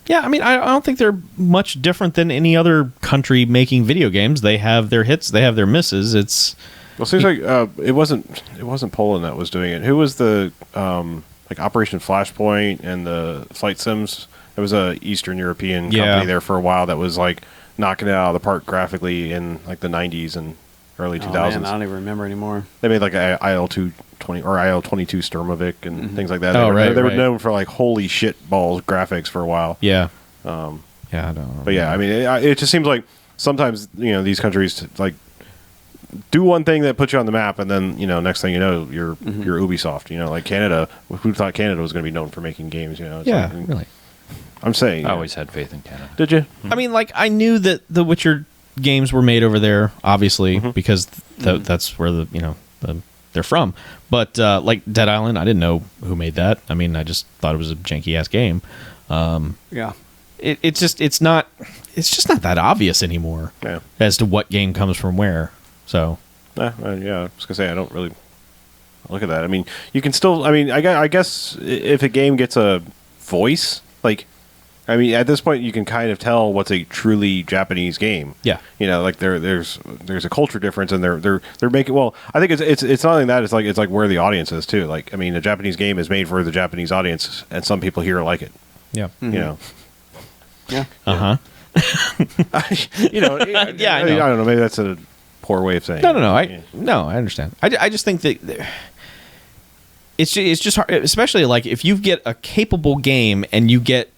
Yeah, I mean, I don't think they're much different than any other country making video games. They have their hits, they have their misses. It's Well, it seems like it wasn't Poland that was doing it. Who was the like Operation Flashpoint and the Flight Sims? There was a Eastern European Yeah. company there for a while that was like knocking it out of the park graphically in like the 90s and early 2000s. Oh, man, I don't even remember anymore. They made like a IL-220 or IL-22 Sturmovik and things like that. Oh, they were, right, they were right. known for like holy shit balls graphics for a while. yeah. Yeah, I don't know. But yeah, I mean, it just seems like sometimes these countries like do one thing that puts you on the map, and then next thing you know, you're Ubisoft. Like Canada. Who thought Canada was going to be known for making games? It's Yeah, like, really. I'm saying. I always had faith in Canada. Did you? I mean, like, I knew that the Witcher games were made over there, obviously, because that's where they're from. But like Dead Island, I didn't know who made that. I mean, I just thought it was a janky ass game. Yeah. It's just not that obvious anymore Yeah. as to what game comes from where. So Yeah. I was gonna say I don't really look at that. I mean, you can still. I mean, I guess if a game gets a voice, like, I mean, at this point, you can kind of tell what's a truly Japanese game. yeah, Like there's a culture difference, and they're making. Well, I think it's not only that. It's like where the audience is too. Like, I mean, a Japanese game is made for the Japanese audience, and some people here like it. yeah, Yeah. uh huh. Yeah, I know. I don't know. Maybe that's a poor way of saying. No, it. I understand. I just think that it's just hard, especially like if you get a capable game and you get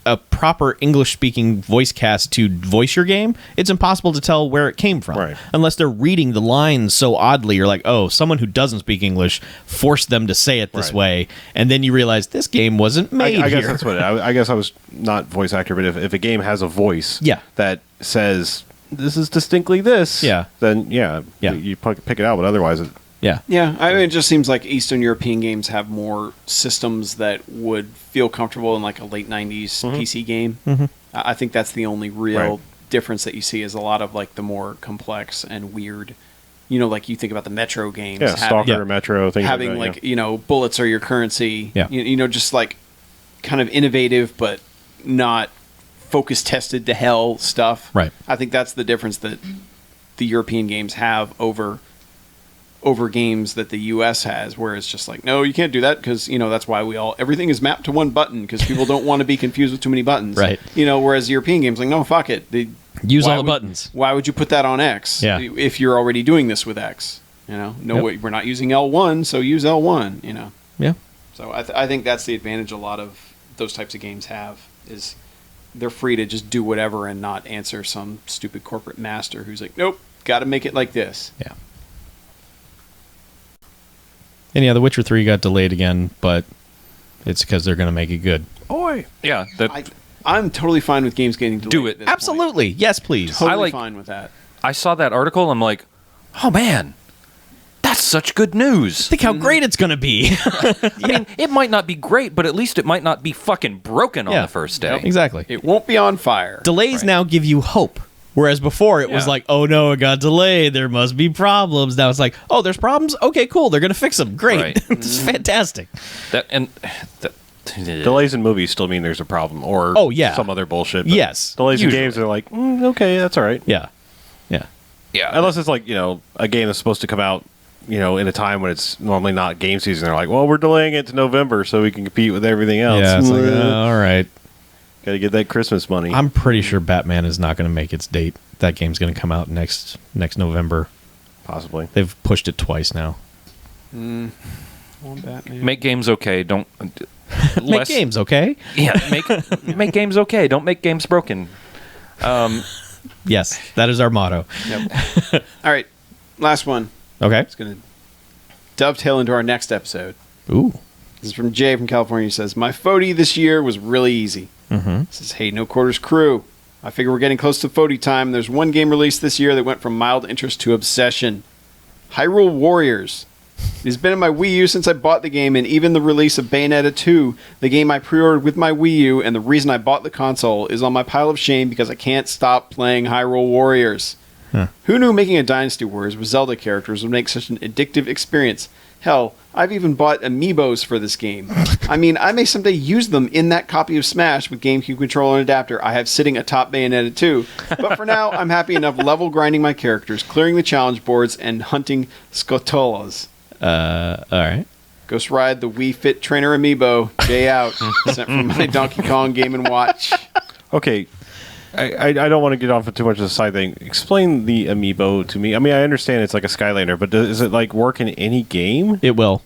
a proper English-speaking voice cast to voice your game, it's impossible to tell where it came from. Right. Unless they're reading the lines so oddly. You're like, oh, someone who doesn't speak English forced them to say it this Right. way. And then you realize this game wasn't made I guess here. that's what I guess I was not voice actor, but if a game has a voice, Yeah. that says this is distinctly this, Yeah. then Yeah. you pick it out. But otherwise, Yeah. Yeah, I mean, it just seems like Eastern European games have more systems that would feel comfortable in like a late '90s PC game. I think that's the only real Right. difference that you see is a lot of like the more complex and weird. Like you think about the Metro games, yeah, Stalker, Yeah. Metro, things having like that. like bullets are your currency. Yeah. Just like kind of innovative but not focus tested to hell stuff. Right. I think that's the difference that the European games have over games that the US has, where it's just like, no, you can't do that because that's why everything is mapped to one button because people don't want to be confused with too many buttons. Right. Whereas European games like, no, fuck it. Use Why all the would- buttons. Why would you put that on X? Yeah. If you're already doing this with X, no, Yep. we're not using L1, so use L1. Yeah. So I think that's the advantage a lot of those types of games have is they're free to just do whatever and not answer some stupid corporate master who's like, nope, got to make it like this. Yeah. And yeah, The Witcher 3 got delayed again, but it's because they're going to make it good. Oi! Yeah, I'm totally fine with games getting delayed. Do it. at this point. Absolutely. Yes, please. Totally I like- fine with that. I saw that article. I'm like, oh man, that's such good news. Think how great it's going to be. I mean, it might not be great, but at least it might not be fucking broken on Yeah. the first day. Exactly. It won't be on fire. Delays Right. now give you hope. Whereas before it was Yeah. like, oh no, it got delayed. There must be problems. Now it's like, oh, there's problems? Okay, cool. They're going to fix them. Great. Right. This is fantastic. Delays in movies still mean there's a problem, or Oh, yeah. some other bullshit. but Yes. delays Usually. in games are like okay, that's all right. Yeah. Yeah. Yeah, Unless it's like a game that's supposed to come out in a time when it's normally not game season. They're like, well, we're delaying it to November so we can compete with everything else. Yeah, it's like, all right. Got to get that Christmas money. I'm pretty sure Batman is not going to make its date. That game's going to come out next November. Possibly. They've pushed it twice now. Make games okay. Don't Make games, okay? Yeah, make games okay. Don't make games broken. Yes, that is our motto. Yep. All right, last one. Okay. It's going to dovetail into our next episode. Ooh. This is from Jay from California. He says, my FODie this year was really easy. He says, hey, No Quarters crew. I figure we're getting close to FODie time. There's one game released this year that went from mild interest to obsession. Hyrule Warriors. It has been in my Wii U since I bought the game, and even the release of Bayonetta 2, the game I pre-ordered with my Wii U, and the reason I bought the console, is on my pile of shame because I can't stop playing Hyrule Warriors. Who knew making a Dynasty Warriors with Zelda characters would make such an addictive experience? Hell, I've even bought amiibos for this game. I mean, I may someday use them in that copy of Smash with GameCube controller and adapter I have sitting atop Bayonetta 2. But for now, I'm happy enough level grinding my characters, clearing the challenge boards, and hunting Skotolas. All right. Ghost Ride the Wii Fit Trainer amiibo. Jay out. Sent from my Donkey Kong Game & Watch. Okay. I don't want to get off of too much of the side thing. Explain the amiibo to me. I mean, I understand it's like a Skylander, but does it like work in any game? It will.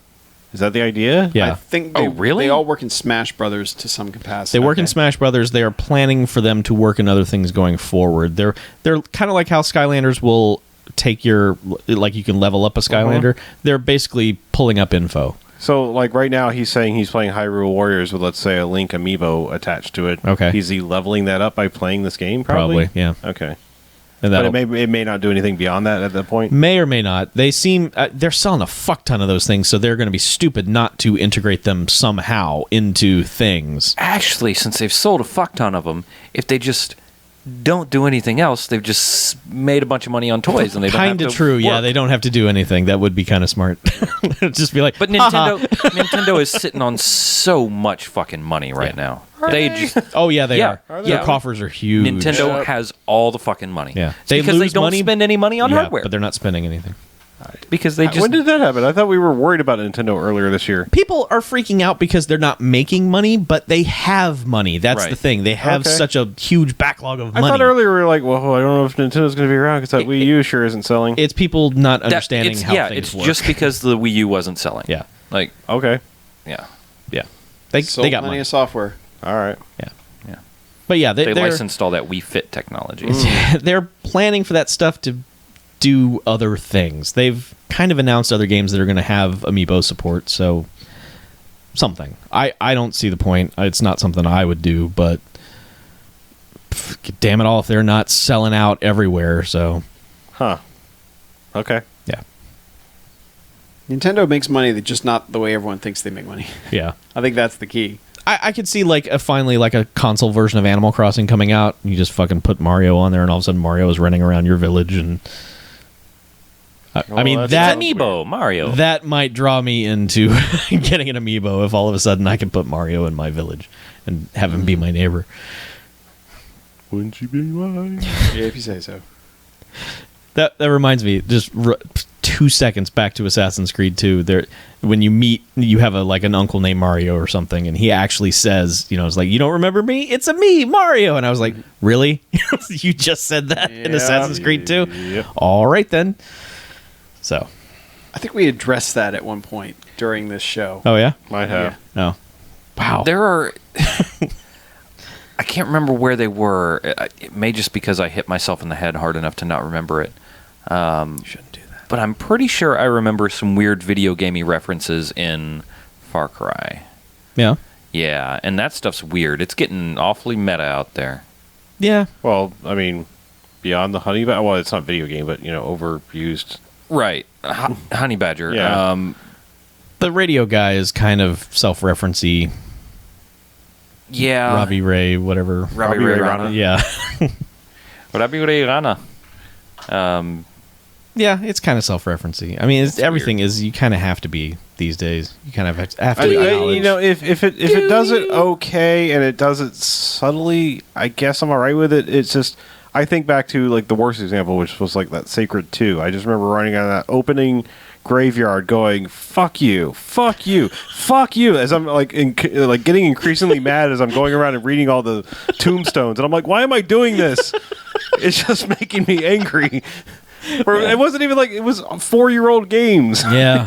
Is that the idea? Yeah. I think really? They all work in Smash Brothers to some capacity. They work in Smash Brothers. They are planning for them to work in other things going forward. They're kind of like how Skylanders will take your, like you can level up a Skylander. They're basically pulling up info. So, like right now, he's saying he's playing Hyrule Warriors with, let's say, a Link amiibo attached to it. Okay. Is he leveling that up by playing this game? Probably, yeah. Okay. And But it may not do anything beyond that at that point. may or may not. They seem they're selling a fuck ton of those things, so they're going to be stupid not to integrate them somehow into things. Actually, since they've sold a fuck ton of them, if they just don't do anything else, they've just made a bunch of money on toys, and they don't have Kind to of true. work. Yeah, they don't have to do anything. That would be kind of smart. Just be like, But Nintendo is sitting on so much fucking money right now. They just oh yeah, they Yeah. are. Are they? Their Yeah. coffers are huge. Nintendo has all the fucking money. Yeah. It's because they don't spend any money on Yeah, hardware. but they're not spending anything. Because they just When did that happen? I thought we were worried about Nintendo earlier this year. People are freaking out because they're not making money, but they have money. That's Right. the thing. They have Okay. such a huge backlog of I money. thought earlier we were like, well, I don't know if Nintendo's going to be around because that Wii U sure isn't selling. It's people not that- understanding it's, how yeah, things it's work. just because the Wii U wasn't selling. Yeah. Like Okay. yeah. Yeah. They Sold got plenty money. of software. All right. Yeah. But yeah, They they're licensed all that Wii Fit technology. they're planning for that stuff to do other things. They've kind of announced other games that are going to have amiibo support, so something. I don't see the point. It's not something I would do, but damn it all if they're not selling out everywhere, so Huh. Okay. yeah. Nintendo makes money, that's just not the way everyone thinks they make money. Yeah. I think that's the key. I could see like finally like a console version of Animal Crossing coming out. You just fucking put Mario on there, and all of a sudden Mario is running around your village. And I mean that that sounds Amiibo Mario. that might draw me into getting an amiibo if all of a sudden I can put Mario in my village and have him be my neighbor. Wouldn't you be mine? Yeah, if you say so. That reminds me, just 2 seconds back to Assassin's Creed 2. There, when you meet, you have an uncle named Mario or something, and he actually says, it's like, you don't remember me? It's me, Mario. And I was like, really? You just said that in Yeah. Assassin's Creed 2? Yep. All right then. So, I think we addressed that at one point during this show. oh yeah, Might have. no, wow. There are. I can't remember where they were. It may just because I hit myself in the head hard enough to not remember it. You shouldn't do that. But I'm pretty sure I remember some weird video gamey references in Far Cry. Yeah, Yeah, and that stuff's weird. It's getting awfully meta out there. yeah. Well, I mean, beyond the honey badger. Well, it's not video game, but overused. Right. Honey Badger. Yeah. The radio guy is kind of self-referencey. Yeah. Robbie Ray, whatever. Robbie Ray Rana. Yeah, Robbie Ray Rana. yeah. It's kind of self-referencey. I mean, everything is. You kind of have to be these days. You kind of have to acknowledge. If it does it okay and it does it subtly, I guess I'm all right with it. It's just I think back to like the worst example, which was like that Sacred 2. I just remember running out of that opening graveyard going, fuck you, fuck you, fuck you, as I'm like getting increasingly mad as I'm going around and reading all the tombstones. And I'm like, why am I doing this? It's just making me angry. It wasn't even like it was 4-year-old games. Yeah.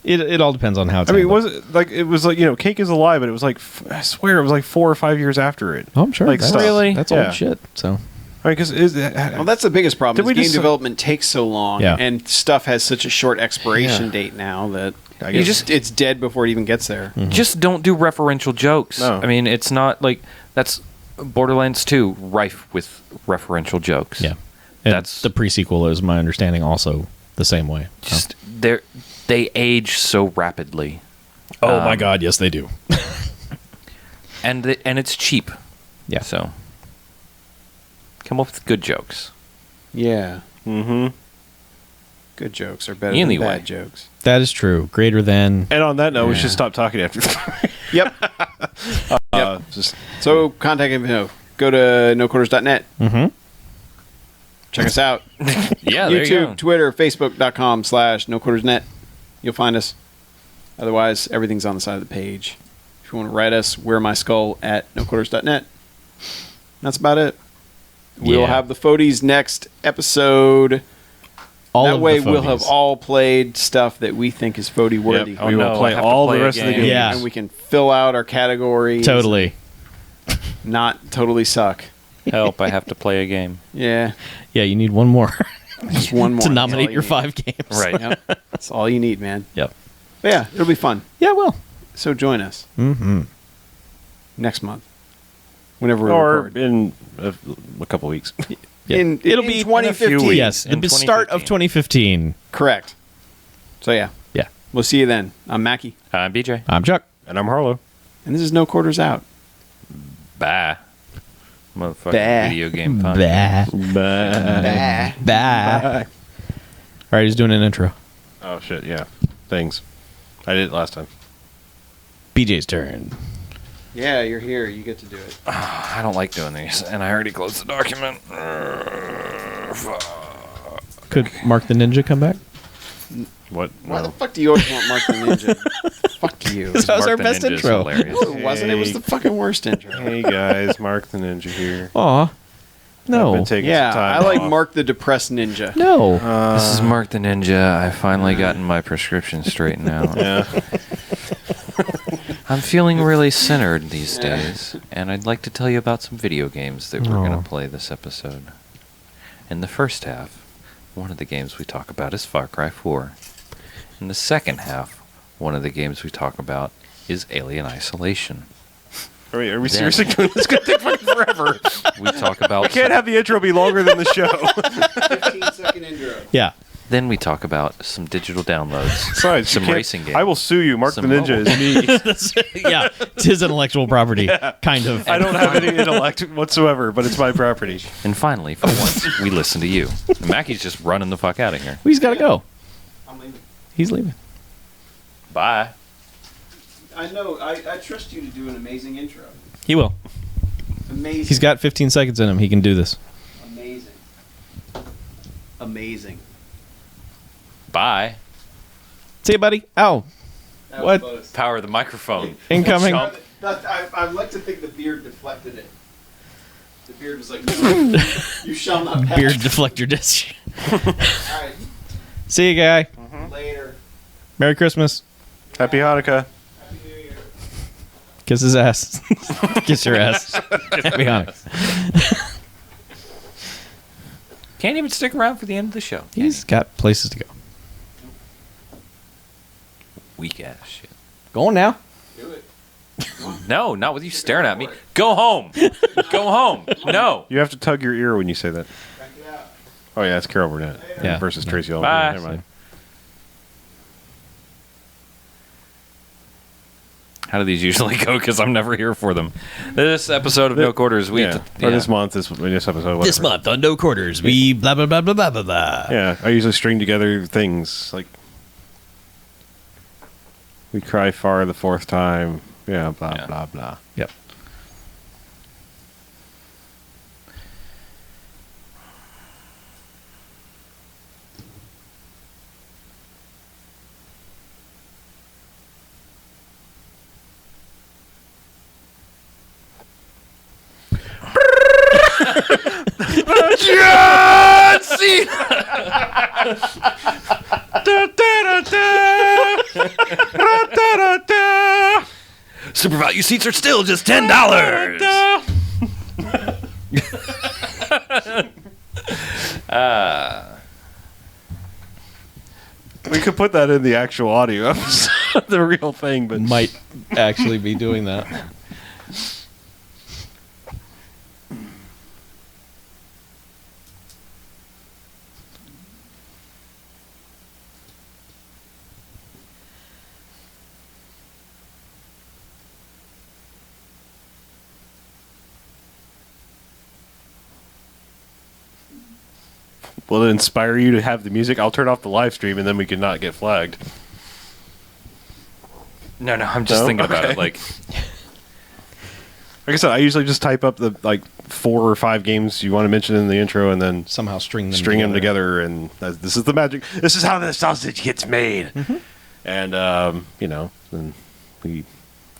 It all depends on how it's I mean, it was like Cake is Alive, but it was like I swear it was like 4 or 5 years after it. Oh, I'm sure. Like That's, stuff. that's Yeah. old shit. So I mean, because Well, that's the biggest problem. Did we Is game just- development takes so long, Yeah. and stuff has such a short expiration Yeah. date now that I You guess just- it's dead before it even gets there. Just don't do referential jokes. No. I mean, it's not like that's Borderlands 2 rife with referential jokes. yeah, and That's- the pre-sequel is my understanding also the same way. So. Just they age so rapidly. Oh my God, yes they do. And it's cheap. Yeah. So come up with good jokes. Yeah, Mm-hmm. good jokes are better Anyway. than bad jokes. That is true. Greater than. And on that note, we Yeah. should stop talking after. Yep. Just So contact info. Go to noquarters.net. Mm-hmm. Check us out. Yeah, there you YouTube, go. Twitter, Facebook.com/noquartersnet. You'll find us. Otherwise, everything's on the side of the page. If you want to write us, wearmyskull@noquarters.net. That's about it. We'll Yeah. have the Fodies next episode. All That of way, the we'll have Fodies. all played stuff that we think is Fodie worthy. Yep. Oh, we will no, play I have to all play the a rest of the game. games. Yeah. And we can fill out our categories. Totally. Not totally suck. Help! I have to play a game. Yeah. Yeah, you need one more Just one more. to That's nominate all your you 5 games. Right. need. Yep. That's all you need, man. Yep. But yeah, it'll be fun. Yeah, well. So join us Mm-hmm. next month. Whenever we or record. in a couple weeks. Yeah. It'll be 2015. Yes, In the start of 2015. Correct. So yeah. Yeah. We'll see you then. I'm Mackie. I'm BJ. I'm Chuck. And I'm Harlow. And this is No Quarters Out. Bye. Motherfucking Bah. video game podcast. Bye. Bye. All right, he's doing an intro. Oh shit! Yeah, things. I did it last time. BJ's turn. Yeah, you're here. You get to do it. I don't like doing these, and I already closed the document. Could Mark the Ninja come back? What? Why No. the fuck do you always want Mark the Ninja? Fuck you. That was our Mark the best Ninja's intro. hilarious. No, it wasn't. It was the fucking worst intro. Hey guys, Mark the Ninja here. Aw. I've No. been taking Yeah, some time I like off. Mark the Depressed Ninja. No. This is Mark the Ninja. I finally gotten my prescription straightened out. Yeah. I'm feeling really centered these days, and I'd like to tell you about some video games that we're Aw. going to play this episode. In the first half, one of the games we talk about is Far Cry 4. In the second half, one of the games we talk about is Alien Isolation. Are we Then- seriously doing this? It's gonna take fucking forever. We talk about I can't have the intro be longer than the show. 15-second intro. Yeah. Then we talk about some digital downloads, Besides, you some can't- racing games. I will sue you. Mark Some the Ninja mobile. is me. Yeah. It's his intellectual property. Kind of. I don't have any intellect whatsoever, but it's my property. And finally, for once, we listen to you. And Mackie's just running the fuck out of here. He's got to go. I'm leaving. He's leaving. Bye. I know. I trust you to do an amazing intro. He will. Amazing. He's got 15 seconds in him. He can do this. Amazing. Amazing. Bye. See you, buddy. Ow. That What? was close. Power the microphone. Incoming. Chump. I like to think the beard deflected it. The beard was like, no, you shall not pass. Beard deflector disc. All right. See you, guy. Later. Merry Christmas. Happy Hanukkah. Happy New Year. Kiss his ass. Kiss your ass. Happy Hanukkah. Can't even stick around for the end of the show. He's got places to go. Weak ass shit. Going now. Do it. No, not with you staring at me. Go home. Go home. No. You have to tug your ear when you say that. Crank it out. Oh yeah, it's Carol Burnett Yeah. versus Tracy Ullman. Bye. Never mind. How do these usually go? Because I'm never here for them. This episode of No Quarters, we Yeah. Or this month, this episode. This whatever. month on No Quarters, we blah blah blah blah blah blah blah. Yeah, I usually string together things like we cry far the fourth time. Yeah, blah Yeah. blah blah. Yep. John Cena. Super value seats are still just $10. We could put that in the actual audio episode, the real thing, but Might actually be doing that. will it inspire you to have the music? I'll turn off the live stream and then we can not get flagged. No, I'm just No? thinking about Okay. it. Like, Like I said, I usually just type up the 4 or 5 games you want to mention in the intro and then Somehow string them together, and this is the magic. This is how the sausage gets made. And then we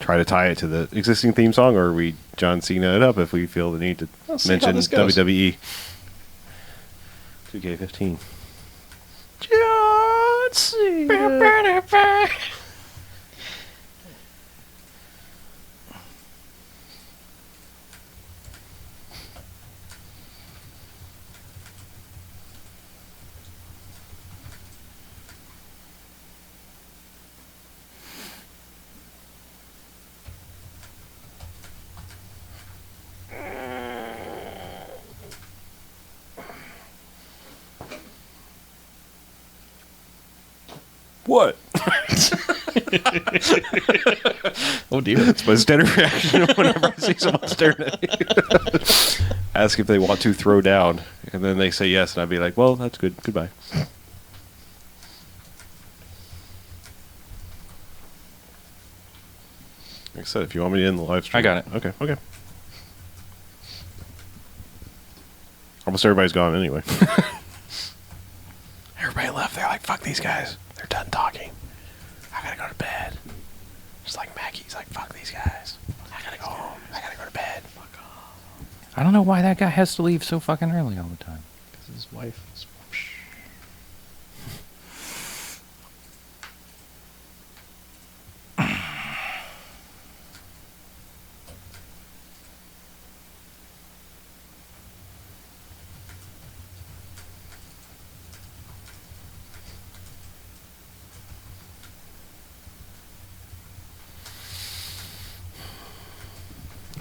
try to tie it to the existing theme song, or we John Cena it up if we feel the need to We'll see how mention this goes. WWE 2K15. John Cena. What? Oh dear. It's my standard reaction whenever I see someone staring at me. Ask if they want to throw down, and then they say yes, and I'd be like, "Well, that's good. Goodbye." Like I said, if you want me to end the live stream, I got it. Okay. Almost everybody's gone anyway. Everybody left. They're like, "Fuck these guys. They're done talking. I gotta go to bed." Just like Mackey's like, "Fuck these guys. I gotta go home. I gotta go to bed." Fuck off. I don't know why that guy has to leave so fucking early all the time. His wife is...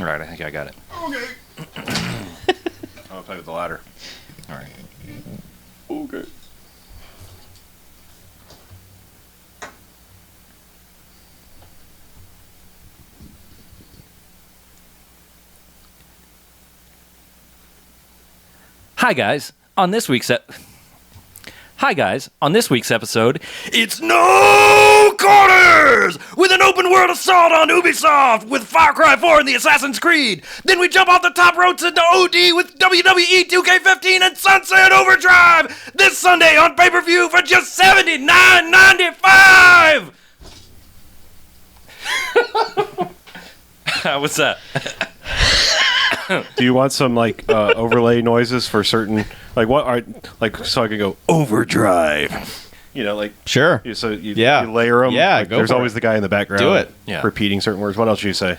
All right, I think I got it. I'll play with the ladder. All right. Okay. Hi guys, on this week's episode, it's No Quarters with an open world assault on Ubisoft with Far Cry 4 and the Assassin's Creed. Then we jump off the top ropes into OD with WWE 2K15 and Sunset Overdrive this Sunday on pay-per-view for just $79.95. What's that? Do you want some overlay noises for certain what are so I can go overdrive? Sure. You Yeah. layer them. Yeah, go there's for always it. the guy in the background. Do it. Yeah. Repeating certain words. What else do you say?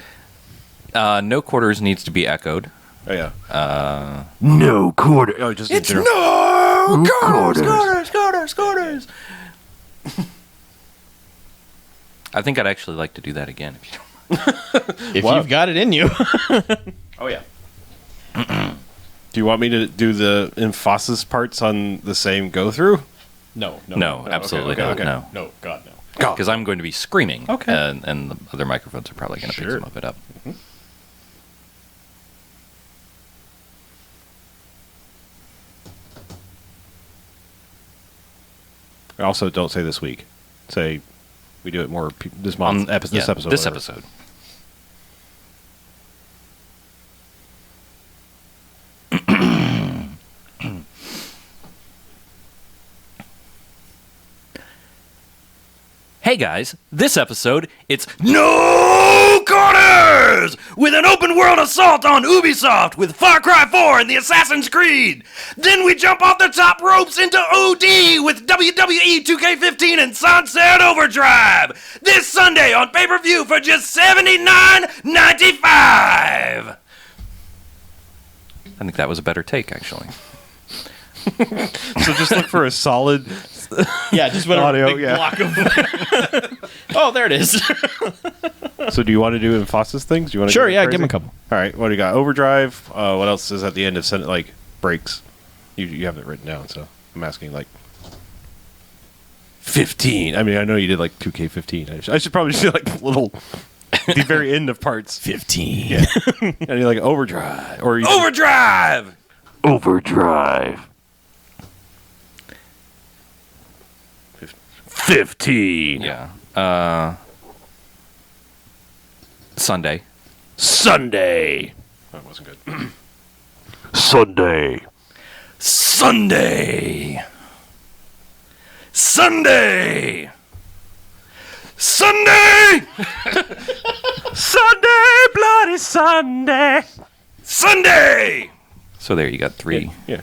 No Quarters needs to be echoed. Oh yeah. No quarter. Oh, just It's in general. No Quarters. Quarters. I think I'd actually like to do that again if you don't. If Wow. you've got it in you. Oh yeah. Do you want me to do the emphasis parts on the same go through? No, No, absolutely not. okay. No, No, God, no. because I'm going to be screaming. Okay. And the other microphones are probably going to pick Sure. some of it up. Also, don't say this week. Say we do it more this month. This Yeah, episode. This whatever. episode. Hey Hey guys, this episode, it's No Corners! With an open world assault on Ubisoft with Far Cry 4 and the Assassin's Creed. Then we jump off the top ropes into OD with WWE 2K15 and Sunset Overdrive. This Sunday on pay-per-view for just $79.95. I think that was a better take, actually. So just look for a solid Yeah, just whatever audio. big Yeah. block of. Oh, there it is. So do you want to do Infosys things? Do you want to Sure, go yeah, crazy? give him a couple. All right, what do you got? Overdrive. What else is at the end of like breaks? You have it written down, so I'm asking like 15. I mean, I know you did like 2K15. I should probably just do like little the very end of parts. 15. Yeah, and you're like overdrive or you Overdrive! Overdrive. 15. Yeah. Sunday. Sunday. That wasn't good. Sunday. Sunday. Sunday. Sunday. Sunday, bloody Sunday. Sunday. So there you got three. Yeah.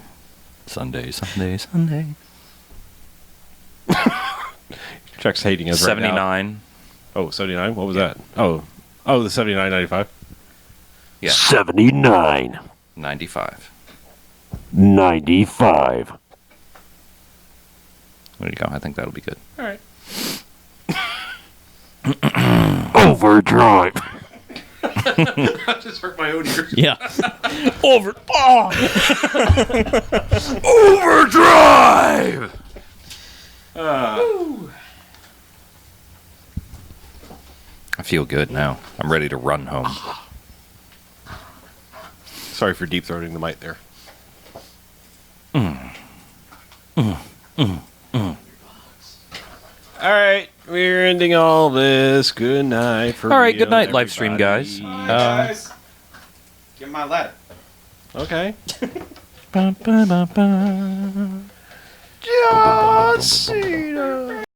Sunday, Sunday, Sunday. Chuck's hating us right now. 79. Oh, 79? What was that? Oh, the 79.95. Yeah. 79. 95. 95. There you go. I think that'll be good. All right. Overdrive. I just hurt my own ears. Yeah. Over. Oh! Overdrive. I feel good now. I'm ready to run home. Sorry for deep throating the mic there. All right, we're ending all this. Good night for All right, real, good night, live stream everybody. guys. Give my ladder. Okay. Ba-ba-ba-ba. John Cena.